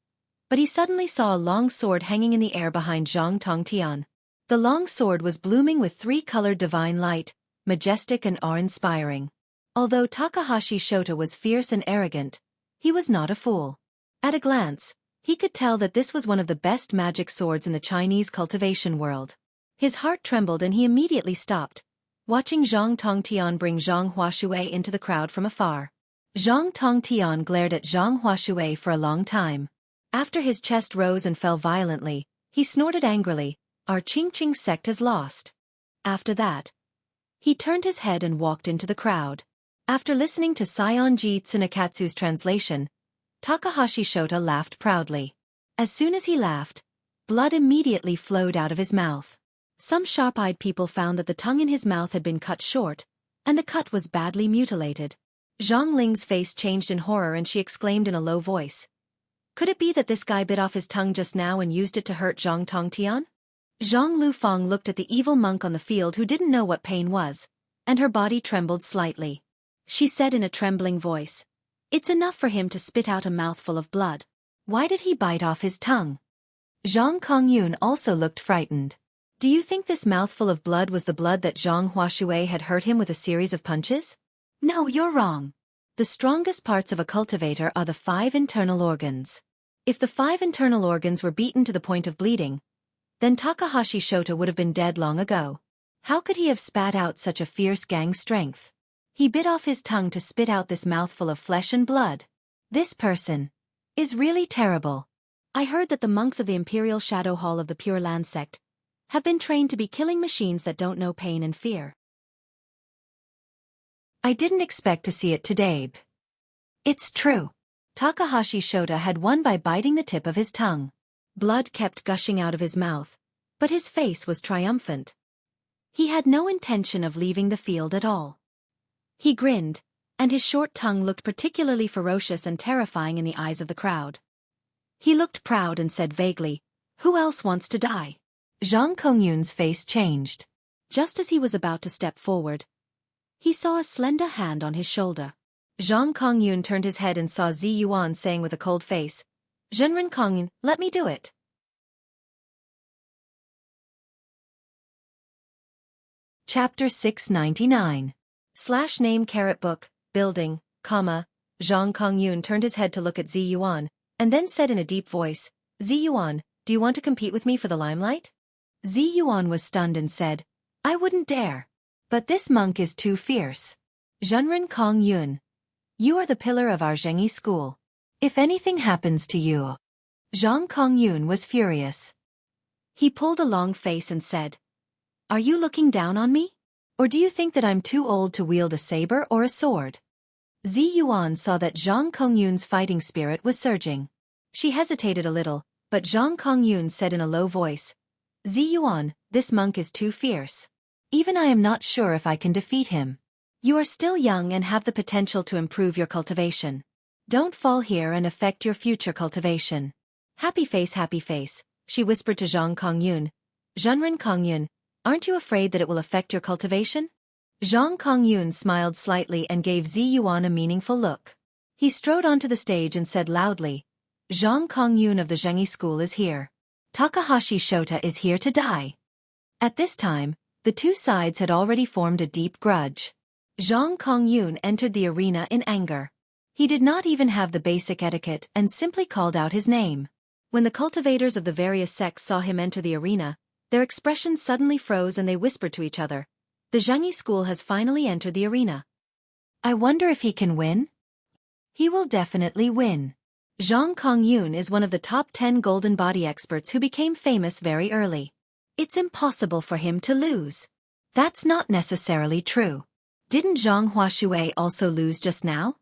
but he suddenly saw a long sword hanging in the air behind Zhang Tongtian. The long sword was blooming with three-colored divine light, majestic and awe-inspiring. Although Takahashi Shota was fierce and arrogant, he was not a fool. At a glance, he could tell that this was one of the best magic swords in the Chinese cultivation world. His heart trembled and he immediately stopped, watching Zhang Tongtian bring Zhang Huashui into the crowd from afar. Zhang Tongtian glared at Zhang Huashui for a long time. After his chest rose and fell violently, he snorted angrily, "Our Qingqing sect has lost." After that, he turned his head and walked into the crowd. After listening to Saionji Tsunekatsu's translation, Takahashi Shota laughed proudly. As soon as he laughed, blood immediately flowed out of his mouth. Some sharp-eyed people found that the tongue in his mouth had been cut short, and the cut was badly mutilated. Zhang Ling's face changed in horror and she exclaimed in a low voice, "Could it be that this guy bit off his tongue just now and used it to hurt Zhang Tongtian?" Zhang Lufang looked at the evil monk on the field who didn't know what pain was, and her body trembled slightly. She said in a trembling voice, "It's enough for him to spit out a mouthful of blood. Why did he bite off his tongue?" Zhang Kongyun also looked frightened. "Do you think this mouthful of blood was the blood that Zhang Huashui had hurt him with a series of punches?" "No, you're wrong. The strongest parts of a cultivator are the 5 internal organs. If the 5 internal organs were beaten to the point of bleeding, then Takahashi Shota would have been dead long ago. How could he have spat out such a fierce gang strength? He bit off his tongue to spit out this mouthful of flesh and blood. This person is really terrible. I heard that the monks of the Imperial Shadow Hall of the Pure Land sect have been trained to be killing machines that don't know pain and fear. I didn't expect to see it today. It's true. Takahashi Shota had won by biting the tip of his tongue. Blood kept gushing out of his mouth, but his face was triumphant. He had no intention of leaving the field at all. He grinned, and his short tongue looked particularly ferocious and terrifying in the eyes of the crowd. He looked proud and said vaguely, "Who else wants to die?" Zhang Kongyun's face changed. Just as he was about to step forward, he saw a slender hand on his shoulder. Zhang Kongyun turned his head and saw Zi Yuan saying with a cold face, "Zhenren Kongyun, let me do it." Chapter 699. /name book, building, comma. Zhang Kongyun turned his head to look at Zi Yuan, and then said in a deep voice, Zi Yuan, do you want to compete with me for the limelight? Zi Yuan was stunned and said, I wouldn't dare. But this monk is too fierce. Zhenren Kongyun. You are the pillar of our Xueqi school. If anything happens to you. Zhang Kongyun was furious. He pulled a long face and said, Are you looking down on me? Or do you think that I'm too old to wield a saber or a sword? Zi Yuan saw that Zhang Kongyun's fighting spirit was surging. She hesitated a little, but Zhang Kongyun said in a low voice, Zi Yuan, this monk is too fierce. Even I am not sure if I can defeat him. You are still young and have the potential to improve your cultivation. Don't fall here and affect your future cultivation. Happy face, she whispered to Zhang Kongyun. Zhenren Kongyun, aren't you afraid that it will affect your cultivation? Zhang Kongyun smiled slightly and gave Zi Yuan a meaningful look. He strode onto the stage and said loudly, Zhang Kongyun of the Xueqi school is here. Takahashi Shota is here to die. At this time, the two sides had already formed a deep grudge. Zhang Kongyun entered the arena in anger. He did not even have the basic etiquette and simply called out his name. When the cultivators of the various sects saw him enter the arena, their expressions suddenly froze and they whispered to each other, The Xueqi school has finally entered the arena. I wonder if he can win? He will definitely win. Zhang Kongyun is one of the top 10 golden body experts who became famous very early. It's impossible for him to lose. That's not necessarily true. Didn't Zhang Huashui also lose just now?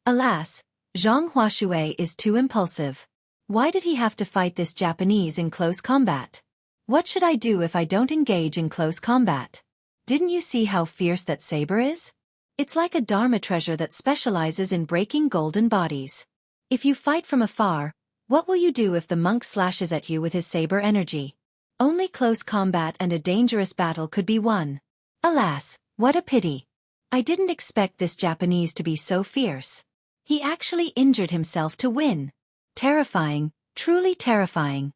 Alas, Zhang Huashui is too impulsive. Why did he have to fight this Japanese in close combat? What should I do if I don't engage in close combat? Didn't you see how fierce that saber is? It's like a Dharma treasure that specializes in breaking golden bodies. If you fight from afar, what will you do if the monk slashes at you with his saber energy? Only close combat and a dangerous battle could be won. Alas, what a pity. I didn't expect this Japanese to be so fierce. He actually injured himself to win. Terrifying, truly terrifying.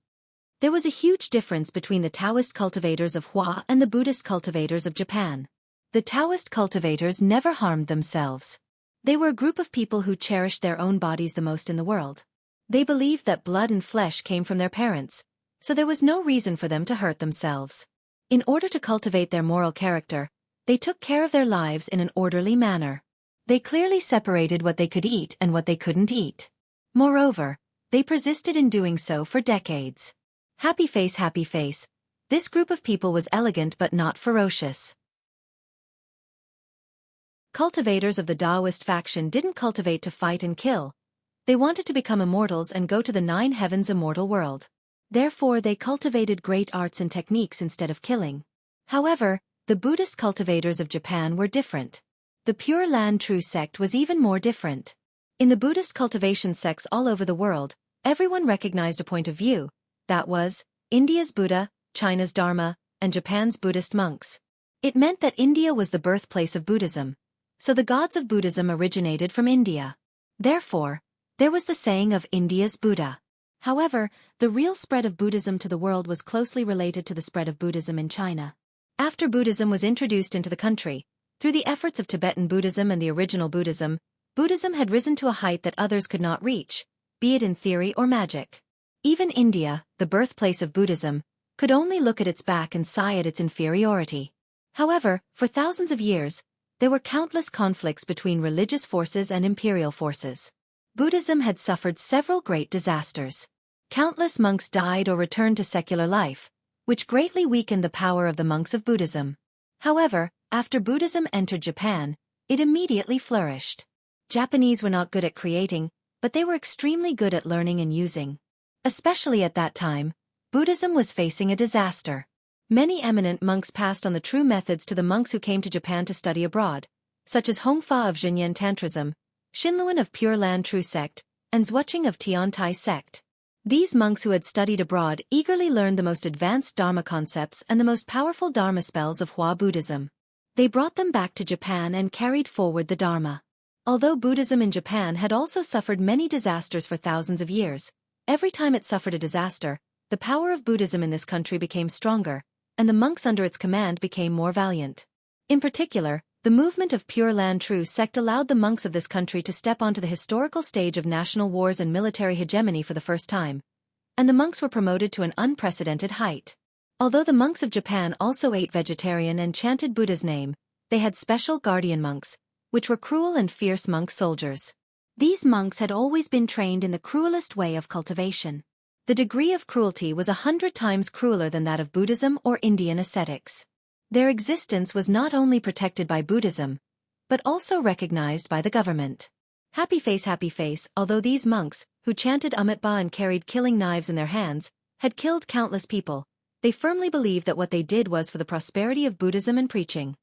There was a huge difference between the Taoist cultivators of Hua and the Buddhist cultivators of Japan. The Taoist cultivators never harmed themselves. They were a group of people who cherished their own bodies the most in the world. They believed that blood and flesh came from their parents, so there was no reason for them to hurt themselves. In order to cultivate their moral character, they took care of their lives in an orderly manner. They clearly separated what they could eat and what they couldn't eat. Moreover, they persisted in doing so for decades. Happy face, this group of people was elegant but not ferocious. Cultivators of the Taoist faction didn't cultivate to fight and kill. They wanted to become immortals and go to the 9 heavens immortal world. Therefore they cultivated great arts and techniques instead of killing. However, the Buddhist cultivators of Japan were different. The Pure Land True sect was even more different. In the Buddhist cultivation sects all over the world, everyone recognized a point of view, that was, India's Buddha, China's Dharma, and Japan's Buddhist monks. It meant that India was the birthplace of Buddhism, so the gods of Buddhism originated from India. Therefore, there was the saying of India's Buddha. However, the real spread of Buddhism to the world was closely related to the spread of Buddhism in China. After Buddhism was introduced into the country, through the efforts of Tibetan Buddhism and the original Buddhism, Buddhism had risen to a height that others could not reach, be it in theory or magic. Even India, the birthplace of Buddhism, could only look at its back and sigh at its inferiority. However, for thousands of years, there were countless conflicts between religious forces and imperial forces. Buddhism had suffered several great disasters. Countless monks died or returned to secular life, which greatly weakened the power of the monks of Buddhism. However, after Buddhism entered Japan, it immediately flourished. Japanese were not good at creating, but they were extremely good at learning and using. Especially at that time, Buddhism was facing a disaster. Many eminent monks passed on the true methods to the monks who came to Japan to study abroad, such as Hongfa of Xinyan Tantrism, Shinluan of Pure Land True sect, and Xueqi of Tiantai sect. These monks who had studied abroad eagerly learned the most advanced Dharma concepts and the most powerful Dharma spells of Hua Buddhism. They brought them back to Japan and carried forward the Dharma. Although Buddhism in Japan had also suffered many disasters for thousands of years, every time it suffered a disaster, the power of Buddhism in this country became stronger, and the monks under its command became more valiant. In particular, the movement of Pure Land True sect allowed the monks of this country to step onto the historical stage of national wars and military hegemony for the first time, and the monks were promoted to an unprecedented height. Although the monks of Japan also ate vegetarian and chanted Buddha's name, they had special guardian monks, which were cruel and fierce monk soldiers. These monks had always been trained in the cruelest way of cultivation. The degree of cruelty was 100 times crueler than that of Buddhism or Indian ascetics. Their existence was not only protected by Buddhism, but also recognized by the government. Happy face, although these monks, who chanted Amitabha and carried killing knives in their hands, had killed countless people, they firmly believed that what they did was for the prosperity of Buddhism and preaching.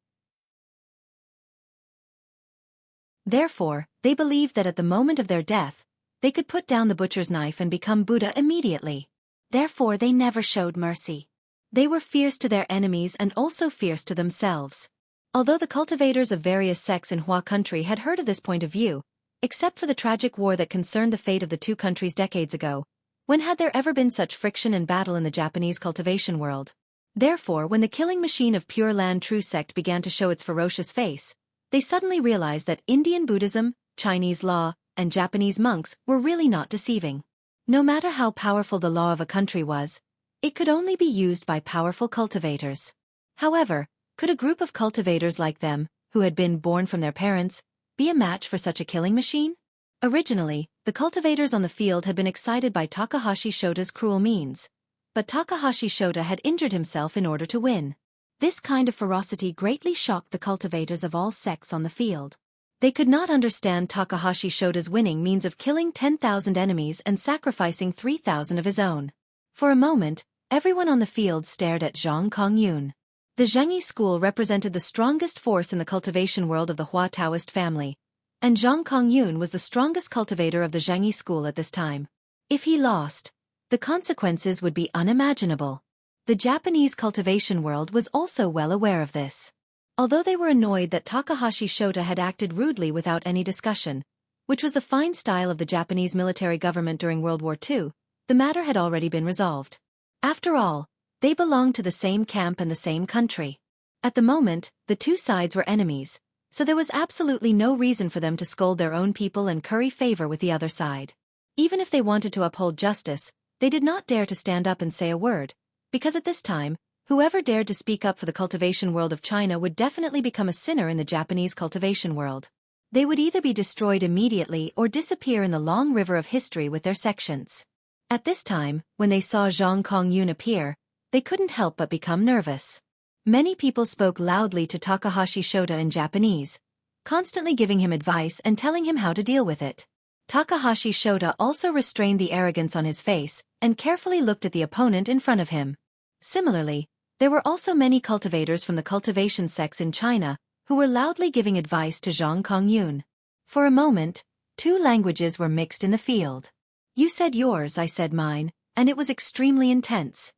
Therefore, they believed that at the moment of their death, they could put down the butcher's knife and become Buddha immediately. Therefore, they never showed mercy. They were fierce to their enemies and also fierce to themselves. Although the cultivators of various sects in Hua country had heard of this point of view, except for the tragic war that concerned the fate of the two countries decades ago, when had there ever been such friction and battle in the Japanese cultivation world? Therefore, when the killing machine of Pure Land True sect began to show its ferocious face, they suddenly realized that Indian Buddhism, Chinese law, and Japanese monks were really not deceiving. No matter how powerful the law of a country was, it could only be used by powerful cultivators. However, could a group of cultivators like them, who had been born from their parents, be a match for such a killing machine? Originally, the cultivators on the field had been excited by Takahashi Shota's cruel means, but Takahashi Shota had injured himself in order to win. This kind of ferocity greatly shocked the cultivators of all sects on the field. They could not understand Takahashi Shota's winning means of killing 10,000 enemies and sacrificing 3,000 of his own. For a moment, everyone on the field stared at Zhang Kongyun. The Xueqi school represented the strongest force in the cultivation world of the Hua Taoist family, and Zhang Kongyun was the strongest cultivator of the Xueqi school at this time. If he lost, the consequences would be unimaginable. The Japanese cultivation world was also well aware of this. Although they were annoyed that Takahashi Shota had acted rudely without any discussion, which was the fine style of the Japanese military government during World War II, the matter had already been resolved. After all, they belonged to the same camp and the same country. At the moment, the two sides were enemies, so there was absolutely no reason for them to scold their own people and curry favor with the other side. Even if they wanted to uphold justice, they did not dare to stand up and say a word, because at this time, whoever dared to speak up for the cultivation world of China would definitely become a sinner in the Japanese cultivation world. They would either be destroyed immediately or disappear in the long river of history with their sections. At this time, when they saw Zhang Kongyun appear, they couldn't help but become nervous. Many people spoke loudly to Takahashi Shota in Japanese, constantly giving him advice and telling him how to deal with it. Takahashi Shota also restrained the arrogance on his face and carefully looked at the opponent in front of him. Similarly, there were also many cultivators from the cultivation sects in China who were loudly giving advice to Zhang Kongyun. For a moment, two languages were mixed in the field. You said yours, I said mine, and it was extremely intense.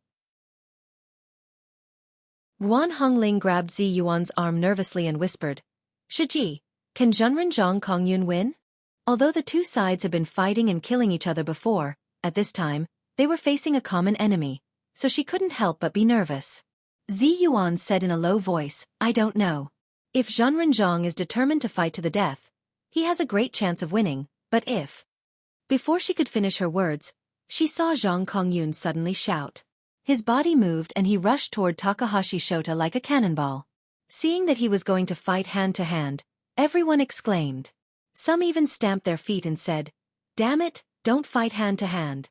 Guan Hongling grabbed Zi Yuan's arm nervously and whispered, "Shiji, can Zhenren Zhang Kongyun win?" Although the two sides had been fighting and killing each other before, at this time, they were facing a common enemy, so she couldn't help but be nervous. Zi Yuan said in a low voice, "I don't know. If Zhenren Zhang is determined to fight to the death, he has a great chance of winning, but if..." Before she could finish her words, she saw Zhang Kongyun suddenly shout. His body moved and he rushed toward Takahashi Shota like a cannonball. Seeing that he was going to fight hand to hand, everyone exclaimed. Some even stamped their feet and said, "Damn it, don't fight hand to hand."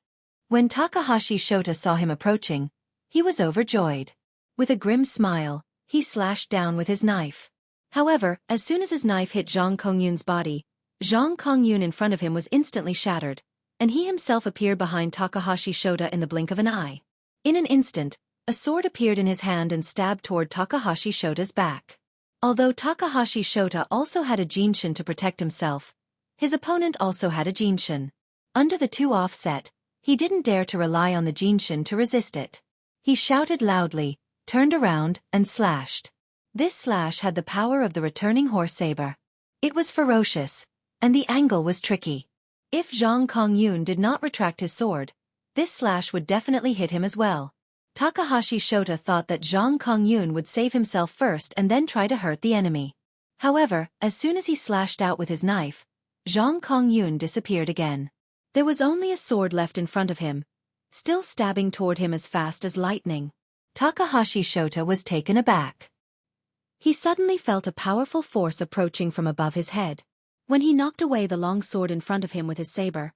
When Takahashi Shota saw him approaching, he was overjoyed. With a grim smile, he slashed down with his knife. However, as soon as his knife hit Zhang Kongyun's body, Zhang Kongyun in front of him was instantly shattered, and he himself appeared behind Takahashi Shota in the blink of an eye. In an instant, a sword appeared in his hand and stabbed toward Takahashi Shota's back. Although Takahashi Shota also had a jinshin to protect himself, his opponent also had a jinshin. Under the two offset, he didn't dare to rely on the jinshin to resist it. He shouted loudly, turned around, and slashed. This slash had the power of the returning horse saber. It was ferocious, and the angle was tricky. If Zhang Kongyun did not retract his sword, this slash would definitely hit him as well. Takahashi Shota thought that Zhang Kongyun would save himself first and then try to hurt the enemy. However, as soon as he slashed out with his knife, Zhang Kongyun disappeared again. There was only a sword left in front of him, still stabbing toward him as fast as lightning. Takahashi Shota was taken aback. He suddenly felt a powerful force approaching from above his head. When he knocked away the long sword in front of him with his saber,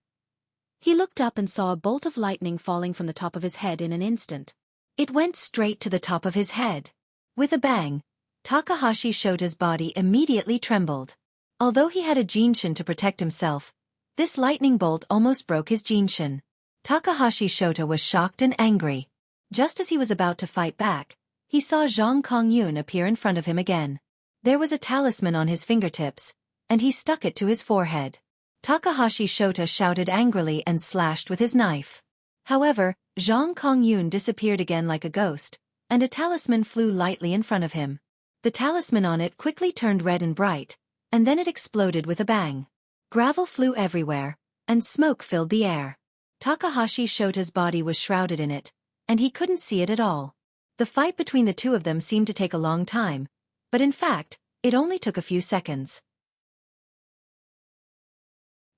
he looked up and saw a bolt of lightning falling from the top of his head in an instant. It went straight to the top of his head. With a bang, Takahashi Shota's body immediately trembled. Although he had a jinshin to protect himself, this lightning bolt almost broke his jinshin. Takahashi Shota was shocked and angry. Just as he was about to fight back, he saw Zhang Kongyun appear in front of him again. There was a talisman on his fingertips, and he stuck it to his forehead. Takahashi Shota shouted angrily and slashed with his knife. However, Zhang Kongyun disappeared again like a ghost, and a talisman flew lightly in front of him. The talisman on it quickly turned red and bright, and then it exploded with a bang. Gravel flew everywhere, and smoke filled the air. Takahashi Shota's body was shrouded in it, and he couldn't see it at all. The fight between the two of them seemed to take a long time, but in fact, it only took a few seconds.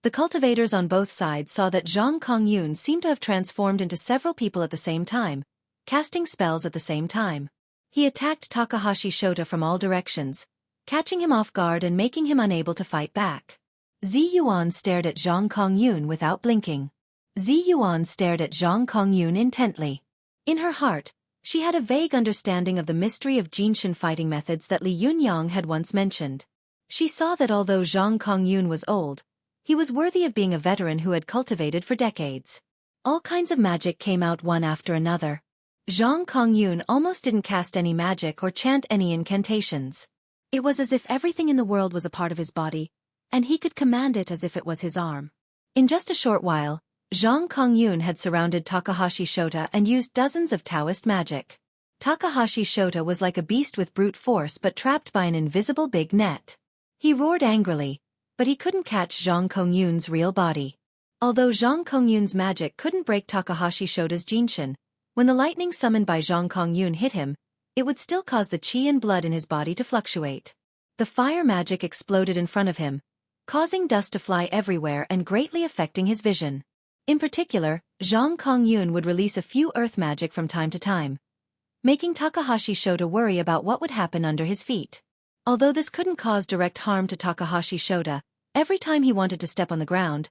The cultivators on both sides saw that Zhang Kongyun seemed to have transformed into several people at the same time, casting spells at the same time. He attacked Takahashi Shota from all directions, catching him off guard and making him unable to fight back. Zi Yuan stared at Zhang Kongyun without blinking. Zi Yuan stared at Zhang Kongyun intently. In her heart, she had a vague understanding of the mystery of jinshin fighting methods that Li Yunyang had once mentioned. She saw that although Zhang Kongyun was old, he was worthy of being a veteran who had cultivated for decades. All kinds of magic came out one after another. Zhang Kongyun almost didn't cast any magic or chant any incantations. It was as if everything in the world was a part of his body, and he could command it as if it was his arm. In just a short while, Zhang Kongyun had surrounded Takahashi Shota and used dozens of Taoist magic. Takahashi Shota was like a beast with brute force but trapped by an invisible big net. He roared angrily, but he couldn't catch Zhang Kongyun's real body. Although Zhang Kongyun's magic couldn't break Takahashi Shota's jinshin, when the lightning summoned by Zhang Kongyun hit him, it would still cause the qi and blood in his body to fluctuate. The fire magic exploded in front of him, causing dust to fly everywhere and greatly affecting his vision. In particular, Zhang Kongyun would release a few earth magic from time to time, making Takahashi Shota worry about what would happen under his feet. Although this couldn't cause direct harm to Takahashi Shota, every time he wanted to step on the ground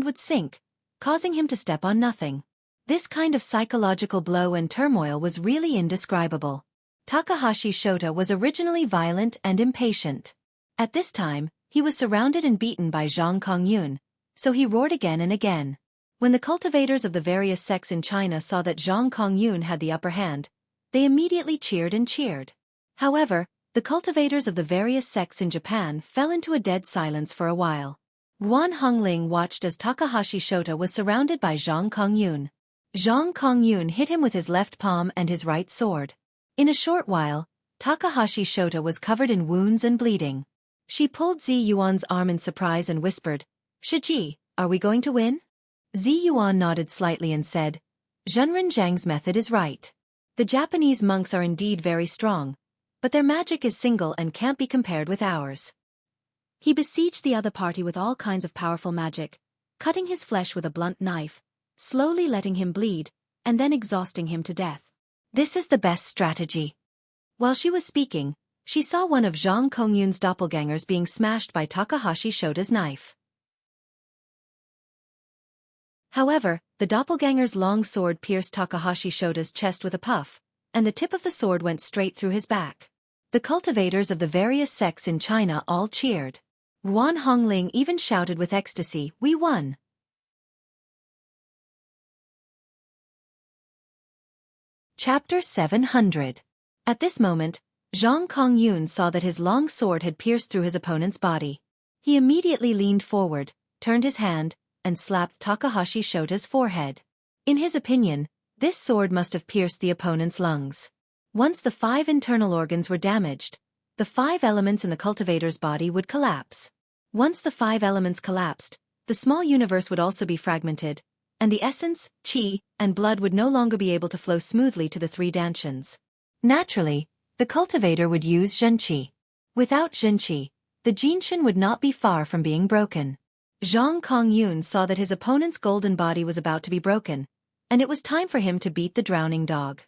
would sink, causing him to step on nothing. This kind of psychological blow and turmoil was really indescribable. Takahashi Shota was originally violent and impatient. At this time, he was surrounded and beaten by Zhang Kongyun, so he roared again and again. When the cultivators of the various sects in China saw that Zhang Kongyun had the upper hand, they immediately cheered and cheered. However, the cultivators of the various sects in Japan fell into a dead silence for a while. Guan Hongling watched as Takahashi Shota was surrounded by Zhang Kongyun. Zhang Kongyun hit him with his left palm and his right sword. In a short while, Takahashi Shota was covered in wounds and bleeding. She pulled Zi Yuan's arm in surprise and whispered, "Xueqi, are we going to win?" Zi Yuan nodded slightly and said, "Zhenren Zhang's method is right. The Japanese monks are indeed very strong, but their magic is single and can't be compared with ours." He besieged the other party with all kinds of powerful magic, cutting his flesh with a blunt knife, slowly letting him bleed, and then exhausting him to death. "This is the best strategy." While she was speaking, she saw one of Zhang Kongyun's doppelgangers being smashed by Takahashi Shota's knife. However, the doppelganger's long sword pierced Takahashi Shota's chest with a puff, and the tip of the sword went straight through his back. The cultivators of the various sects in China all cheered. Guan Hongling even shouted with ecstasy, "We won!" Chapter 700. At this moment, Zhang Kongyun saw that his long sword had pierced through his opponent's body. He immediately leaned forward, turned his hand, and slapped Takahashi Shota's forehead. In his opinion, this sword must have pierced the opponent's lungs. Once the 5 internal organs were damaged, the 5 elements in the cultivator's body would collapse. Once the 5 elements collapsed, the small universe would also be fragmented, and the essence, qi, and blood would no longer be able to flow smoothly to the three dantians. Naturally, the cultivator would use zhenqi. Without zhenqi, the jinshin would not be far from being broken. Zhang Kongyun saw that his opponent's golden body was about to be broken, and it was time for him to beat the drowning dog.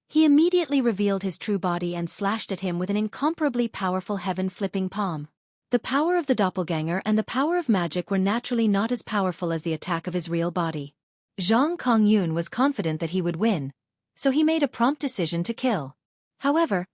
He immediately revealed his true body and slashed at him with an incomparably powerful heaven-flipping palm. The power of the doppelganger and the power of magic were naturally not as powerful as the attack of his real body. Zhang Kongyun was confident that he would win, so he made a prompt decision to kill. However,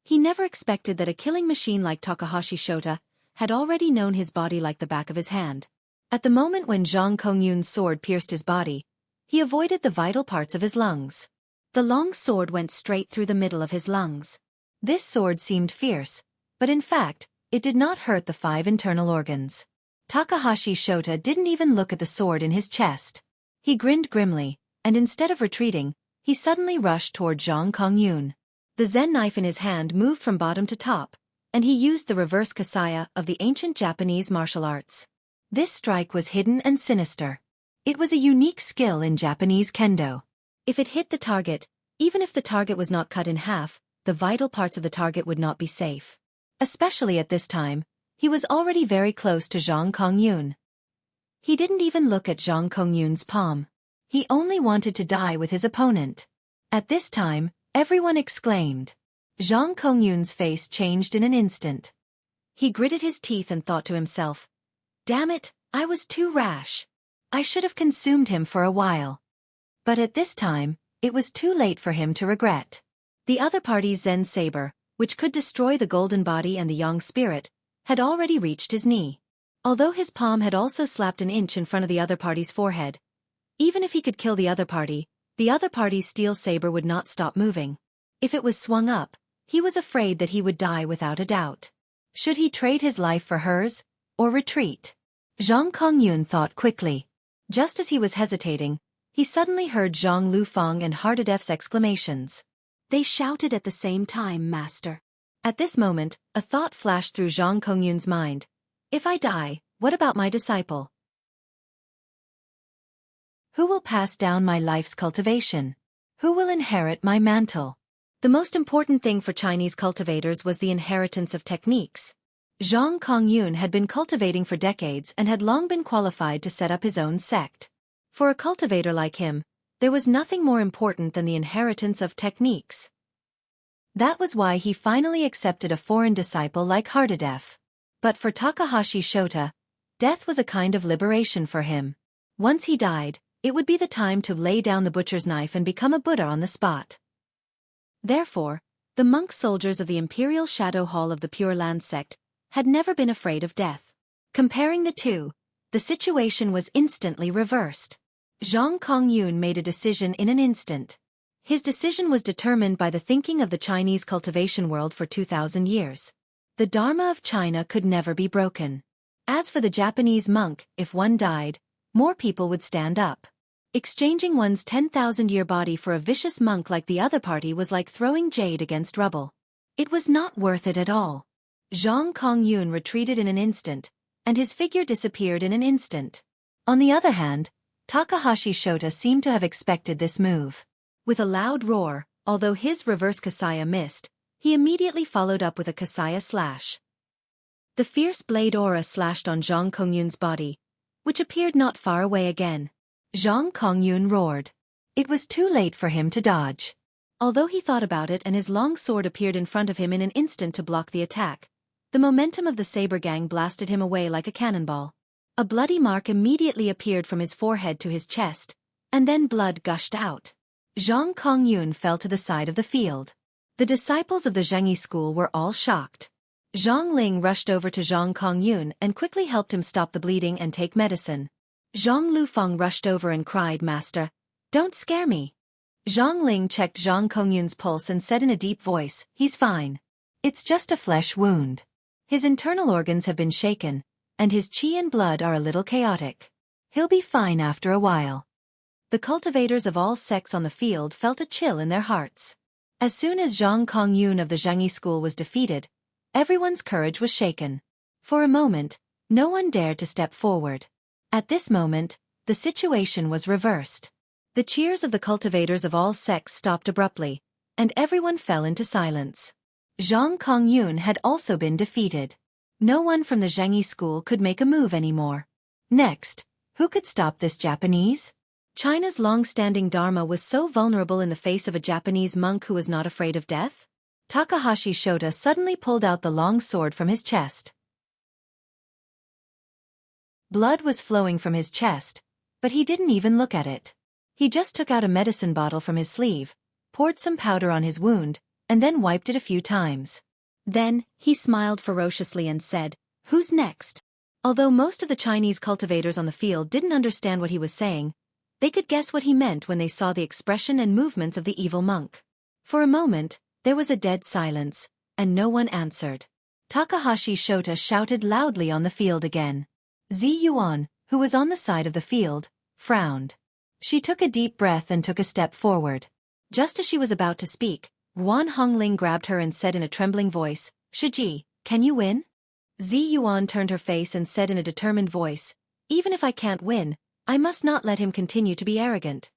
he never expected that a killing machine like Takahashi Shota had already known his body like the back of his hand. At the moment when Zhang Kongyun's sword pierced his body, he avoided the vital parts of his lungs. The long sword went straight through the middle of his lungs. This sword seemed fierce, but in fact, it did not hurt the 5 internal organs. Takahashi Shota didn't even look at the sword in his chest. He grinned grimly, and instead of retreating, he suddenly rushed toward Zhang Kongyun. The Zen knife in his hand moved from bottom to top, and he used the reverse kasaya of the ancient Japanese martial arts. This strike was hidden and sinister. It was a unique skill in Japanese kendo. If it hit the target, even if the target was not cut in half, the vital parts of the target would not be safe. Especially at this time, he was already very close to Zhang Kongyun. He didn't even look at Zhang Kongyun's palm. He only wanted to die with his opponent. At this time, everyone exclaimed. Zhang Kongyun's face changed in an instant. He gritted his teeth and thought to himself, "Damn it, I was too rash. I should have consumed him for a while." But at this time, it was too late for him to regret. The other party's Zen saber, which could destroy the golden body and the yang spirit, had already reached his knee. Although his palm had also slapped an inch in front of the other party's forehead, even if he could kill the other party's steel saber would not stop moving. If it was swung up, he was afraid that he would die without a doubt. Should he trade his life for hers, or retreat? Zhang Kongyun thought quickly. Just as he was hesitating, he suddenly heard Zhang Lufeng and Hardadef's exclamations. They shouted at the same time, "Master." At this moment, a thought flashed through Zhang Kongyun's mind. If I die, what about my disciple? Who will pass down my life's cultivation? Who will inherit my mantle? The most important thing for Chinese cultivators was the inheritance of techniques. Zhang Kongyun had been cultivating for decades and had long been qualified to set up his own sect. For a cultivator like him, there was nothing more important than the inheritance of techniques. That was why he finally accepted a foreign disciple like Hardadef. But for Takahashi Shota, death was a kind of liberation for him. Once he died, it would be the time to lay down the butcher's knife and become a Buddha on the spot. Therefore, the monk soldiers of the Imperial Shadow Hall of the Pure Land sect had never been afraid of death. Comparing the two, the situation was instantly reversed. Zhang Kongyun made a decision in an instant. His decision was determined by the thinking of the Chinese cultivation world for 2,000 years. The Dharma of China could never be broken. As for the Japanese monk, if one died, more people would stand up. Exchanging one's 10,000-year body for a vicious monk like the other party was like throwing jade against rubble. It was not worth it at all. Zhang Kongyun retreated in an instant, and his figure disappeared in an instant. On the other hand, Takahashi Shota seemed to have expected this move. With a loud roar, although his reverse kasaya missed, he immediately followed up with a kasaya slash. The fierce blade aura slashed on Zhang Kongyun's body, which appeared not far away again. Zhang Kongyun roared. It was too late for him to dodge. Although he thought about it and his long sword appeared in front of him in an instant to block the attack, the momentum of the saber gang blasted him away like a cannonball. A bloody mark immediately appeared from his forehead to his chest, and then blood gushed out. Zhang Kongyun fell to the side of the field. The disciples of the Xueqi school were all shocked. Zhang Ling rushed over to Zhang Kongyun and quickly helped him stop the bleeding and take medicine. Zhang Lufeng rushed over and cried, "Master, don't scare me." Zhang Ling checked Zhang Kongyun's pulse and said in a deep voice, "He's fine. It's just a flesh wound. His internal organs have been shaken, and his qi and blood are a little chaotic. He'll be fine after a while." The cultivators of all sects on the field felt a chill in their hearts. As soon as Zhang Kongyun of the Xueqi school was defeated, everyone's courage was shaken. For a moment, no one dared to step forward. At this moment, the situation was reversed. The cheers of the cultivators of all sects stopped abruptly, and everyone fell into silence. Zhang Kongyun had also been defeated. No one from the Zhengyi school could make a move anymore. Next, who could stop this Japanese? China's long-standing Dharma was so vulnerable in the face of a Japanese monk who was not afraid of death? Takahashi Shota suddenly pulled out the long sword from his chest. Blood was flowing from his chest, but he didn't even look at it. He just took out a medicine bottle from his sleeve, poured some powder on his wound, and then wiped it a few times. Then, he smiled ferociously and said, "Who's next?" Although most of the Chinese cultivators on the field didn't understand what he was saying, they could guess what he meant when they saw the expression and movements of the evil monk. For a moment, there was a dead silence, and no one answered. Takahashi Shota shouted loudly on the field again. Zi Yuan, who was on the side of the field, frowned. She took a deep breath and took a step forward. Just as she was about to speak, Yuan Hongling grabbed her and said in a trembling voice, "Xueqi, can you win?" Zi Yuan turned her face and said in a determined voice, "Even if I can't win, I must not let him continue to be arrogant."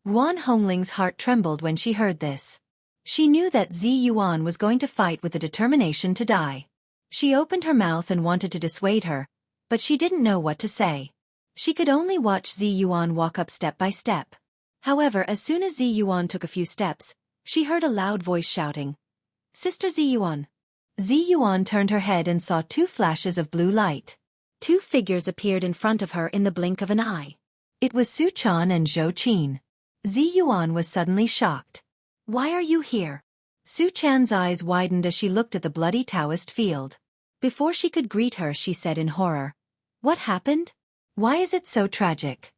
Yuan Hongling's heart trembled when she heard this. She knew that Zi Yuan was going to fight with the determination to die. She opened her mouth and wanted to dissuade her, but she didn't know what to say. She could only watch Zi Yuan walk up step by step. However, as soon as Zi Yuan took a few steps, she heard a loud voice shouting, "Sister Zi Yuan." Zi Yuan turned her head and saw two flashes of blue light. Two figures appeared in front of her in the blink of an eye. It was Su Chan and Zhou Qin. Zi Yuan was suddenly shocked. "Why are you here?" Su Chan's eyes widened as she looked at the bloody Taoist field. Before she could greet her, she said in horror, "What happened? Why is it so tragic?"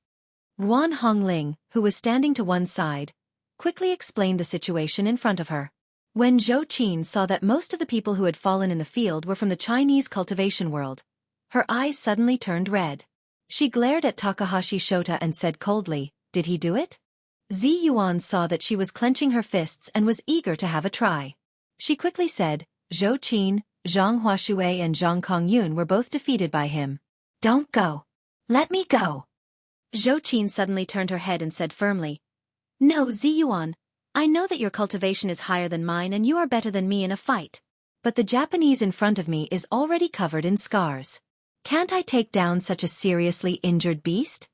Yuan Hongling, who was standing to one side, quickly explained the situation in front of her. When Zhou Qin saw that most of the people who had fallen in the field were from the Chinese cultivation world, her eyes suddenly turned red. She glared at Takahashi Shota and said coldly, "Did he do it?" Zi Yuan saw that she was clenching her fists and was eager to have a try. She quickly said, "Zhou Qin, Zhang Huashui and Zhang Kongyun were both defeated by him. Don't go. Let me go." Zhou Qin suddenly turned her head and said firmly, "No, Zi Yuan, I know that your cultivation is higher than mine and you are better than me in a fight. But the Japanese in front of me is already covered in scars. Can't I take down such a seriously injured beast?"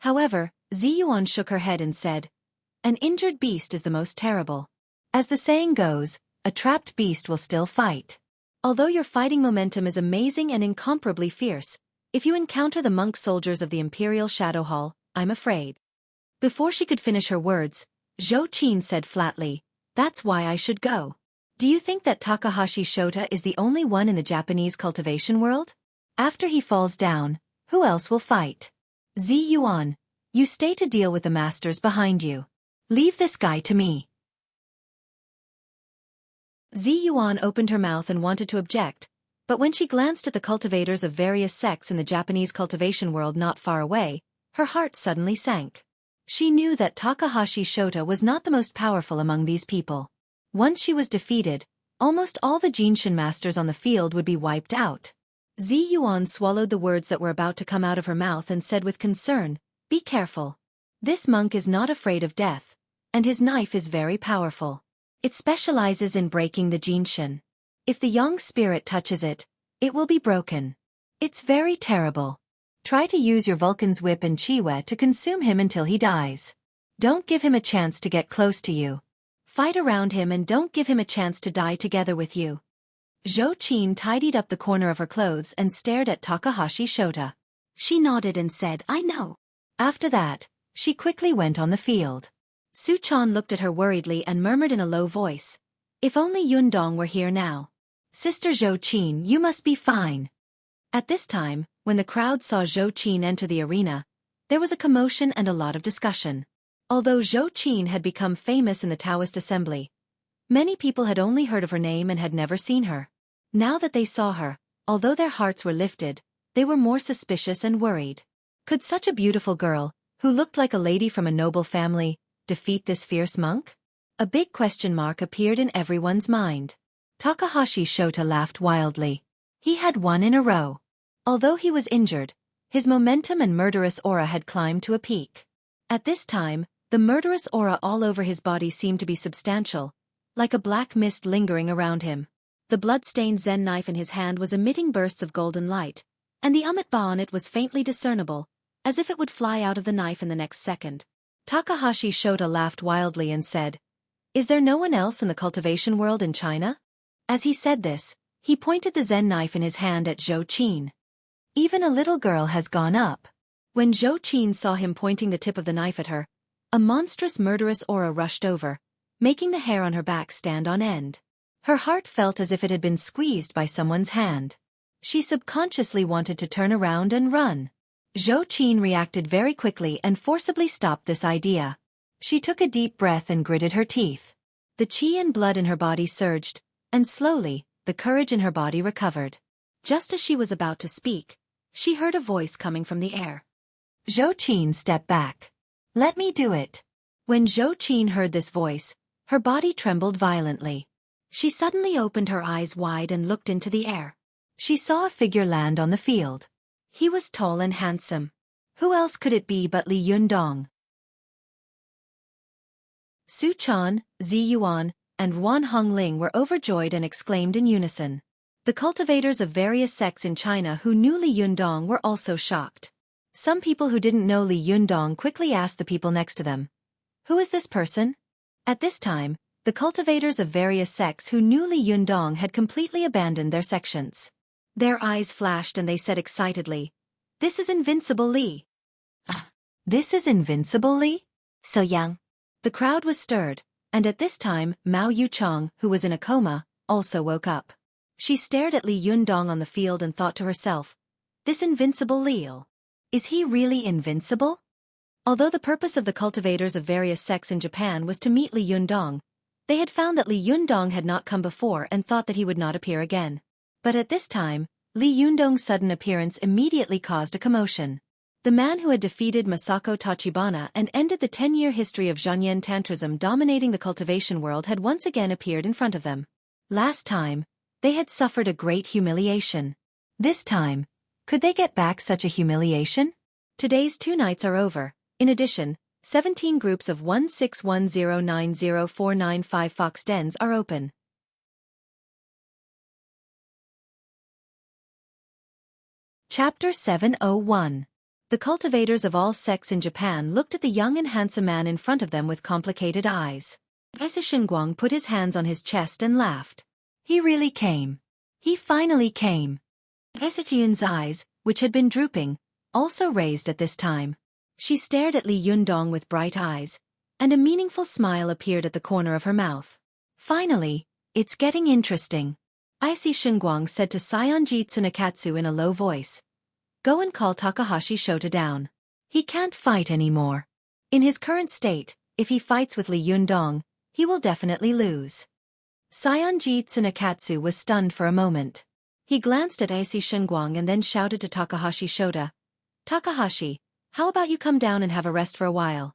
However, Zi Yuan shook her head and said, "An injured beast is the most terrible. As the saying goes, a trapped beast will still fight. Although your fighting momentum is amazing and incomparably fierce, if you encounter the monk soldiers of the Imperial Shadow Hall, I'm afraid." Before she could finish her words, Zhou Qin said flatly, "That's why I should go. Do you think that Takahashi Shota is the only one in the Japanese cultivation world? After he falls down, who else will fight? Zi Yuan, you stay to deal with the masters behind you. Leave this guy to me." Zi Yuan opened her mouth and wanted to object, but when she glanced at the cultivators of various sects in the Japanese cultivation world not far away, her heart suddenly sank. She knew that Takahashi Shota was not the most powerful among these people. Once she was defeated, almost all the Jinshin masters on the field would be wiped out. Zi Yuan swallowed the words that were about to come out of her mouth and said with concern, "Be careful. This monk is not afraid of death, and his knife is very powerful. It specializes in breaking the Jinshin. If the Yang spirit touches it, it will be broken. It's very terrible. Try to use your Vulcan's whip and Chiwe to consume him until he dies. Don't give him a chance to get close to you. Fight around him and don't give him a chance to die together with you." Zhou Qin tidied up the corner of her clothes and stared at Takahashi Shota. She nodded and said, "I know." After that, she quickly went on the field. Su Chan looked at her worriedly and murmured in a low voice, "If only Yun Dong were here now. Sister Zhou Qin, you must be fine." At this time, when the crowd saw Zhou Qin enter the arena, there was a commotion and a lot of discussion. Although Zhou Qin had become famous in the Taoist assembly, many people had only heard of her name and had never seen her. Now that they saw her, although their hearts were lifted, they were more suspicious and worried. Could such a beautiful girl, who looked like a lady from a noble family, defeat this fierce monk? A big question mark appeared in everyone's mind. Takahashi Shota laughed wildly. He had won in a row. Although he was injured, His momentum and murderous aura had climbed to a peak. At this time, the murderous aura all over his body seemed to be substantial, like a black mist lingering around him. The blood-stained Zen knife in his hand was emitting bursts of golden light, and the Umatba on it was faintly discernible, as if it would fly out of the knife in the next second. Takahashi Shota laughed wildly and said, "Is there no one else in the cultivation world in China?" As he said this, he pointed the Zen knife in his hand at Xueqi. "Even a little girl has gone up." When Xueqi saw him pointing the tip of the knife at her, a monstrous murderous aura rushed over, making the hair on her back stand on end. Her heart felt as if it had been squeezed by someone's hand. She subconsciously wanted to turn around and run. Xueqi reacted very quickly and forcibly stopped this idea. She took a deep breath and gritted her teeth. The qi and blood in her body surged, and slowly, the courage in her body recovered. Just as she was about to speak, she heard a voice coming from the air. Xueqi stepped back. "Let me do it." When Xueqi heard this voice, her body trembled violently. She suddenly opened her eyes wide and looked into the air. She saw a figure land on the field. He was tall and handsome. Who else could it be but Li Yundong? Su Chan, Zi Yuan, and Wan Hongling were overjoyed and exclaimed in unison. The cultivators of various sects in China who knew Li Yundong were also shocked. Some people who didn't know Li Yundong quickly asked the people next to them, "Who is this person?" At this time, the cultivators of various sects who knew Li Yundong had completely abandoned their sections. Their eyes flashed and they said excitedly, "This is Invincible Li." "This is Invincible Li? So young." The crowd was stirred, and at this time Mao Yuchong, who was in a coma, also woke up. She stared at Li Yundong on the field and thought to herself, "This Invincible Li, is he really invincible?" Although the purpose of the cultivators of various sects in Japan was to meet Li Yundong, they had found that Li Yundong had not come before and thought that he would not appear again. But at this time, Li Yundong's sudden appearance immediately caused a commotion. The man who had defeated Masako Tachibana and ended the 10-year history of Zhonyan Tantrism dominating the cultivation world had once again appeared in front of them. Last time, they had suffered a great humiliation. This time, could they get back such a humiliation? Today's 2 nights are over. In addition, 17 groups of 1610904995 Fox dens are open. Chapter 701. The cultivators of all sects in Japan looked at the young and handsome man in front of them with complicated eyes. Shengguang put his hands on his chest and laughed. He really came. He finally came. Yun's eyes, which had been drooping, also raised at this time. She stared at Li Yundong with bright eyes, and a meaningful smile appeared at the corner of her mouth. "Finally, it's getting interesting," Shengguang said to Sayonji Tsunekatsu in a low voice. "Go and call Takahashi Shota down. He can't fight anymore. In his current state, if he fights with Li Yundong, he will definitely lose." Sayonji Tsunekatsu was stunned for a moment. He glanced at Shengguang and then shouted to Takahashi Shota, "Takahashi, how about you come down and have a rest for a while?"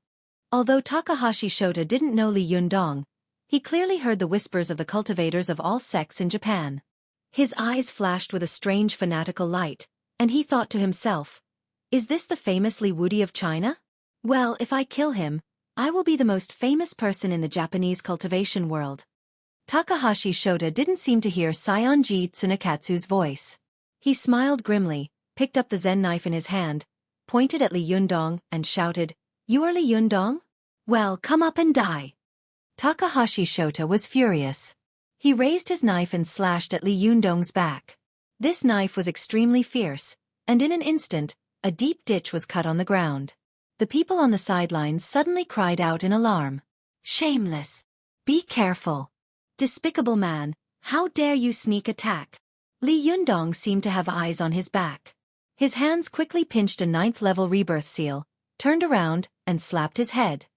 Although Takahashi Shota didn't know Li Yundong, he clearly heard the whispers of the cultivators of all sects in Japan. His eyes flashed with a strange fanatical light, and he thought to himself, "Is this the famous Li Wudi of China? Well, if I kill him, I will be the most famous person in the Japanese cultivation world." Takahashi Shota didn't seem to hear Sayonji Tsunekatsu's voice. He smiled grimly, picked up the Zen knife in his hand, pointed at Li Yundong, and shouted, "You are Li Yundong? Well, come up and die." Takahashi Shota was furious. He raised his knife and slashed at Li Yundong's back. This knife was extremely fierce, and in an instant, a deep ditch was cut on the ground. The people on the sidelines suddenly cried out in alarm. "Shameless! Be careful! Despicable man, how dare you sneak attack!" Li Yundong seemed to have eyes on his back. His hands quickly pinched a 9th-level rebirth seal, turned around, and slapped his head.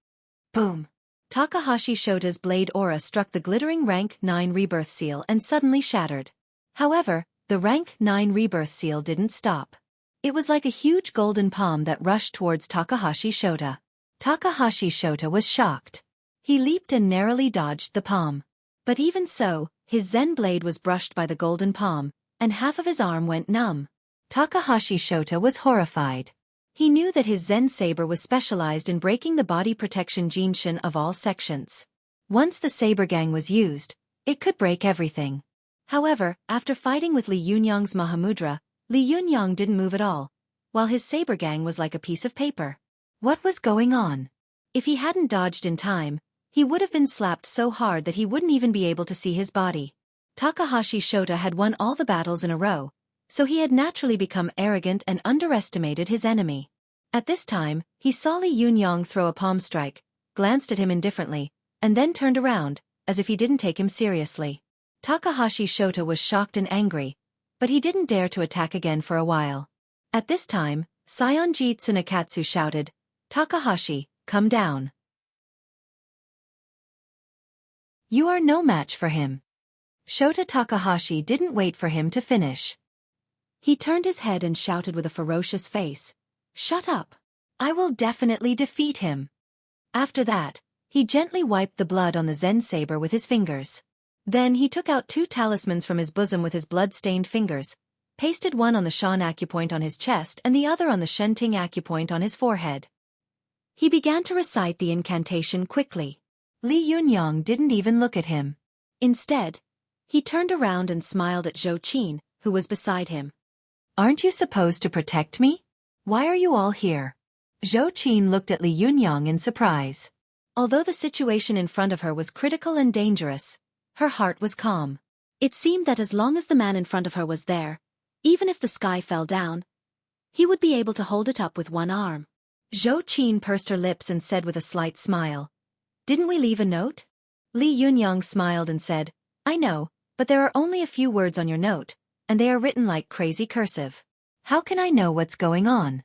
Boom! Takahashi Shota's blade aura struck the glittering rank 9 rebirth seal and suddenly shattered. However, the rank 9 rebirth seal didn't stop. It was like a huge golden palm that rushed towards Takahashi Shota. Takahashi Shota was shocked. He leaped and narrowly dodged the palm. But even so, his Zen blade was brushed by the golden palm, and half of his arm went numb. Takahashi Shota was horrified. He knew that his Zen saber was specialized in breaking the body protection jinshin of all sections. Once the saber gang was used, it could break everything. However, after fighting with Li Yunyang's Mahamudra, Li Yunyang didn't move at all, while his saber gang was like a piece of paper. What was going on? If he hadn't dodged in time, he would have been slapped so hard that he wouldn't even be able to see his body. Takahashi Shota had won all the battles in a row, so he had naturally become arrogant and underestimated his enemy. At this time, he saw Li Yunyang throw a palm strike, glanced at him indifferently, and then turned around, as if he didn't take him seriously. Takahashi Shota was shocked and angry, but he didn't dare to attack again for a while. At this time, Saionji Tsunekatsu shouted, "Takahashi, come down. You are no match for him." Shota Takahashi didn't wait for him to finish. He turned his head and shouted with a ferocious face, "Shut up! I will definitely defeat him." After that, he gently wiped the blood on the Zen saber with his fingers. Then he took out 2 talismans from his bosom with his blood-stained fingers, pasted one on the Shan acupoint on his chest and the other on the Shenting acupoint on his forehead. He began to recite the incantation quickly. Li Yunyang didn't even look at him. Instead, he turned around and smiled at Zhou Qin, who was beside him. "Aren't you supposed to protect me? Why are you all here?" Zhou Qin looked at Li Yunyang in surprise. Although the situation in front of her was critical and dangerous, her heart was calm. It seemed that as long as the man in front of her was there, even if the sky fell down, he would be able to hold it up with one arm. Zhou Qin pursed her lips and said with a slight smile, "Didn't we leave a note?" Li Yunyang smiled and said, "I know, but there are only a few words on your note, and they are written like crazy cursive. How can I know what's going on?"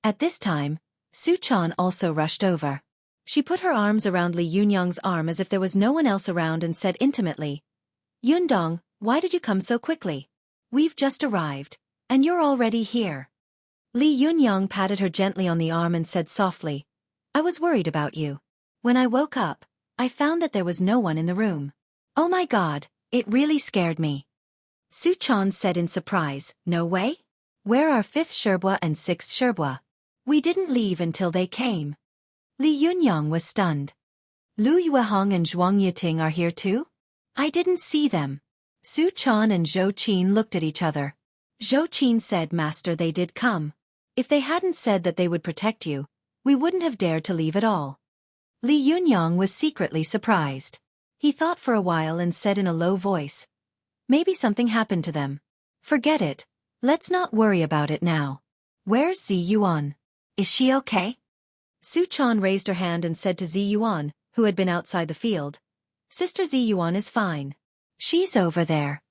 At this time, Su Chan also rushed over. She put her arms around Li Yunyang's arm as if there was no one else around and said intimately, "Yundong, why did you come so quickly? We've just arrived, and you're already here." Li Yunyang patted her gently on the arm and said softly, "I was worried about you. When I woke up, I found that there was no one in the room. Oh my God, it really scared me." Su Chan said in surprise, "No way? Where are 5th Sherbua and 6th Sherbua? We didn't leave until they came." Li Yunyang was stunned. "Lu Yuehong and Zhuang Yiting are here too? I didn't see them." Su Chan and Zhou Qin looked at each other. Zhou Qin said, "Master, they did come. If they hadn't said that they would protect you, we wouldn't have dared to leave at all." Li Yunyang was secretly surprised. He thought for a while and said in a low voice, "Maybe something happened to them. Forget it. Let's not worry about it now. Where's Zi Yuan? Is she okay?" Su Chan raised her hand and said to Zi Yuan, who had been outside the field, "Sister Zi Yuan is fine. She's over there."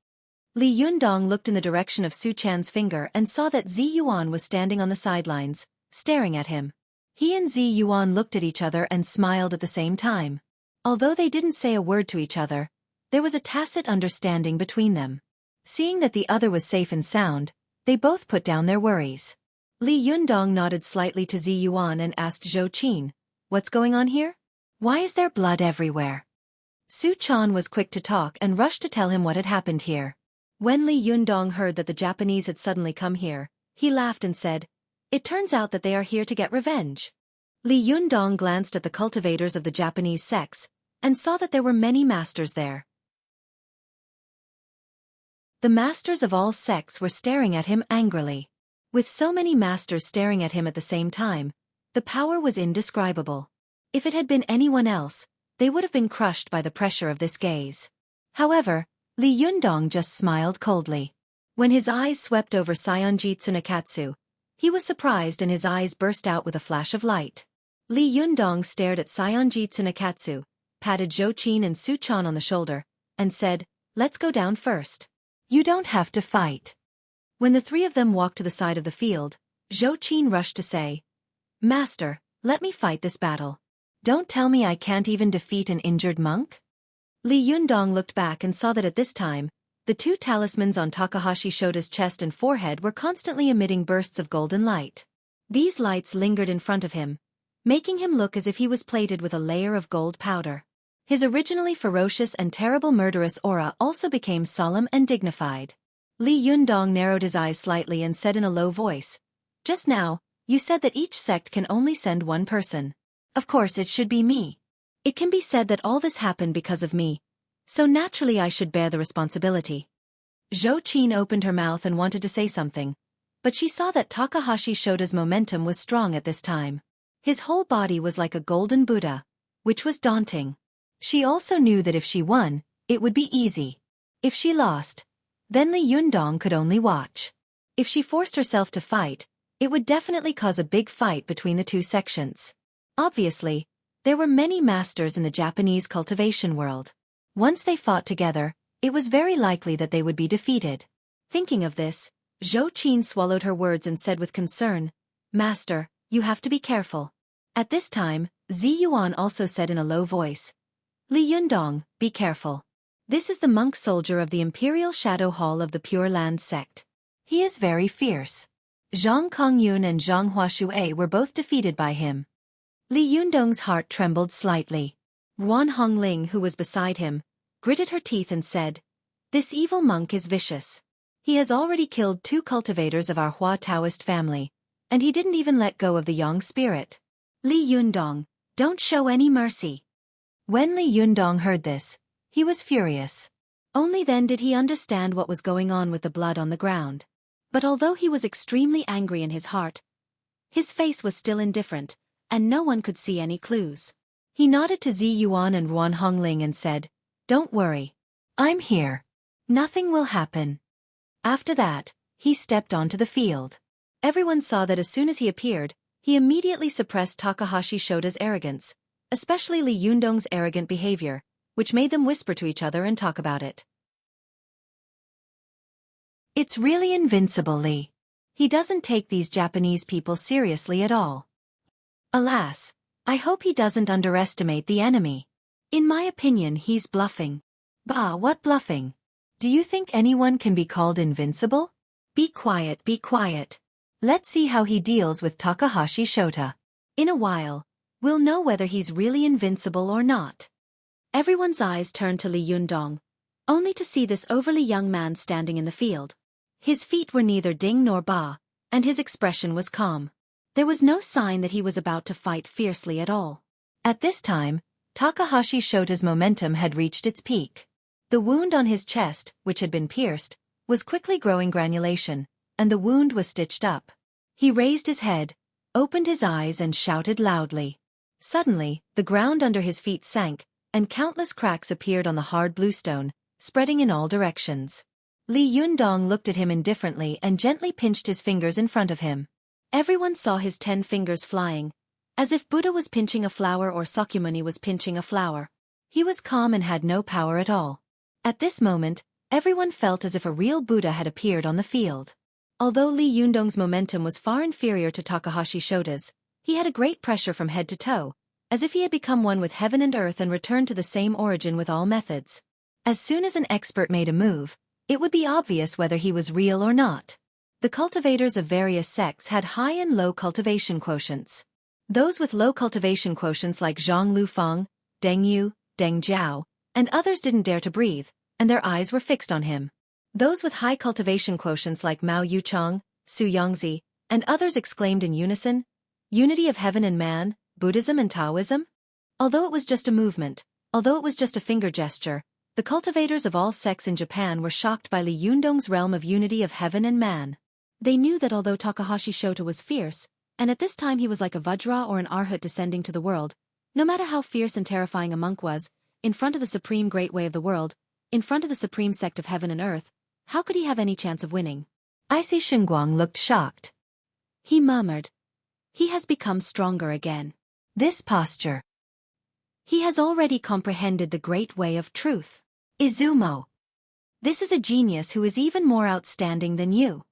Li Yundong looked in the direction of Su Chan's finger and saw that Zi Yuan was standing on the sidelines, staring at him. He and Zi Yuan looked at each other and smiled at the same time. Although they didn't say a word to each other, there was a tacit understanding between them. Seeing that the other was safe and sound, they both put down their worries. Li Yundong nodded slightly to Zi Yuan and asked Zhou Qin, "What's going on here? Why is there blood everywhere?" Su Chan was quick to talk and rushed to tell him what had happened here. When Li Yundong heard that the Japanese had suddenly come here, he laughed and said, "It turns out that they are here to get revenge." Li Yundong glanced at the cultivators of the Japanese sects, and saw that there were many masters there. The masters of all sects were staring at him angrily. With so many masters staring at him at the same time, the power was indescribable. If it had been anyone else, they would have been crushed by the pressure of this gaze. However, Li Yundong just smiled coldly. When his eyes swept over Saionji Tsunekatsu, he was surprised and his eyes burst out with a flash of light. Li Yundong stared at Saionji Tsunekatsu, patted Zhou Qin and Su Chan on the shoulder, and said, "Let's go down first. You don't have to fight." When the 3 of them walked to the side of the field, Zhou Qin rushed to say, "Master, let me fight this battle. Don't tell me I can't even defeat an injured monk?" Li Yundong looked back and saw that at this time, the 2 talismans on Takahashi Shota's chest and forehead were constantly emitting bursts of golden light. These lights lingered in front of him, making him look as if he was plated with a layer of gold powder. His originally ferocious and terrible murderous aura also became solemn and dignified. Li Yundong narrowed his eyes slightly and said in a low voice, "Just now, you said that each sect can only send one person. Of course it should be me. It can be said that all this happened because of me, so naturally I should bear the responsibility." Xueqi opened her mouth and wanted to say something, but she saw that Takahashi Shota's momentum was strong at this time. His whole body was like a golden Buddha, which was daunting. She also knew that if she won, it would be easy. If she lost, then Li Yundong could only watch. If she forced herself to fight, it would definitely cause a big fight between the two sections. Obviously, there were many masters in the Japanese cultivation world. Once they fought together, it was very likely that they would be defeated. Thinking of this, Xueqi swallowed her words and said with concern, "Master, you have to be careful." At this time, Zi Yuan also said in a low voice, "Li Yundong, be careful. This is the monk soldier of the Imperial Shadow Hall of the Pure Land sect. He is very fierce." Zhang Kongyun and Zhang Huashui were both defeated by him. Li Yundong's heart trembled slightly. Ruan Hongling, who was beside him, gritted her teeth and said, "This evil monk is vicious. He has already killed 2 cultivators of our Hua Taoist family, and he didn't even let go of the Yang spirit. Li Yundong, don't show any mercy." When Li Yundong heard this, he was furious. Only then did he understand what was going on with the blood on the ground. But although he was extremely angry in his heart, his face was still indifferent, and no one could see any clues. He nodded to Zi Yuan and Ruan Hongling and said, "Don't worry. I'm here. Nothing will happen." After that, he stepped onto the field. Everyone saw that as soon as he appeared, he immediately suppressed Takahashi Shota's arrogance, especially Li Yundong's arrogant behavior, which made them whisper to each other and talk about it. "It's really invincible, Li. He doesn't take these Japanese people seriously at all. Alas, I hope he doesn't underestimate the enemy. In my opinion, he's bluffing." "Bah, what bluffing? Do you think anyone can be called invincible?" Be quiet, be quiet. Let's see how he deals with Takahashi Shota. In a while, we'll know whether he's really invincible or not." Everyone's eyes turned to Li Yundong, only to see this overly young man standing in the field. His feet were neither ding nor ba, and his expression was calm. There was no sign that he was about to fight fiercely at all. At this time, Takahashi Shota's momentum had reached its peak. The wound on his chest, which had been pierced, was quickly growing granulation, and the wound was stitched up. He raised his head, opened his eyes and shouted loudly. Suddenly, the ground under his feet sank, and countless cracks appeared on the hard bluestone, spreading in all directions. Li Yundong looked at him indifferently and gently pinched his fingers in front of him. Everyone saw his 10 fingers flying, as if Buddha was pinching a flower or Sakyamuni was pinching a flower. He was calm and had no power at all. At this moment, everyone felt as if a real Buddha had appeared on the field. Although Li Yundong's momentum was far inferior to Takahashi Shota's, he had a great pressure from head to toe, as if he had become one with heaven and earth and returned to the same origin with all methods. As soon as an expert made a move, it would be obvious whether he was real or not. The cultivators of various sects had high and low cultivation quotients. Those with low cultivation quotients like Zhang Lufang, Deng Yu, Deng Jiao, and others didn't dare to breathe, and their eyes were fixed on him. Those with high cultivation quotients like Mao Yuchang, Su Yongzi, and others exclaimed in unison, "Unity of heaven and man, Buddhism and Taoism?" Although it was just a movement, although it was just a finger gesture, the cultivators of all sects in Japan were shocked by Li Yundong's realm of unity of heaven and man. They knew that although Takahashi Shota was fierce, and at this time he was like a Vajra or an Arhat descending to the world, no matter how fierce and terrifying a monk was, in front of the supreme great way of the world, in front of the supreme sect of heaven and earth, how could he have any chance of winning? Isi Xinguang looked shocked. He murmured, "He has become stronger again. This posture. He has already comprehended the great way of truth. Izumo. This is a genius who is even more outstanding than you."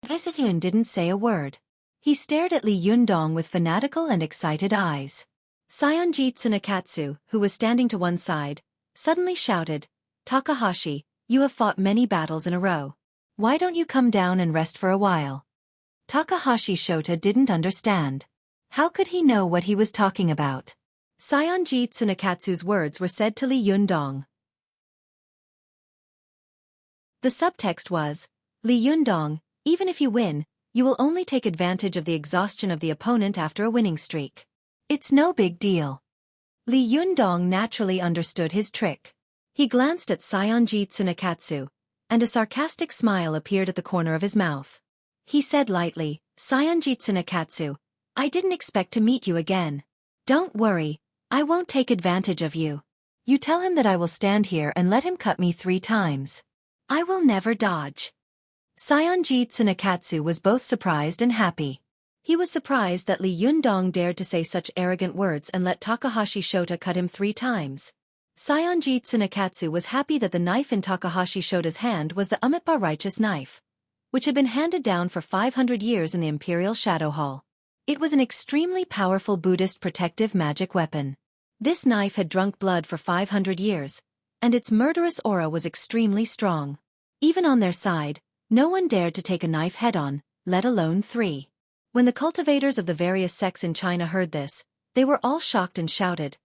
Isifun didn't say a word. He stared at Li Yundong with fanatical and excited eyes. Sayonji Tsunakatsu, who was standing to one side, suddenly shouted, "Takahashi, you have fought many battles in a row. Why don't you come down and rest for a while?" Takahashi Shota didn't understand. How could he know what he was talking about? Sayonji Tsunakatsu's words were said to Li Yundong. The subtext was, Li Yundong, even if you win, you will only take advantage of the exhaustion of the opponent after a winning streak. It's no big deal. Li Yundong naturally understood his trick. He glanced at Saionji Tsunekatsu, and a sarcastic smile appeared at the corner of his mouth. He said lightly, Saionji Tsunekatsu, I didn't expect to meet you again. Don't worry, I won't take advantage of you. You tell him that I will stand here and let him cut me 3 times. I will never dodge. Saionji Tsunekatsu was both surprised and happy. He was surprised that Li Yundong dared to say such arrogant words and let Takahashi Shota cut him 3 times. Saionji Tsunekatsu was happy that the knife in Takahashi Shota's hand was the Umitba righteous knife, which had been handed down for 500 years in the Imperial Shadow Hall. It was an extremely powerful Buddhist protective magic weapon. This knife had drunk blood for 500 years, and its murderous aura was extremely strong. Even on their side, no one dared to take a knife head-on, let alone 3. When the cultivators of the various sects in China heard this, they were all shocked and shouted,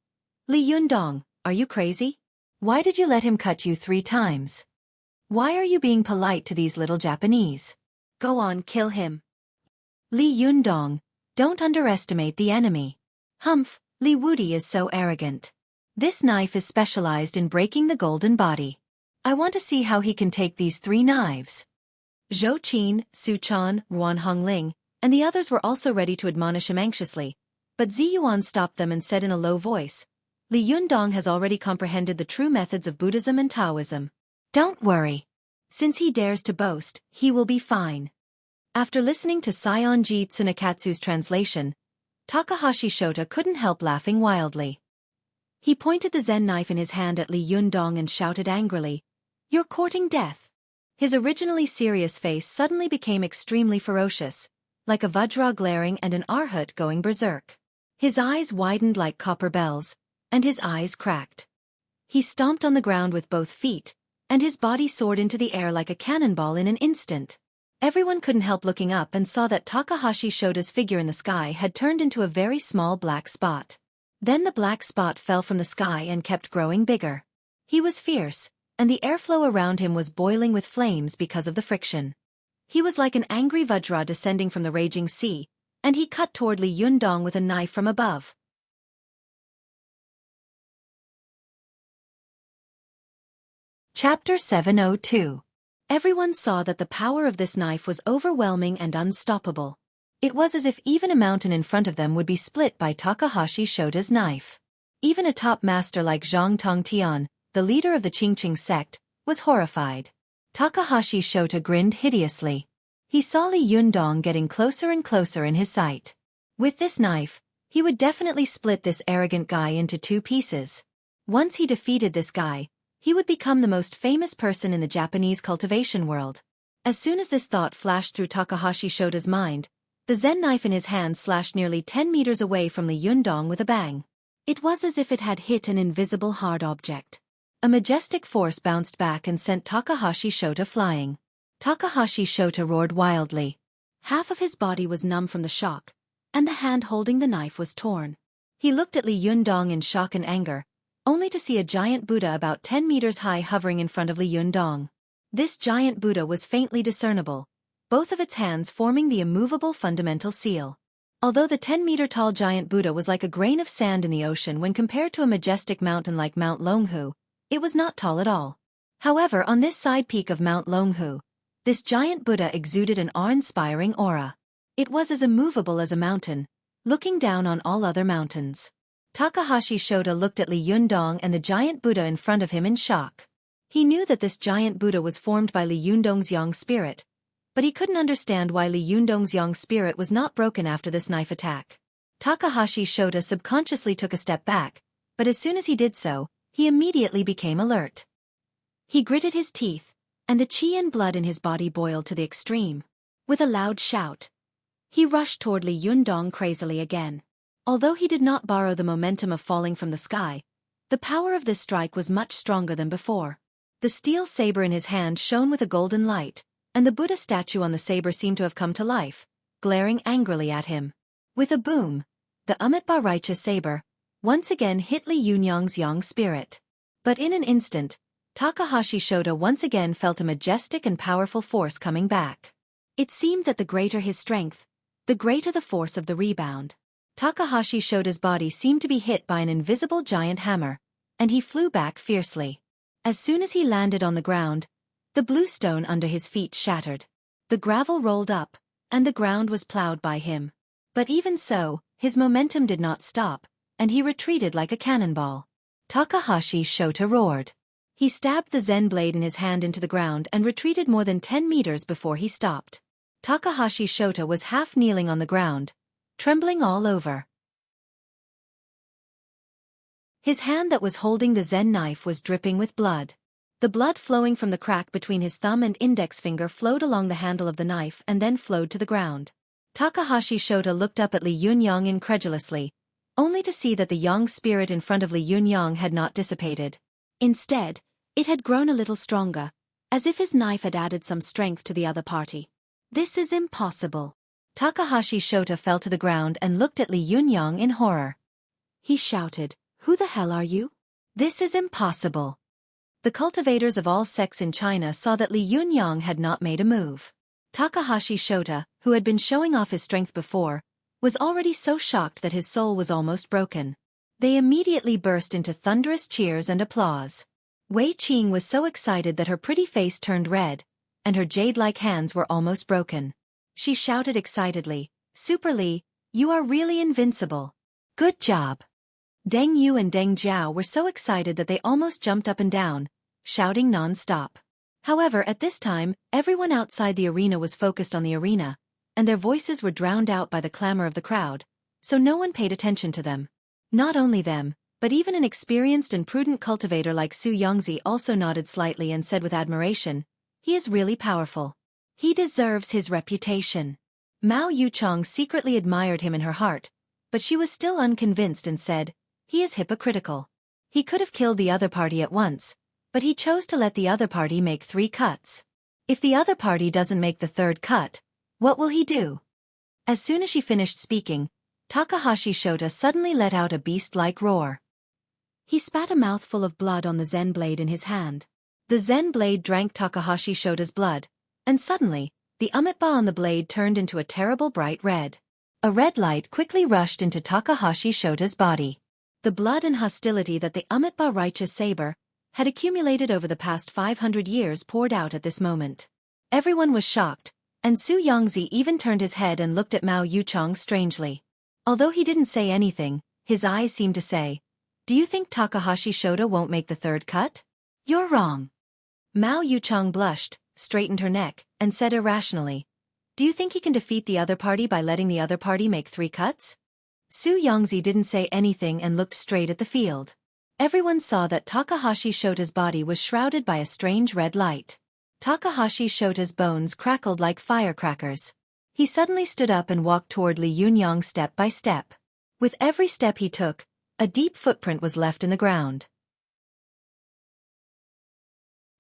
Li Yundong, are you crazy? Why did you let him cut you 3 times? Why are you being polite to these little Japanese? Go on, kill him. Li Yundong, don't underestimate the enemy. Humph, Li Wudi is so arrogant. This knife is specialized in breaking the golden body. I want to see how he can take these 3 knives. Zhou Qin, Su Chan, Ruan Hongling, and the others were also ready to admonish him anxiously, but Zi Yuan stopped them and said in a low voice, Li Yundong has already comprehended the true methods of Buddhism and Taoism. Don't worry. Since he dares to boast, he will be fine. After listening to Saionji Tsunekatsu's translation, Takahashi Shota couldn't help laughing wildly. He pointed the Zen knife in his hand at Li Yundong and shouted angrily, You're courting death. His originally serious face suddenly became extremely ferocious, like a Vajra glaring and an Arhat going berserk. His eyes widened like copper bells, and his eyes cracked. He stomped on the ground with both feet, and his body soared into the air like a cannonball in an instant. Everyone couldn't help looking up and saw that Takahashi Shota's figure in the sky had turned into a very small black spot. Then the black spot fell from the sky and kept growing bigger. He was fierce, and the airflow around him was boiling with flames because of the friction. He was like an angry Vajra descending from the raging sea, and he cut toward Li Yundong with a knife from above. Chapter 702. Everyone saw that the power of this knife was overwhelming and unstoppable. It was as if even a mountain in front of them would be split by Takahashi Shota's knife. Even a top master like Zhang Tongtian, the leader of the Qingqing sect, was horrified. Takahashi Shota grinned hideously. He saw Li Yundong getting closer and closer in his sight. With this knife, he would definitely split this arrogant guy into 2 pieces. Once he defeated this guy, he would become the most famous person in the Japanese cultivation world. As soon as this thought flashed through Takahashi Shota's mind, the Zen knife in his hand slashed nearly 10 meters away from Li Yundong with a bang. It was as if it had hit an invisible hard object. A majestic force bounced back and sent Takahashi Shota flying. Takahashi Shota roared wildly. Half of his body was numb from the shock, and the hand holding the knife was torn. He looked at Li Yundong in shock and anger, only to see a giant Buddha about 10 meters high hovering in front of Li Yundong. This giant Buddha was faintly discernible, both of its hands forming the immovable fundamental seal. Although the 10-meter-tall giant Buddha was like a grain of sand in the ocean when compared to a majestic mountain like Mount Longhu, it was not tall at all. However, on this side peak of Mount Longhu, this giant Buddha exuded an awe-inspiring aura. It was as immovable as a mountain, looking down on all other mountains. Takahashi Shota looked at Li Yundong and the giant Buddha in front of him in shock. He knew that this giant Buddha was formed by Li Yundong's yang spirit, but he couldn't understand why Li Yundong's yang spirit was not broken after this knife attack. Takahashi Shota subconsciously took a step back, but as soon as he did so, he immediately became alert. He gritted his teeth, and the qi and blood in his body boiled to the extreme. With a loud shout, he rushed toward Li Yundong crazily again. Although he did not borrow the momentum of falling from the sky, the power of this strike was much stronger than before. The steel saber in his hand shone with a golden light, and the Buddha statue on the saber seemed to have come to life, glaring angrily at him. With a boom, the Umitba righteous saber once again hit Li Yundong's yang spirit. But in an instant, Takahashi Shota once again felt a majestic and powerful force coming back. It seemed that the greater his strength, the greater the force of the rebound. Takahashi Shota's body seemed to be hit by an invisible giant hammer, and he flew back fiercely. As soon as he landed on the ground, the blue stone under his feet shattered. The gravel rolled up, and the ground was plowed by him. But even so, his momentum did not stop, and he retreated like a cannonball. Takahashi Shota roared. He stabbed the Zen blade in his hand into the ground and retreated more than 10 meters before he stopped. Takahashi Shota was half kneeling on the ground, trembling all over. His hand that was holding the Zen knife was dripping with blood. The blood flowing from the crack between his thumb and index finger flowed along the handle of the knife and then flowed to the ground. Takahashi Shota looked up at Li Yunyang incredulously, only to see that the yang spirit in front of Li Yunyang had not dissipated. Instead, it had grown a little stronger, as if his knife had added some strength to the other party. This is impossible. Takahashi Shota fell to the ground and looked at Li Yunyang in horror. He shouted, "Who the hell are you? This is impossible." The cultivators of all sects in China saw that Li Yunyang had not made a move. Takahashi Shota, who had been showing off his strength before, was already so shocked that his soul was almost broken. They immediately burst into thunderous cheers and applause. Wei Qing was so excited that her pretty face turned red, and her jade-like hands were almost broken. She shouted excitedly, "Super Li, you are really invincible. Good job." Deng Yu and Deng Jiao were so excited that they almost jumped up and down, shouting non-stop. However, at this time, everyone outside the arena was focused on the arena, and their voices were drowned out by the clamor of the crowd, so no one paid attention to them. Not only them, but even an experienced and prudent cultivator like Su Yongzi also nodded slightly and said with admiration, "He is really powerful. He deserves his reputation." Mao Yuchong secretly admired him in her heart, but she was still unconvinced and said, "He is hypocritical. He could have killed the other party at once, but he chose to let the other party make 3 cuts. If the other party doesn't make the 3rd cut, what will he do?" As soon as she finished speaking, Takahashi Shota suddenly let out a beast-like roar. He spat a mouthful of blood on the Zen blade in his hand. The Zen blade drank Takahashi Shota's blood, and suddenly, the umitba on the blade turned into a terrible bright red. A red light quickly rushed into Takahashi Shota's body. The blood and hostility that the umitba righteous saber had accumulated over the past 500 years poured out at this moment. Everyone was shocked, and Su Yongzi even turned his head and looked at Mao Yuchong strangely. Although he didn't say anything, his eyes seemed to say, "Do you think Takahashi Shota won't make the 3rd cut? You're wrong." Mao Yuchong blushed, straightened her neck, and said irrationally, "Do you think he can defeat the other party by letting the other party make 3 cuts? Su Yongzi didn't say anything and looked straight at the field. Everyone saw that Takahashi Shota's body was shrouded by a strange red light. Takahashi Shota's bones crackled like firecrackers. He suddenly stood up and walked toward Li Yunyang step by step. With every step he took, a deep footprint was left in the ground.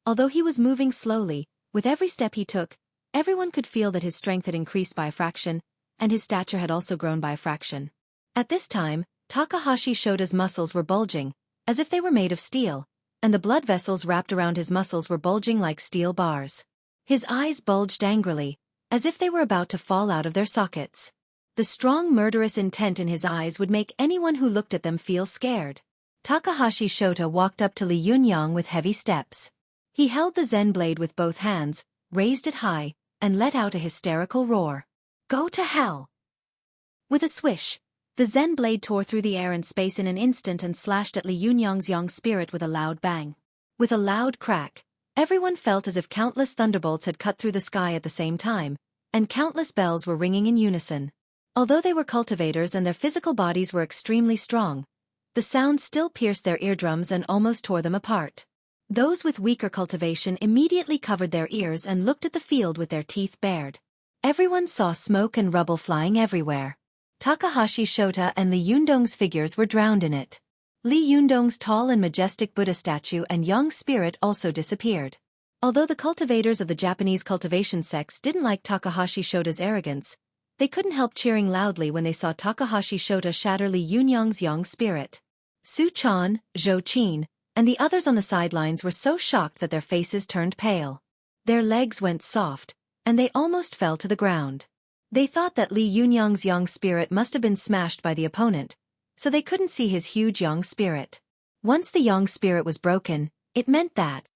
Although he was moving slowly, with every step he took, everyone could feel that his strength had increased by a fraction, and his stature had also grown by a fraction. At this time, Takahashi Shota's muscles were bulging, as if they were made of steel, and the blood vessels wrapped around his muscles were bulging like steel bars. His eyes bulged angrily, as if they were about to fall out of their sockets. The strong murderous intent in his eyes would make anyone who looked at them feel scared. Takahashi Shota walked up to Li Yunyang with heavy steps. He held the Zen blade with both hands, raised it high, and let out a hysterical roar. "Go to hell!" With a swish, the Zen blade tore through the air and space in an instant and slashed at Li Yunyang's yang spirit with a loud bang. With a loud crack, everyone felt as if countless thunderbolts had cut through the sky at the same time, and countless bells were ringing in unison. Although they were cultivators and their physical bodies were extremely strong, the sound still pierced their eardrums and almost tore them apart. Those with weaker cultivation immediately covered their ears and looked at the field with their teeth bared. Everyone saw smoke and rubble flying everywhere. Takahashi Shota and Li Yundong's figures were drowned in it. Li Yundong's tall and majestic Buddha statue and young spirit also disappeared. Although the cultivators of the Japanese cultivation sects didn't like Takahashi Shota's arrogance, they couldn't help cheering loudly when they saw Takahashi Shota shatter Li Yunyang's young spirit. Su Chan, Zhou Qin, and the others on the sidelines were so shocked that their faces turned pale. Their legs went soft, and they almost fell to the ground. They thought that Li Yunyang's young spirit must have been smashed by the opponent, so they couldn't see his huge young spirit. Once the young spirit was broken, it meant that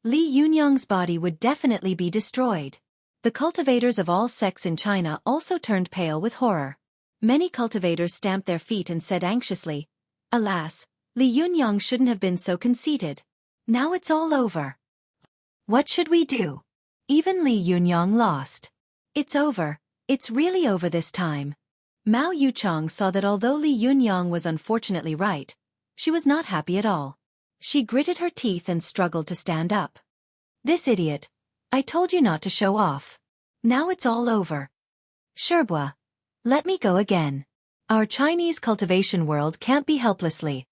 Li Yunyang's body would definitely be destroyed. The cultivators of all sects in China also turned pale with horror. Many cultivators stamped their feet and said anxiously, "Alas, Li Yunyang shouldn't have been so conceited. Now it's all over. What should we do? Even Li Yunyang lost. It's over, it's really over this time." Mao Yuchang saw that although Li Yunyang was unfortunately right, she was not happy at all. She gritted her teeth and struggled to stand up. "This idiot. I told you not to show off. Now it's all over. Sherbua. Let me go again. Our Chinese cultivation world can't be helplessly."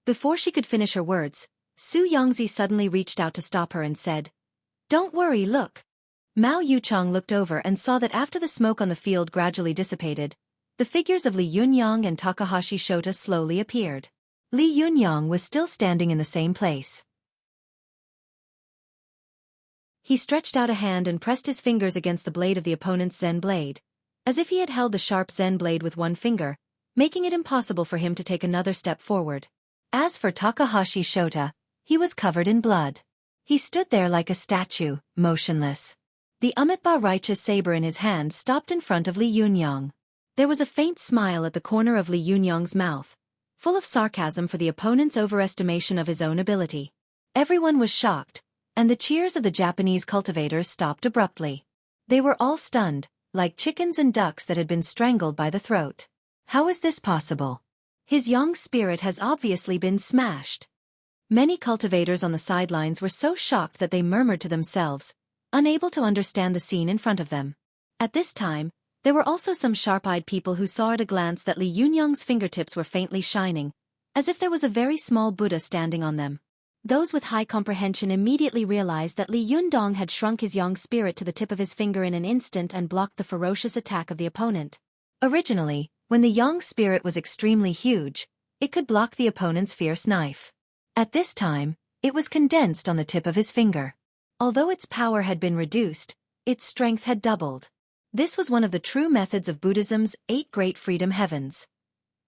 Before she could finish her words, Su Yongzi suddenly reached out to stop her and said, "Don't worry, look." Mao Yuchang looked over and saw that after the smoke on the field gradually dissipated, the figures of Li Yunyang and Takahashi Shota slowly appeared. Li Yunyang was still standing in the same place. He stretched out a hand and pressed his fingers against the blade of the opponent's Zen blade, as if he had held the sharp Zen blade with one finger, making it impossible for him to take another step forward. As for Takahashi Shota, he was covered in blood. He stood there like a statue, motionless. The Amitabha righteous saber in his hand stopped in front of Li Yunyang. There was a faint smile at the corner of Li Yunyang's mouth, full of sarcasm for the opponent's overestimation of his own ability. Everyone was shocked, and the cheers of the Japanese cultivators stopped abruptly. They were all stunned, like chickens and ducks that had been strangled by the throat. How is this possible? His young spirit has obviously been smashed. Many cultivators on the sidelines were so shocked that they murmured to themselves, unable to understand the scene in front of them. At this time, there were also some sharp-eyed people who saw at a glance that Li Yunyang's fingertips were faintly shining, as if there was a very small Buddha standing on them. Those with high comprehension immediately realized that Li Yunyang had shrunk his young spirit to the tip of his finger in an instant and blocked the ferocious attack of the opponent. Originally, when the young spirit was extremely huge, it could block the opponent's fierce knife. At this time, it was condensed on the tip of his finger. Although its power had been reduced, its strength had doubled. This was one of the true methods of Buddhism's 8 Great Freedom Heavens.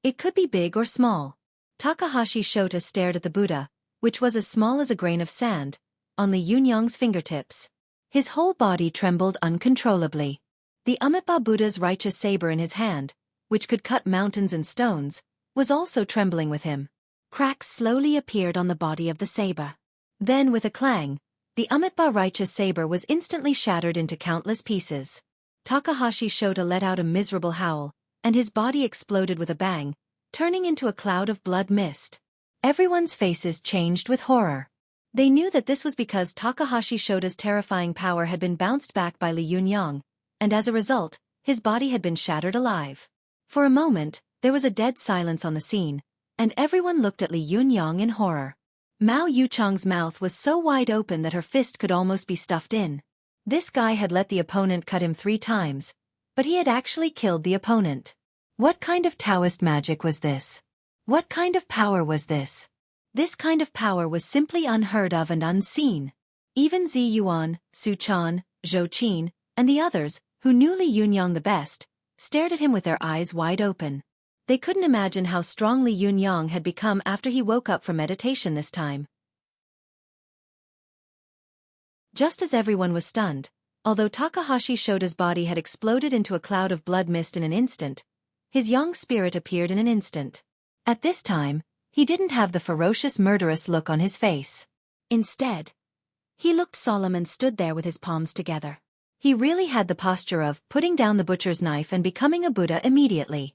It could be big or small. Takahashi Shota stared at the Buddha, which was as small as a grain of sand, on Li Yunyang's fingertips. His whole body trembled uncontrollably. The Amitabha Buddha's righteous saber in his hand, which could cut mountains and stones, was also trembling with him. Cracks slowly appeared on the body of the saber. Then with a clang, the Amitabha righteous saber was instantly shattered into countless pieces. Takahashi Shota let out a miserable howl, and his body exploded with a bang, turning into a cloud of blood mist. Everyone's faces changed with horror. They knew that this was because Takahashi Shota's terrifying power had been bounced back by Li Yunyang, and as a result, his body had been shattered alive. For a moment, there was a dead silence on the scene, and everyone looked at Li Yunyang in horror. Mao Yuchang's mouth was so wide open that her fist could almost be stuffed in. This guy had let the opponent cut him 3 times, but he had actually killed the opponent. What kind of Taoist magic was this? What kind of power was this? This kind of power was simply unheard of and unseen. Even Zi Yuan, Su Chan, Zhou Qin, and the others, who knew Li Yunyang the best, stared at him with their eyes wide open. They couldn't imagine how strong Li Yunyang had become after he woke up from meditation this time. Just as everyone was stunned, although Takahashi Shota's body had exploded into a cloud of blood mist in an instant, his young spirit appeared in an instant. At this time, he didn't have the ferocious murderous look on his face. Instead, he looked solemn and stood there with his palms together. He really had the posture of putting down the butcher's knife and becoming a Buddha immediately.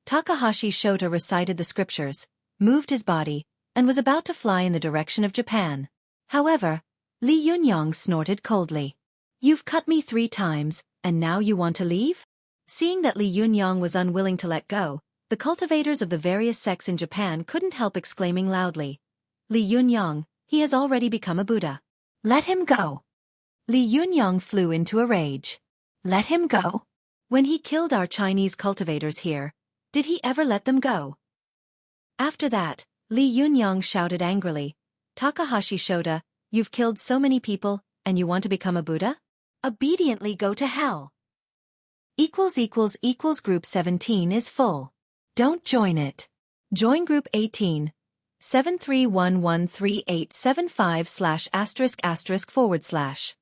Takahashi Shota recited the scriptures, moved his body, and was about to fly in the direction of Japan. However, Li Yunyang snorted coldly. "You've cut me 3 times, and now you want to leave?" Seeing that Li Yunyang was unwilling to let go, the cultivators of the various sects in Japan couldn't help exclaiming loudly, "Li Yunyang, he has already become a Buddha. Let him go." Li Yunyang flew into a rage. Let him go? When he killed our Chinese cultivators here, did he ever let them go? After that, Li Yunyang shouted angrily. Takahashi Shota, you've killed so many people, and you want to become a Buddha? Obediently go to hell. Group 17 is full. Don't join it. Join Group 18. 7311385/***.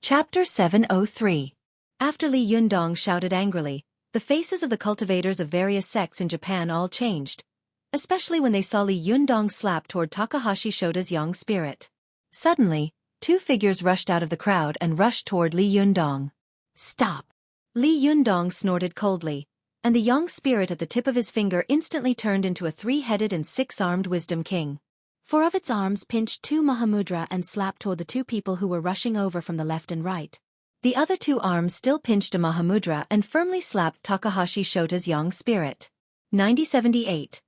Chapter 703. After Li Yundong shouted angrily, the faces of the cultivators of various sects in Japan all changed, especially when they saw Li Yundong slap toward Takahashi Shota's young spirit. Suddenly, two figures rushed out of the crowd and rushed toward Li Yundong. Stop! Li Yundong snorted coldly, and the young spirit at the tip of his finger instantly turned into a three-headed and six-armed wisdom king. Four of its arms pinched two Mahamudra and slapped toward the two people who were rushing over from the left and right. The other two arms still pinched a Mahamudra and firmly slapped Takahashi Shota's young spirit. 9078.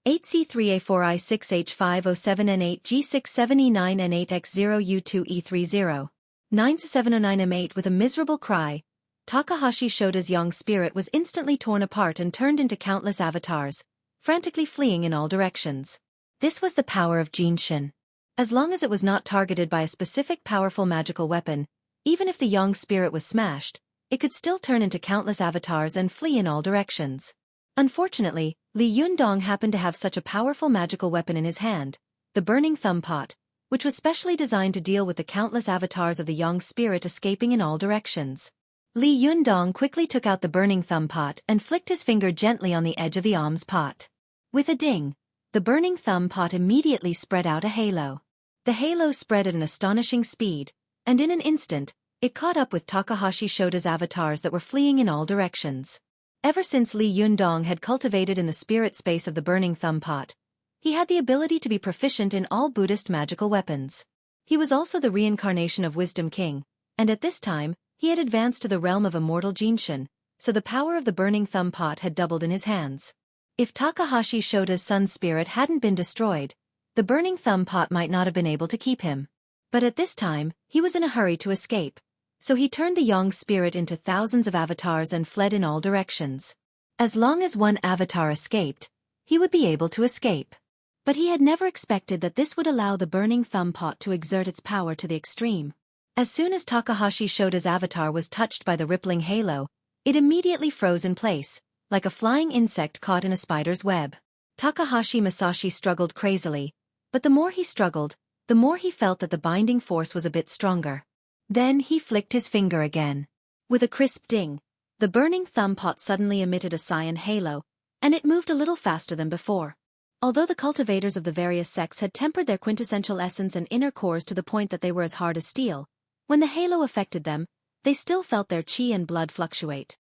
8C3A4I6H507N8G679N8X0U2E30. 9C709M8 With a miserable cry, Takahashi Shota's young spirit was instantly torn apart and turned into countless avatars, frantically fleeing in all directions. This was the power of Jinshin. As long as it was not targeted by a specific powerful magical weapon, even if the young spirit was smashed, it could still turn into countless avatars and flee in all directions. Unfortunately, Li Yundong happened to have such a powerful magical weapon in his hand, the Burning Thumb Pot, which was specially designed to deal with the countless avatars of the young spirit escaping in all directions. Li Yundong quickly took out the Burning Thumb Pot and flicked his finger gently on the edge of the alms pot. With a ding, the Burning Thumb Pot immediately spread out a halo. The halo spread at an astonishing speed, and in an instant, it caught up with Takahashi Shota's avatars that were fleeing in all directions. Ever since Li Yundong had cultivated in the spirit space of the Burning Thumb Pot, he had the ability to be proficient in all Buddhist magical weapons. He was also the reincarnation of Wisdom King, and at this time, he had advanced to the realm of immortal Jinshin, so the power of the Burning Thumb Pot had doubled in his hands. If Takahashi Shota's sun spirit hadn't been destroyed, the Burning Thumb Pot might not have been able to keep him. But at this time, he was in a hurry to escape, so he turned the young spirit into thousands of avatars and fled in all directions. As long as one avatar escaped, he would be able to escape. But he had never expected that this would allow the Burning Thumb Pot to exert its power to the extreme. As soon as Takahashi Shota's avatar was touched by the rippling halo, it immediately froze in place, like a flying insect caught in a spider's web. Takahashi Masashi struggled crazily, but the more he struggled, the more he felt that the binding force was a bit stronger. Then he flicked his finger again. With a crisp ding, the Burning Thumb Pot suddenly emitted a cyan halo, and it moved a little faster than before. Although the cultivators of the various sects had tempered their quintessential essence and inner cores to the point that they were as hard as steel, when the halo affected them, they still felt their chi and blood fluctuate.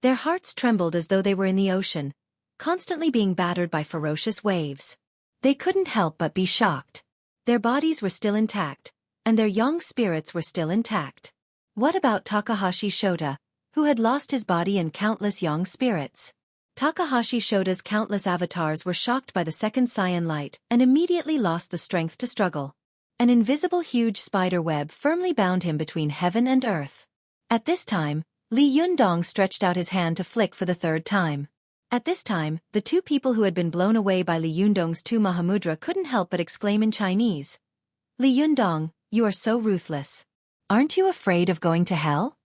Their hearts trembled as though they were in the ocean, constantly being battered by ferocious waves. They couldn't help but be shocked. Their bodies were still intact, and their young spirits were still intact. What about Takahashi Shota, who had lost his body and countless young spirits? Takahashi Shota's countless avatars were shocked by the second cyan light and immediately lost the strength to struggle. An invisible huge spider web firmly bound him between heaven and earth. At this time, Li Yundong stretched out his hand to flick for the third time. At this time, the two people who had been blown away by Li Yundong's two Mahamudra couldn't help but exclaim in Chinese, "Li Yundong, you are so ruthless. Aren't you afraid of going to hell?"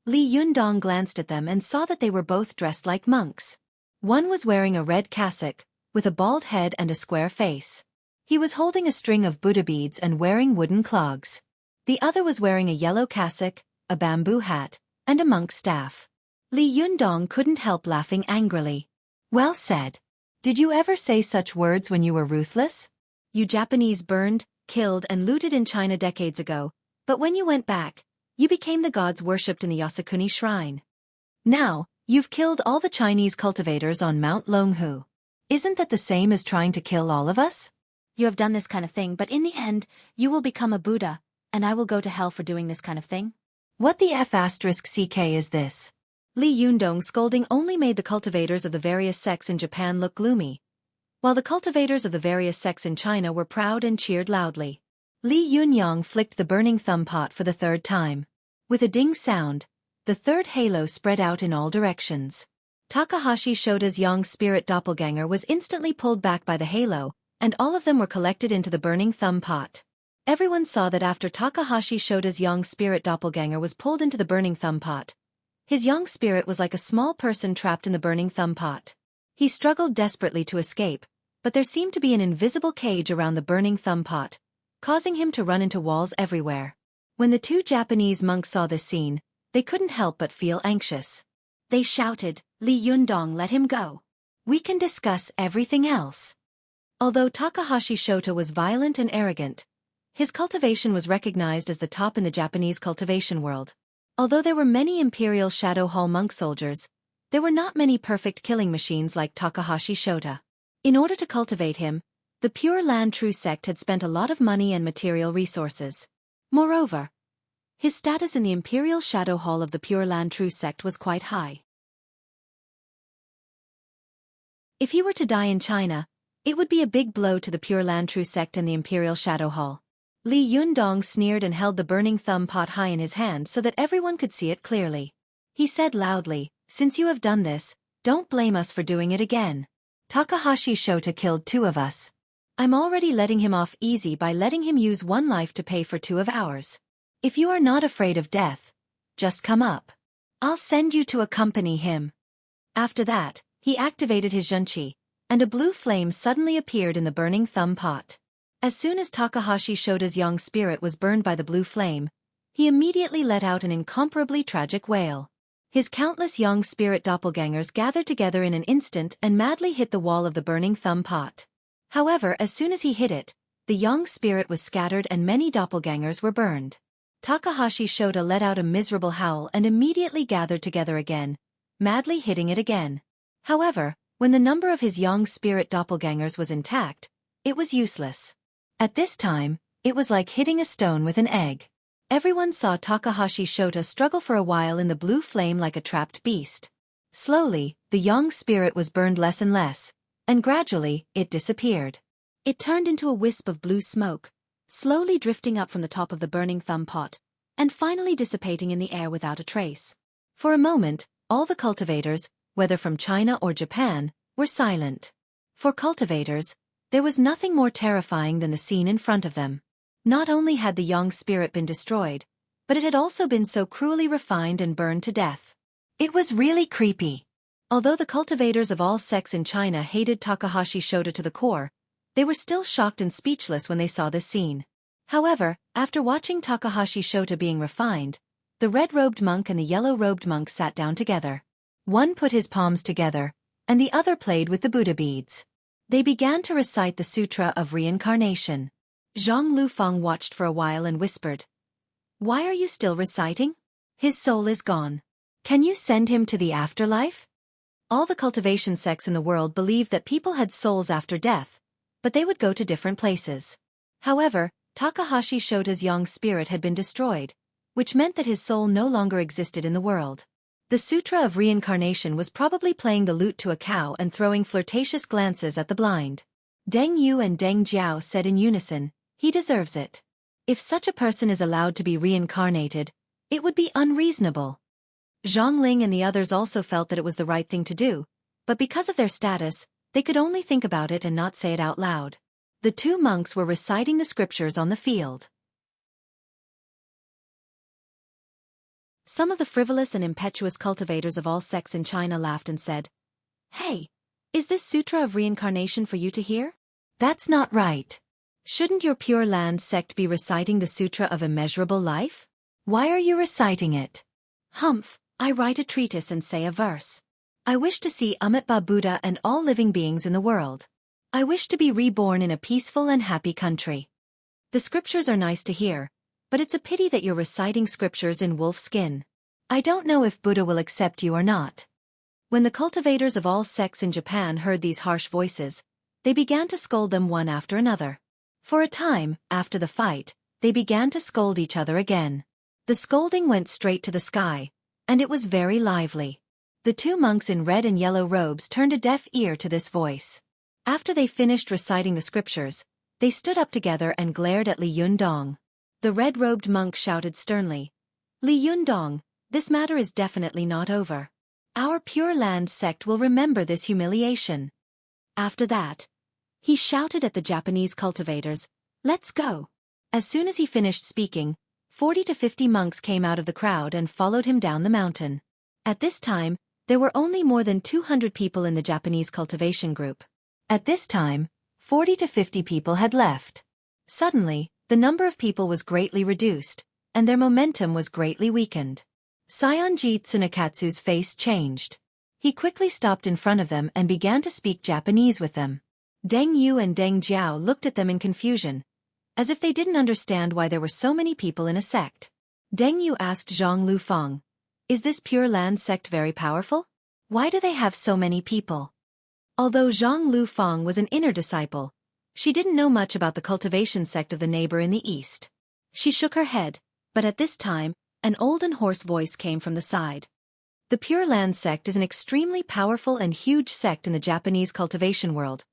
Li Yundong glanced at them and saw that they were both dressed like monks. One was wearing a red cassock, with a bald head and a square face. He was holding a string of Buddha beads and wearing wooden clogs. The other was wearing a yellow cassock, a bamboo hat, and a monk's staff. Li Yundong couldn't help laughing angrily. "Well said. Did you ever say such words when you were ruthless? You Japanese burned, killed and looted in China decades ago, but when you went back, you became the gods worshipped in the Yasukuni shrine. Now, you've killed all the Chinese cultivators on Mount Longhu. Isn't that the same as trying to kill all of us? You have done this kind of thing, but in the end, you will become a Buddha, and I will go to hell for doing this kind of thing. What the F***ck is this?" Li Yundong's scolding only made the cultivators of the various sects in Japan look gloomy, while the cultivators of the various sects in China were proud and cheered loudly. Li Yunyang flicked the Burning Thumb Pot for the third time. With a ding sound, the third halo spread out in all directions. Takahashi Shota's young spirit doppelganger was instantly pulled back by the halo, and all of them were collected into the burning thumb pot. Everyone saw that after Takahashi Shota's young spirit doppelganger was pulled into the burning thumb pot, his young spirit was like a small person trapped in the burning thumb pot. He struggled desperately to escape, but there seemed to be an invisible cage around the burning thumb pot, causing him to run into walls everywhere. When the two Japanese monks saw this scene, they couldn't help but feel anxious. They shouted, "Li Yundong, let him go. We can discuss everything else." Although Takahashi Shota was violent and arrogant, his cultivation was recognized as the top in the Japanese cultivation world. Although there were many Imperial Shadow Hall monk soldiers, there were not many perfect killing machines like Takahashi Shota. In order to cultivate him, the Pure Land True sect had spent a lot of money and material resources. Moreover, his status in the Imperial Shadow Hall of the Pure Land True sect was quite high. If he were to die in China, it would be a big blow to the Pure Land True sect and the Imperial Shadow Hall. Li Yundong sneered and held the burning thumb pot high in his hand so that everyone could see it clearly. He said loudly, "Since you have done this, don't blame us for doing it again. Takahashi Shota killed 2 of us. I'm already letting him off easy by letting him use 1 life to pay for 2 of ours. If you are not afraid of death, just come up. I'll send you to accompany him." After that, he activated his Xueqi, and a blue flame suddenly appeared in the burning thumb pot. As soon as Takahashi Shota's young spirit was burned by the blue flame, he immediately let out an incomparably tragic wail. His countless young spirit doppelgangers gathered together in an instant and madly hit the wall of the burning thumb pot. However, as soon as he hit it, the young spirit was scattered and many doppelgangers were burned. Takahashi Shota let out a miserable howl and immediately gathered together again, madly hitting it again. However, when the number of his young spirit doppelgangers was intact, it was useless. At this time, it was like hitting a stone with an egg. Everyone saw Takahashi Shota struggle for a while in the blue flame like a trapped beast. Slowly, the young spirit was burned less and less, and gradually, it disappeared. It turned into a wisp of blue smoke, slowly drifting up from the top of the burning thumb pot, and finally dissipating in the air without a trace. For a moment, all the cultivators, whether from China or Japan, were silent. For cultivators, there was nothing more terrifying than the scene in front of them. Not only had the young spirit been destroyed, but it had also been so cruelly refined and burned to death. It was really creepy. Although the cultivators of all sects in China hated Takahashi Shota to the core, they were still shocked and speechless when they saw this scene. However, after watching Takahashi Shota being refined, the red-robed monk and the yellow-robed monk sat down together. One put his palms together, and the other played with the Buddha beads. They began to recite the Sutra of Reincarnation. Zhang Lufeng watched for a while and whispered, "Why are you still reciting? His soul is gone. Can you send him to the afterlife?" All the cultivation sects in the world believed that people had souls after death, but they would go to different places. However, Takahashi Shota's young spirit had been destroyed, which meant that his soul no longer existed in the world. The Sutra of Reincarnation was probably playing the lute to a cow and throwing flirtatious glances at the blind. Deng Yu and Deng Jiao said in unison, "He deserves it. If such a person is allowed to be reincarnated, it would be unreasonable." Zhang Ling and the others also felt that it was the right thing to do, but because of their status, they could only think about it and not say it out loud. The 2 monks were reciting the scriptures on the field. Some of the frivolous and impetuous cultivators of all sects in China laughed and said, "Hey, is this Sutra of Reincarnation for you to hear? That's not right. Shouldn't your Pure Land sect be reciting the Sutra of Immeasurable Life? Why are you reciting it?" "Humph, I write a treatise and say a verse. I wish to see Amitabha Buddha and all living beings in the world. I wish to be reborn in a peaceful and happy country. The scriptures are nice to hear, but it's a pity that you're reciting scriptures in wolf skin. I don't know if Buddha will accept you or not." When the cultivators of all sects in Japan heard these harsh voices, they began to scold them one after another. For a time, after the fight, they began to scold each other again. The scolding went straight to the sky, and it was very lively. The 2 monks in red and yellow robes turned a deaf ear to this voice. After they finished reciting the scriptures, they stood up together and glared at Li Yundong. The red-robed monk shouted sternly, "Li Yundong, This matter is definitely not over. Our Pure Land sect will remember this humiliation. After that, he shouted at the Japanese cultivators, "Let's go." As soon as he finished speaking, 40 to 50 monks came out of the crowd and followed him down the mountain. At this time, there were only more than 200 people in the Japanese cultivation group. At this time, 40 to 50 people had left. Suddenly, the number of people was greatly reduced, and their momentum was greatly weakened. Saionji Tsunekatsu's face changed. He quickly stopped in front of them and began to speak Japanese with them. Deng Yu and Deng Jiao looked at them in confusion, as if they didn't understand why there were so many people in a sect. Deng Yu asked Zhang Lufang, "Is this Pure Land sect very powerful? Why do they have so many people?" Although Zhang Lufang was an inner disciple, she didn't know much about the cultivation sect of the neighbor in the east. She shook her head, but at this time, an old and hoarse voice came from the side. The Pure Land sect is an extremely powerful and huge sect in the Japanese cultivation world,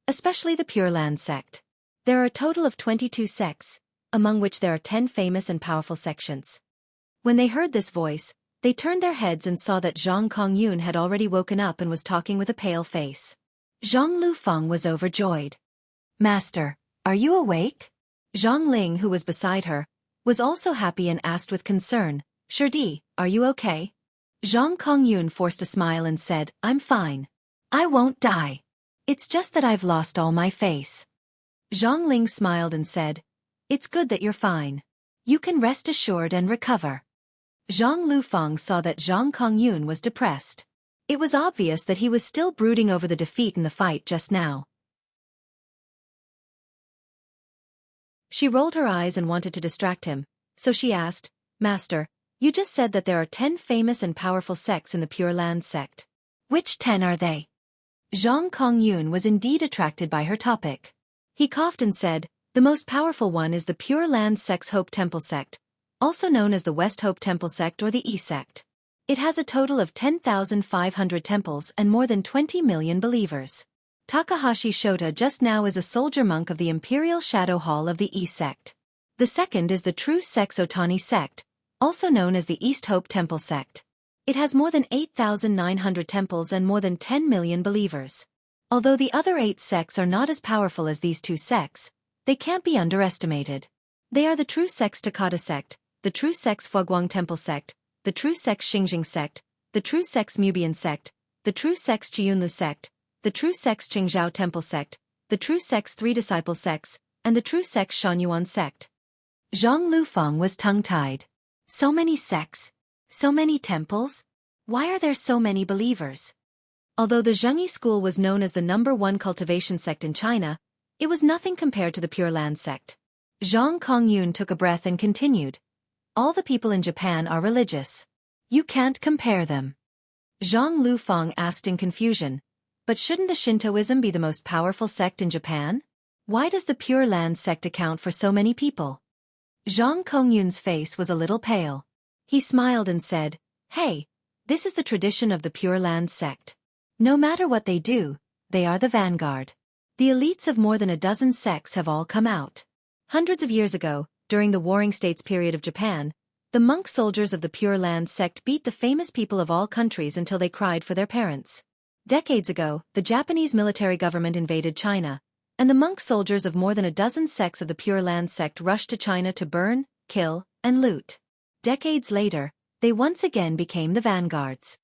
especially the Pure Land sect. There are a total of 22 sects, among which there are 10 famous and powerful sections. When they heard this voice, they turned their heads and saw that Zhang Kongyun had already woken up and was talking with a pale face. Zhang Lufang was overjoyed. "Master, are you awake?" Zhang Ling, who was beside her, was also happy and asked with concern, "Shirdi, are you okay?" Zhang Kongyun forced a smile and said, "I'm fine. I won't die. It's just that I've lost all my face." Zhang Ling smiled and said, "It's good that you're fine. You can rest assured and recover." Zhang Lufang saw that Zhang Kongyun was depressed. It was obvious that he was still brooding over the defeat in the fight just now. She rolled her eyes and wanted to distract him, so she asked, "Master, you just said that there are 10 famous and powerful sects in the Pure Land sect. Which 10 are they?" Zhang Kongyun was indeed attracted by her topic. He coughed and said, "The most powerful one is the Pure Land sect's Hope Temple sect, also known as the West Hope Temple sect or the E sect. It has a total of 10,500 temples and more than 20 million believers. Takahashi Shota just now is a soldier monk of the Imperial Shadow Hall of the E sect. The second is the True Sex Otani sect, also known as the East Hope Temple sect. It has more than 8,900 temples and more than 10 million believers. Although the other 8 sects are not as powerful as these 2 sects, they can't be underestimated. They are the True Sex Takata sect, the True Sex Fuguang Temple sect, the True Sex Xingjing sect, the True Sex Mubian sect, the True Sex Chiyunlu sect, the True Sex Qingzhao Temple sect, the True Sex Three Disciple sects, and the True Sex Shanyuan sect." Zhang Lufang was tongue-tied. So many sects? So many temples? Why are there so many believers? Although the Zhengyi school was known as the #1 cultivation sect in China, it was nothing compared to the Pure Land sect. Zhang Kongyun took a breath and continued, "All the people in Japan are religious. You can't compare them." Zhang Lufang asked in confusion, "But shouldn't the Shintoism be the most powerful sect in Japan? Why does the Pure Land sect account for so many people?" Zhang Kongyun's face was a little pale. He smiled and said, "Hey, this is the tradition of the Pure Land sect. No matter what they do, they are the vanguard. The elites of more than a dozen sects have all come out. Hundreds of years ago, during the Warring States period of Japan, the monk soldiers of the Pure Land sect beat the famous people of all countries until they cried for their parents. Decades ago, the Japanese military government invaded China, and the monk soldiers of more than a dozen sects of the Pure Land sect rushed to China to burn, kill, and loot. Decades later, they once again became the vanguards.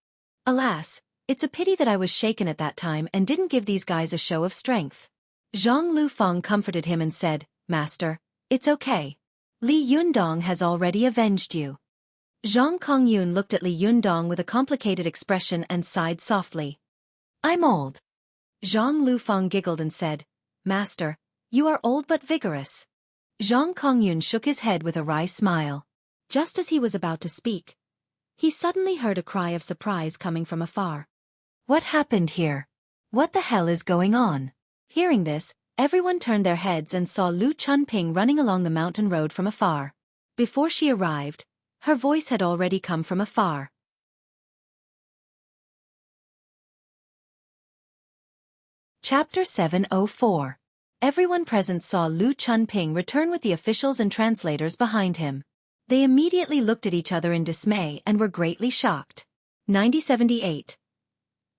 Alas, it's a pity that I was shaken at that time and didn't give these guys a show of strength." Zhang Lufang comforted him and said, "Master, it's okay. Li Yundong has already avenged you." Zhang Kongyun looked at Li Yundong with a complicated expression and sighed softly. "I'm old." Zhang Lufang giggled and said, "Master, you are old but vigorous." Zhang Kongyun shook his head with a wry smile. Just as he was about to speak, he suddenly heard a cry of surprise coming from afar. "What happened here? What the hell is going on?" Hearing this, everyone turned their heads and saw Lu Chunping running along the mountain road from afar. Before she arrived, her voice had already come from afar. Chapter 704. Everyone present saw Lu Chunping return with the officials and translators behind him. They immediately looked at each other in dismay and were greatly shocked. 9078.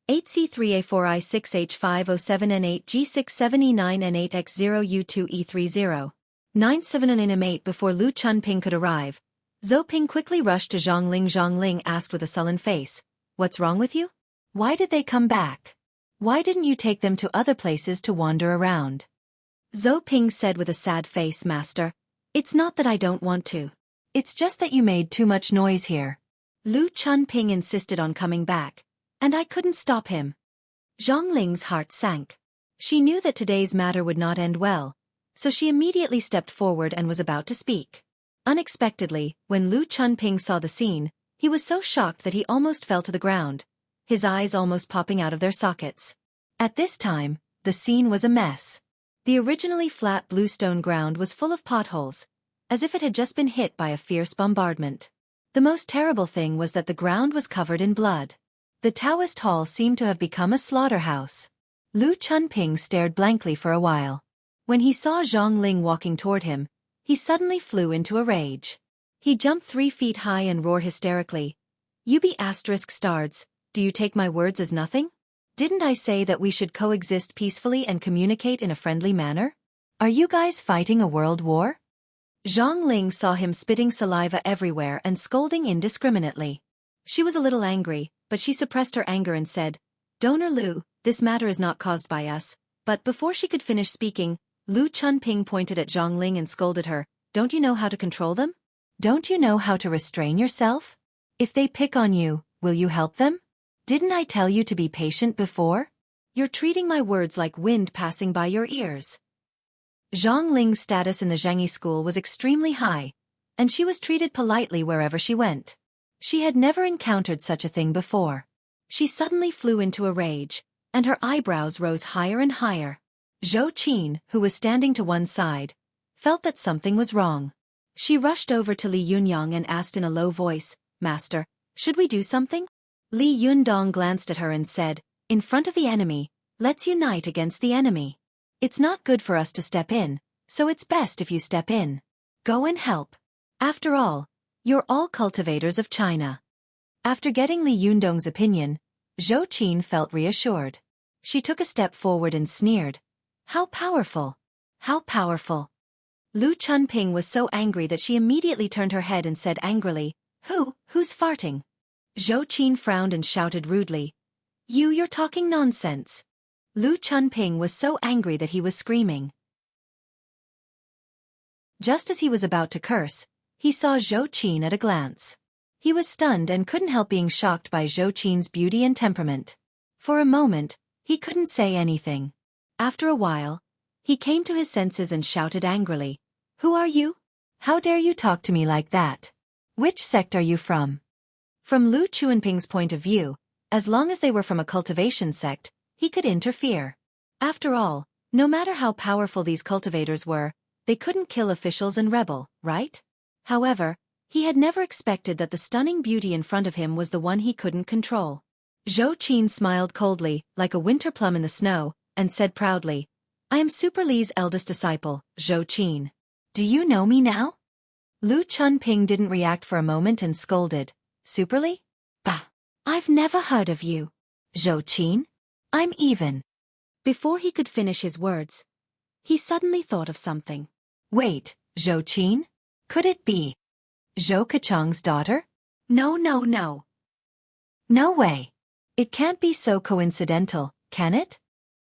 8C3A4I6H507N8G67E9N8X0U2E30. 9798. Before Lu Chunping could arrive, Zhou Ping quickly rushed to Zhongling. Zhongling asked with a sullen face, "What's wrong with you? Why did they come back? Why didn't you take them to other places to wander around?" Zhou Ping said with a sad face, "Master, it's not that I don't want to. It's just that you made too much noise here. Lu Chunping insisted on coming back, and I couldn't stop him." Zhongling's heart sank. She knew that today's matter would not end well, so she immediately stepped forward and was about to speak. Unexpectedly, when Lu Chunping saw the scene, he was so shocked that he almost fell to the ground, his eyes almost popping out of their sockets. At this time, the scene was a mess. The originally flat bluestone ground was full of potholes, as if it had just been hit by a fierce bombardment. The most terrible thing was that the ground was covered in blood. The Taoist hall seemed to have become a slaughterhouse. Lu Chunping stared blankly for a while. When he saw Zhongling walking toward him, he suddenly flew into a rage. He jumped 3 feet high and roared hysterically, "You be **stards, do you take my words as nothing? Didn't I say that we should coexist peacefully and communicate in a friendly manner? Are you guys fighting a world war?" Zhongling saw him spitting saliva everywhere and scolding indiscriminately. She was a little angry, but she suppressed her anger and said, "Donor Lu, this matter is not caused by us." But before she could finish speaking, Lu Chunping pointed at Zhongling and scolded her, "Don't you know how to control them? Don't you know how to restrain yourself? If they pick on you, will you help them? Didn't I tell you to be patient before? You're treating my words like wind passing by your ears." Zhongling's status in the Zhengyi school was extremely high, and she was treated politely wherever she went. She had never encountered such a thing before. She suddenly flew into a rage, and her eyebrows rose higher and higher. Zhou Qin, who was standing to one side, felt that something was wrong. She rushed over to Li Yunyang and asked in a low voice, "Master, should we do something?" Li Yundong glanced at her and said, "In front of the enemy, let's unite against the enemy. It's not good for us to step in, so it's best if you step in. Go and help. After all, you're all cultivators of China." After getting Li Yundong's opinion, Zhou Qin felt reassured. She took a step forward and sneered, "How powerful! How powerful!" Lu Chunping was so angry that she immediately turned her head and said angrily, Who's farting?" Zhou Qin frowned and shouted rudely, You're talking nonsense." Lu Chunping was so angry that he was screaming. Just as he was about to curse, he saw Zhou Qin at a glance. He was stunned and couldn't help being shocked by Zhou Qin's beauty and temperament. For a moment, he couldn't say anything. After a while, he came to his senses and shouted angrily, "Who are you? How dare you talk to me like that? Which sect are you from?" From Lu Chunping's point of view, as long as they were from a cultivation sect, he could interfere. After all, no matter how powerful these cultivators were, they couldn't kill officials and rebel, right? However, he had never expected that the stunning beauty in front of him was the one he couldn't control. Zhou Qin smiled coldly, like a winter plum in the snow, and said proudly, "I am Super Li's eldest disciple, Zhou Qin. Do you know me now?" Lu Chunping didn't react for a moment and scolded, "Super Li? Bah! I've never heard of you. Zhou Qin? I'm even." Before he could finish his words, he suddenly thought of something. Wait, Zhou Qin? Could it be Zhou Kachang's daughter? No. No way. It can't be so coincidental, can it?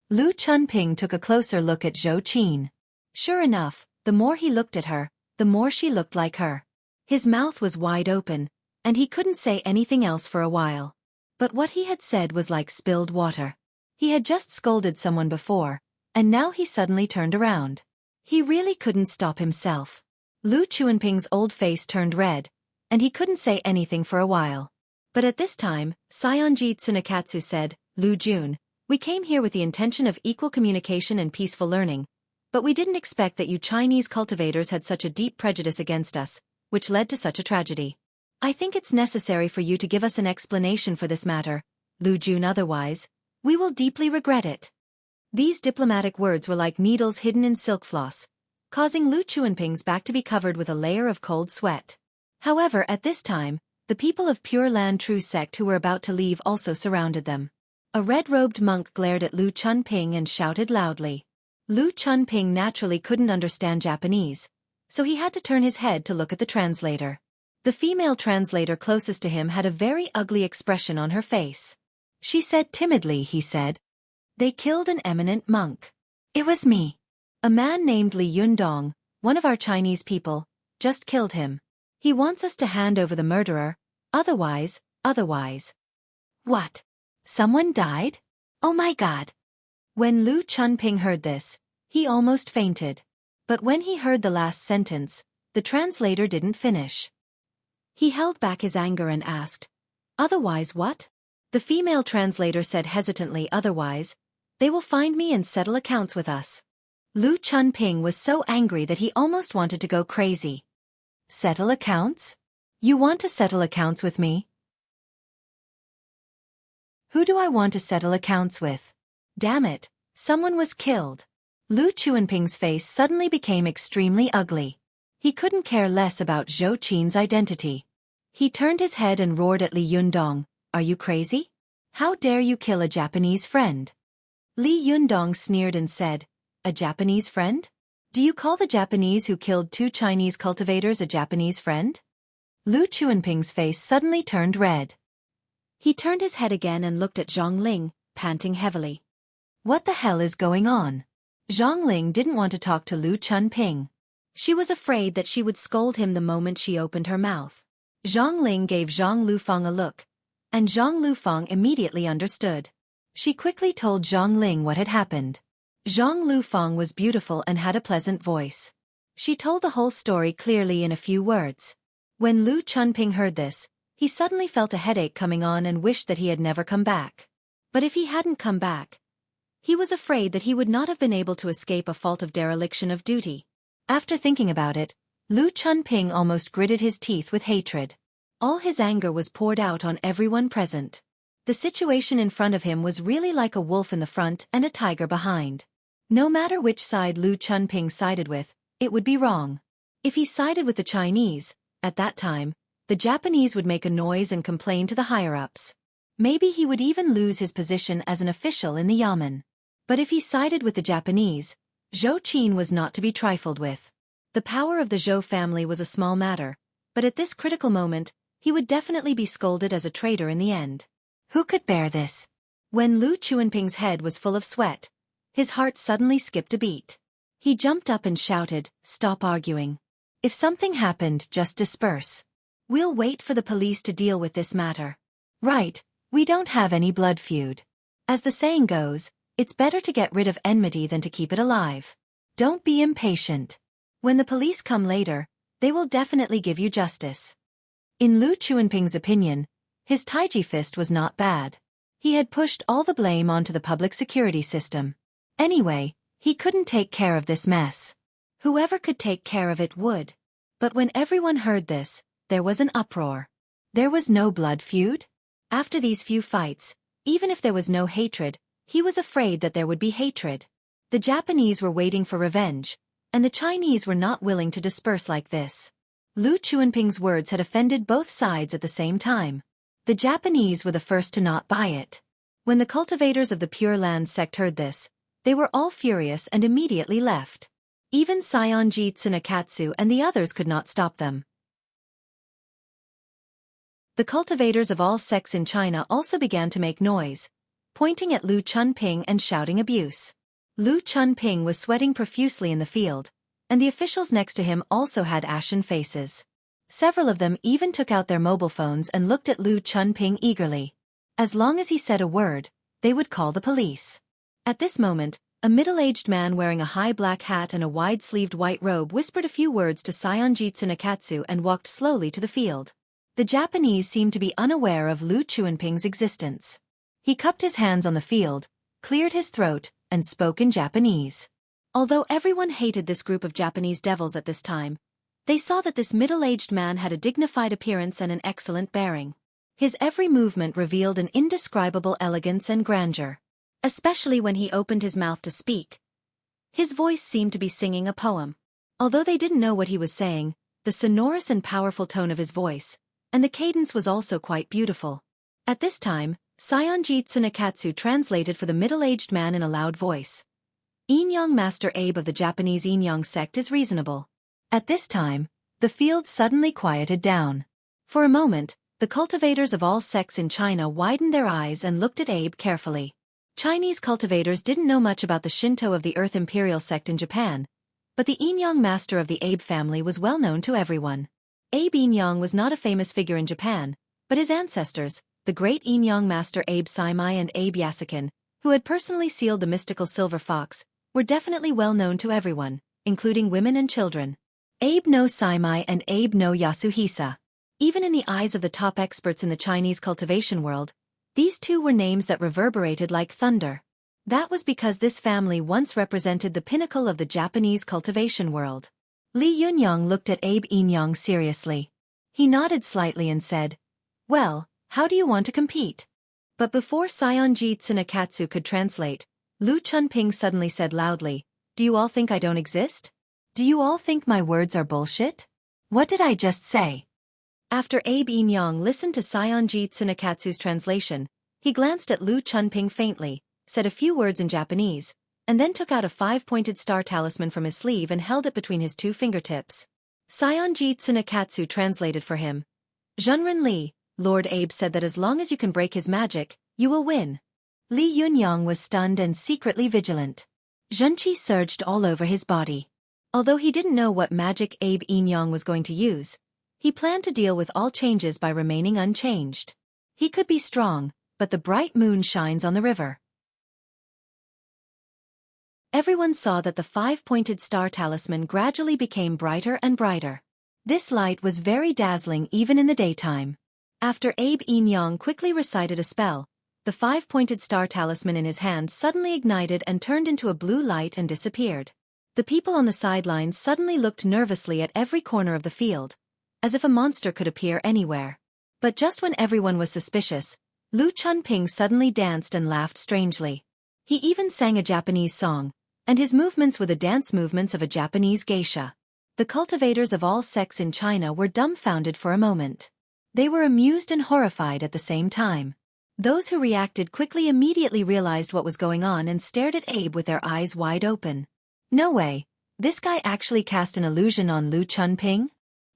Lu Chunping took a closer look at Zhou Qin. Sure enough, the more he looked at her, the more she looked like her. His mouth was wide open, and he couldn't say anything else for a while. But what he had said was like spilled water. He had just scolded someone before, and now he suddenly turned around. He really couldn't stop himself. Lu Chunping's old face turned red, and he couldn't say anything for a while. But at this time, Sayonji Tsunakatsu said, "Lu Jun, we came here with the intention of equal communication and peaceful learning, but we didn't expect that you Chinese cultivators had such a deep prejudice against us, which led to such a tragedy. I think it's necessary for you to give us an explanation for this matter, Lu Jun, otherwise, we will deeply regret it." These diplomatic words were like needles hidden in silk floss, causing Lu Chunping's back to be covered with a layer of cold sweat. However, at this time, the people of Pure Land True sect who were about to leave also surrounded them. A red-robed monk glared at Lu Chunping and shouted loudly. Lu Chunping naturally couldn't understand Japanese, so he had to turn his head to look at the translator. The female translator closest to him had a very ugly expression on her face. She said timidly, he said, "They killed an eminent monk. It was me. A man named Li Yundong, one of our Chinese people, just killed him. He wants us to hand over the murderer, otherwise. What? Someone died? Oh my God." When Lu Chunping heard this, he almost fainted. But when he heard the last sentence, the translator didn't finish. He held back his anger and asked, "Otherwise what?" The female translator said hesitantly, "Otherwise, they will find me and settle accounts with us." Lu Chunping was so angry that he almost wanted to go crazy. Settle accounts? You want to settle accounts with me? Who do I want to settle accounts with? Damn it, someone was killed. Lu Chunping's face suddenly became extremely ugly. He couldn't care less about Zhou Qin's identity. He turned his head and roared at Li Yundong, "Are you crazy? How dare you kill a Japanese friend?" Li Yundong sneered and said, "A Japanese friend? Do you call the Japanese who killed 2 Chinese cultivators a Japanese friend?" Lu Chunping's face suddenly turned red. He turned his head again and looked at Zhang Ling, panting heavily. What the hell is going on? Zhang Ling didn't want to talk to Lu Chunping. She was afraid that she would scold him the moment she opened her mouth. Zhang Ling gave Zhang Lufang a look, and Zhang Lufang immediately understood. She quickly told Zhang Ling what had happened. Zhang Lufang was beautiful and had a pleasant voice. She told the whole story clearly in a few words. When Lu Chunping heard this, he suddenly felt a headache coming on and wished that he had never come back. But if he hadn't come back, he was afraid that he would not have been able to escape a fault of dereliction of duty. After thinking about it, Lu Chunping almost gritted his teeth with hatred. All his anger was poured out on everyone present. The situation in front of him was really like a wolf in the front and a tiger behind. No matter which side Lu Chunping sided with, it would be wrong. If he sided with the Chinese, at that time, the Japanese would make a noise and complain to the higher-ups. Maybe he would even lose his position as an official in the yamen. But if he sided with the Japanese, Zhou Qin was not to be trifled with. The power of the Zhou family was a small matter, but at this critical moment, he would definitely be scolded as a traitor in the end. Who could bear this? When Lu Chunping's head was full of sweat, his heart suddenly skipped a beat. He jumped up and shouted, "Stop arguing. If something happened, just disperse. We'll wait for the police to deal with this matter. Right, we don't have any blood feud. As the saying goes, it's better to get rid of enmity than to keep it alive. Don't be impatient. When the police come later, they will definitely give you justice." In Lu Chunping's opinion, his Taiji fist was not bad. He had pushed all the blame onto the public security system. Anyway, he couldn't take care of this mess. Whoever could take care of it would. But when everyone heard this, there was an uproar. There was no blood feud? After these few fights, even if there was no hatred, he was afraid that there would be hatred. The Japanese were waiting for revenge, and the Chinese were not willing to disperse like this. Lu Chunping's words had offended both sides at the same time. The Japanese were the first to not buy it. When the cultivators of the Pure Land sect heard this, they were all furious and immediately left. Even Saionji Tsunekatsu and the others could not stop them. The cultivators of all sects in China also began to make noise, pointing at Lu Chunping and shouting abuse. Lu Chunping was sweating profusely in the field, and the officials next to him also had ashen faces. Several of them even took out their mobile phones and looked at Lu Chunping eagerly. As long as he said a word, they would call the police. At this moment, a middle-aged man wearing a high black hat and a wide-sleeved white robe whispered a few words to Saionji Tsunekatsu and walked slowly to the field. The Japanese seemed to be unaware of Lu Chunping's existence. He cupped his hands on the field, cleared his throat, and spoke in Japanese. Although everyone hated this group of Japanese devils at this time, they saw that this middle-aged man had a dignified appearance and an excellent bearing. His every movement revealed an indescribable elegance and grandeur. Especially when he opened his mouth to speak. His voice seemed to be singing a poem. Although they didn't know what he was saying, the sonorous and powerful tone of his voice, and the cadence was also quite beautiful. At this time, Saionji Tsunekatsu translated for the middle-aged man in a loud voice. Inyang Master Abe of the Japanese Inyang sect is reasonable. At this time, the field suddenly quieted down. For a moment, the cultivators of all sects in China widened their eyes and looked at Abe carefully. Chinese cultivators didn't know much about the Shinto of the Earth Imperial sect in Japan, but the Inyang master of the Abe family was well known to everyone. Abe Inyang was not a famous figure in Japan, but his ancestors, the great Inyang master Abe Saimai and Abe Yasukin, who had personally sealed the mystical silver fox, were definitely well known to everyone, including women and children. Abe no Saimai and Abe no Yasuhisa. Even in the eyes of the top experts in the Chinese cultivation world, these two were names that reverberated like thunder. That was because this family once represented the pinnacle of the Japanese cultivation world. Li Yunyang looked at Abe Inyang seriously. He nodded slightly and said, "Well, how do you want to compete?" But before Saionji Tsunekatsu could translate, Lu Chunping suddenly said loudly, "Do you all think I don't exist? Do you all think my words are bullshit? What did I just say?" After Abe Inyang listened to Saionji Tsunekatsu's translation, he glanced at Lu Chunping faintly, said a few words in Japanese, and then took out a 5-pointed star talisman from his sleeve and held it between his 2 fingertips. Saionji Tsunekatsu translated for him. "Zhenren Li, Lord Abe said that as long as you can break his magic, you will win." Li Yunyang was stunned and secretly vigilant. Zhenqi surged all over his body. Although he didn't know what magic Abe Inyang was going to use, he planned to deal with all changes by remaining unchanged. He could be strong, but the bright moon shines on the river. Everyone saw that the 5-pointed star talisman gradually became brighter and brighter. This light was very dazzling even in the daytime. After Abe Inyang quickly recited a spell, the 5-pointed star talisman in his hand suddenly ignited and turned into a blue light and disappeared. The people on the sidelines suddenly looked nervously at every corner of the field, as if a monster could appear anywhere. But just when everyone was suspicious, Lu Chunping suddenly danced and laughed strangely. He even sang a Japanese song, and his movements were the dance movements of a Japanese geisha. The cultivators of all sects in China were dumbfounded for a moment. They were amused and horrified at the same time. Those who reacted quickly immediately realized what was going on and stared at Abe with their eyes wide open. No way, this guy actually cast an illusion on Lu Chunping?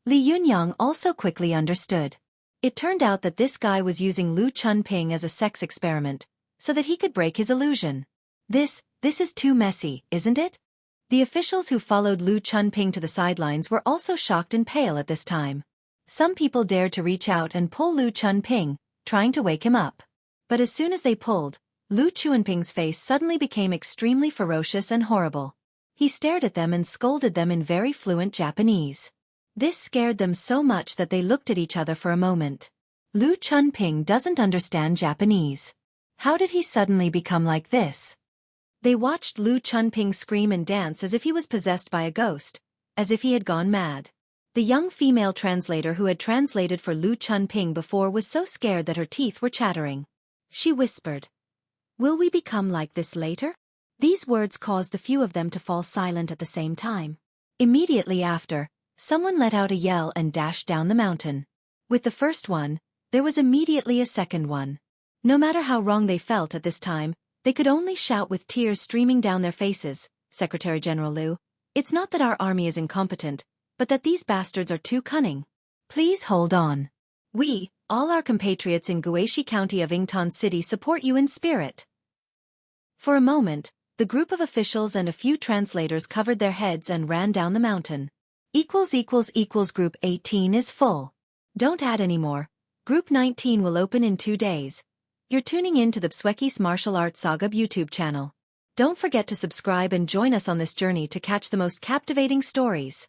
Li Yunyang also quickly understood. It turned out that this guy was using Lu Chunping as a sex experiment, so that he could break his illusion. This is too messy, isn't it? The officials who followed Lu Chunping to the sidelines were also shocked and pale at this time. Some people dared to reach out and pull Lu Chunping, trying to wake him up. But as soon as they pulled, Lu Chunping's face suddenly became extremely ferocious and horrible. He stared at them and scolded them in very fluent Japanese. This scared them so much that they looked at each other for a moment. Lu Chunping doesn't understand Japanese. How did he suddenly become like this? They watched Lu Chunping scream and dance as if he was possessed by a ghost, as if he had gone mad. The young female translator who had translated for Lu Chunping before was so scared that her teeth were chattering. She whispered, "Will we become like this later?" These words caused the few of them to fall silent at the same time. Immediately after, someone let out a yell and dashed down the mountain. With the first one, there was immediately a second one. No matter how wrong they felt at this time, they could only shout with tears streaming down their faces, "Secretary General Liu, it's not that our army is incompetent, but that these bastards are too cunning. Please hold on. We, all our compatriots in Xueqi County of Yingtan City support you in spirit." For a moment, the group of officials and a few translators covered their heads and ran down the mountain. Group 18 is full. Don't add any more. Group 19 will open in 2 days. You're tuning in to the Xueqi's Martial Arts Saga YouTube channel. Don't forget to subscribe and join us on this journey to catch the most captivating stories.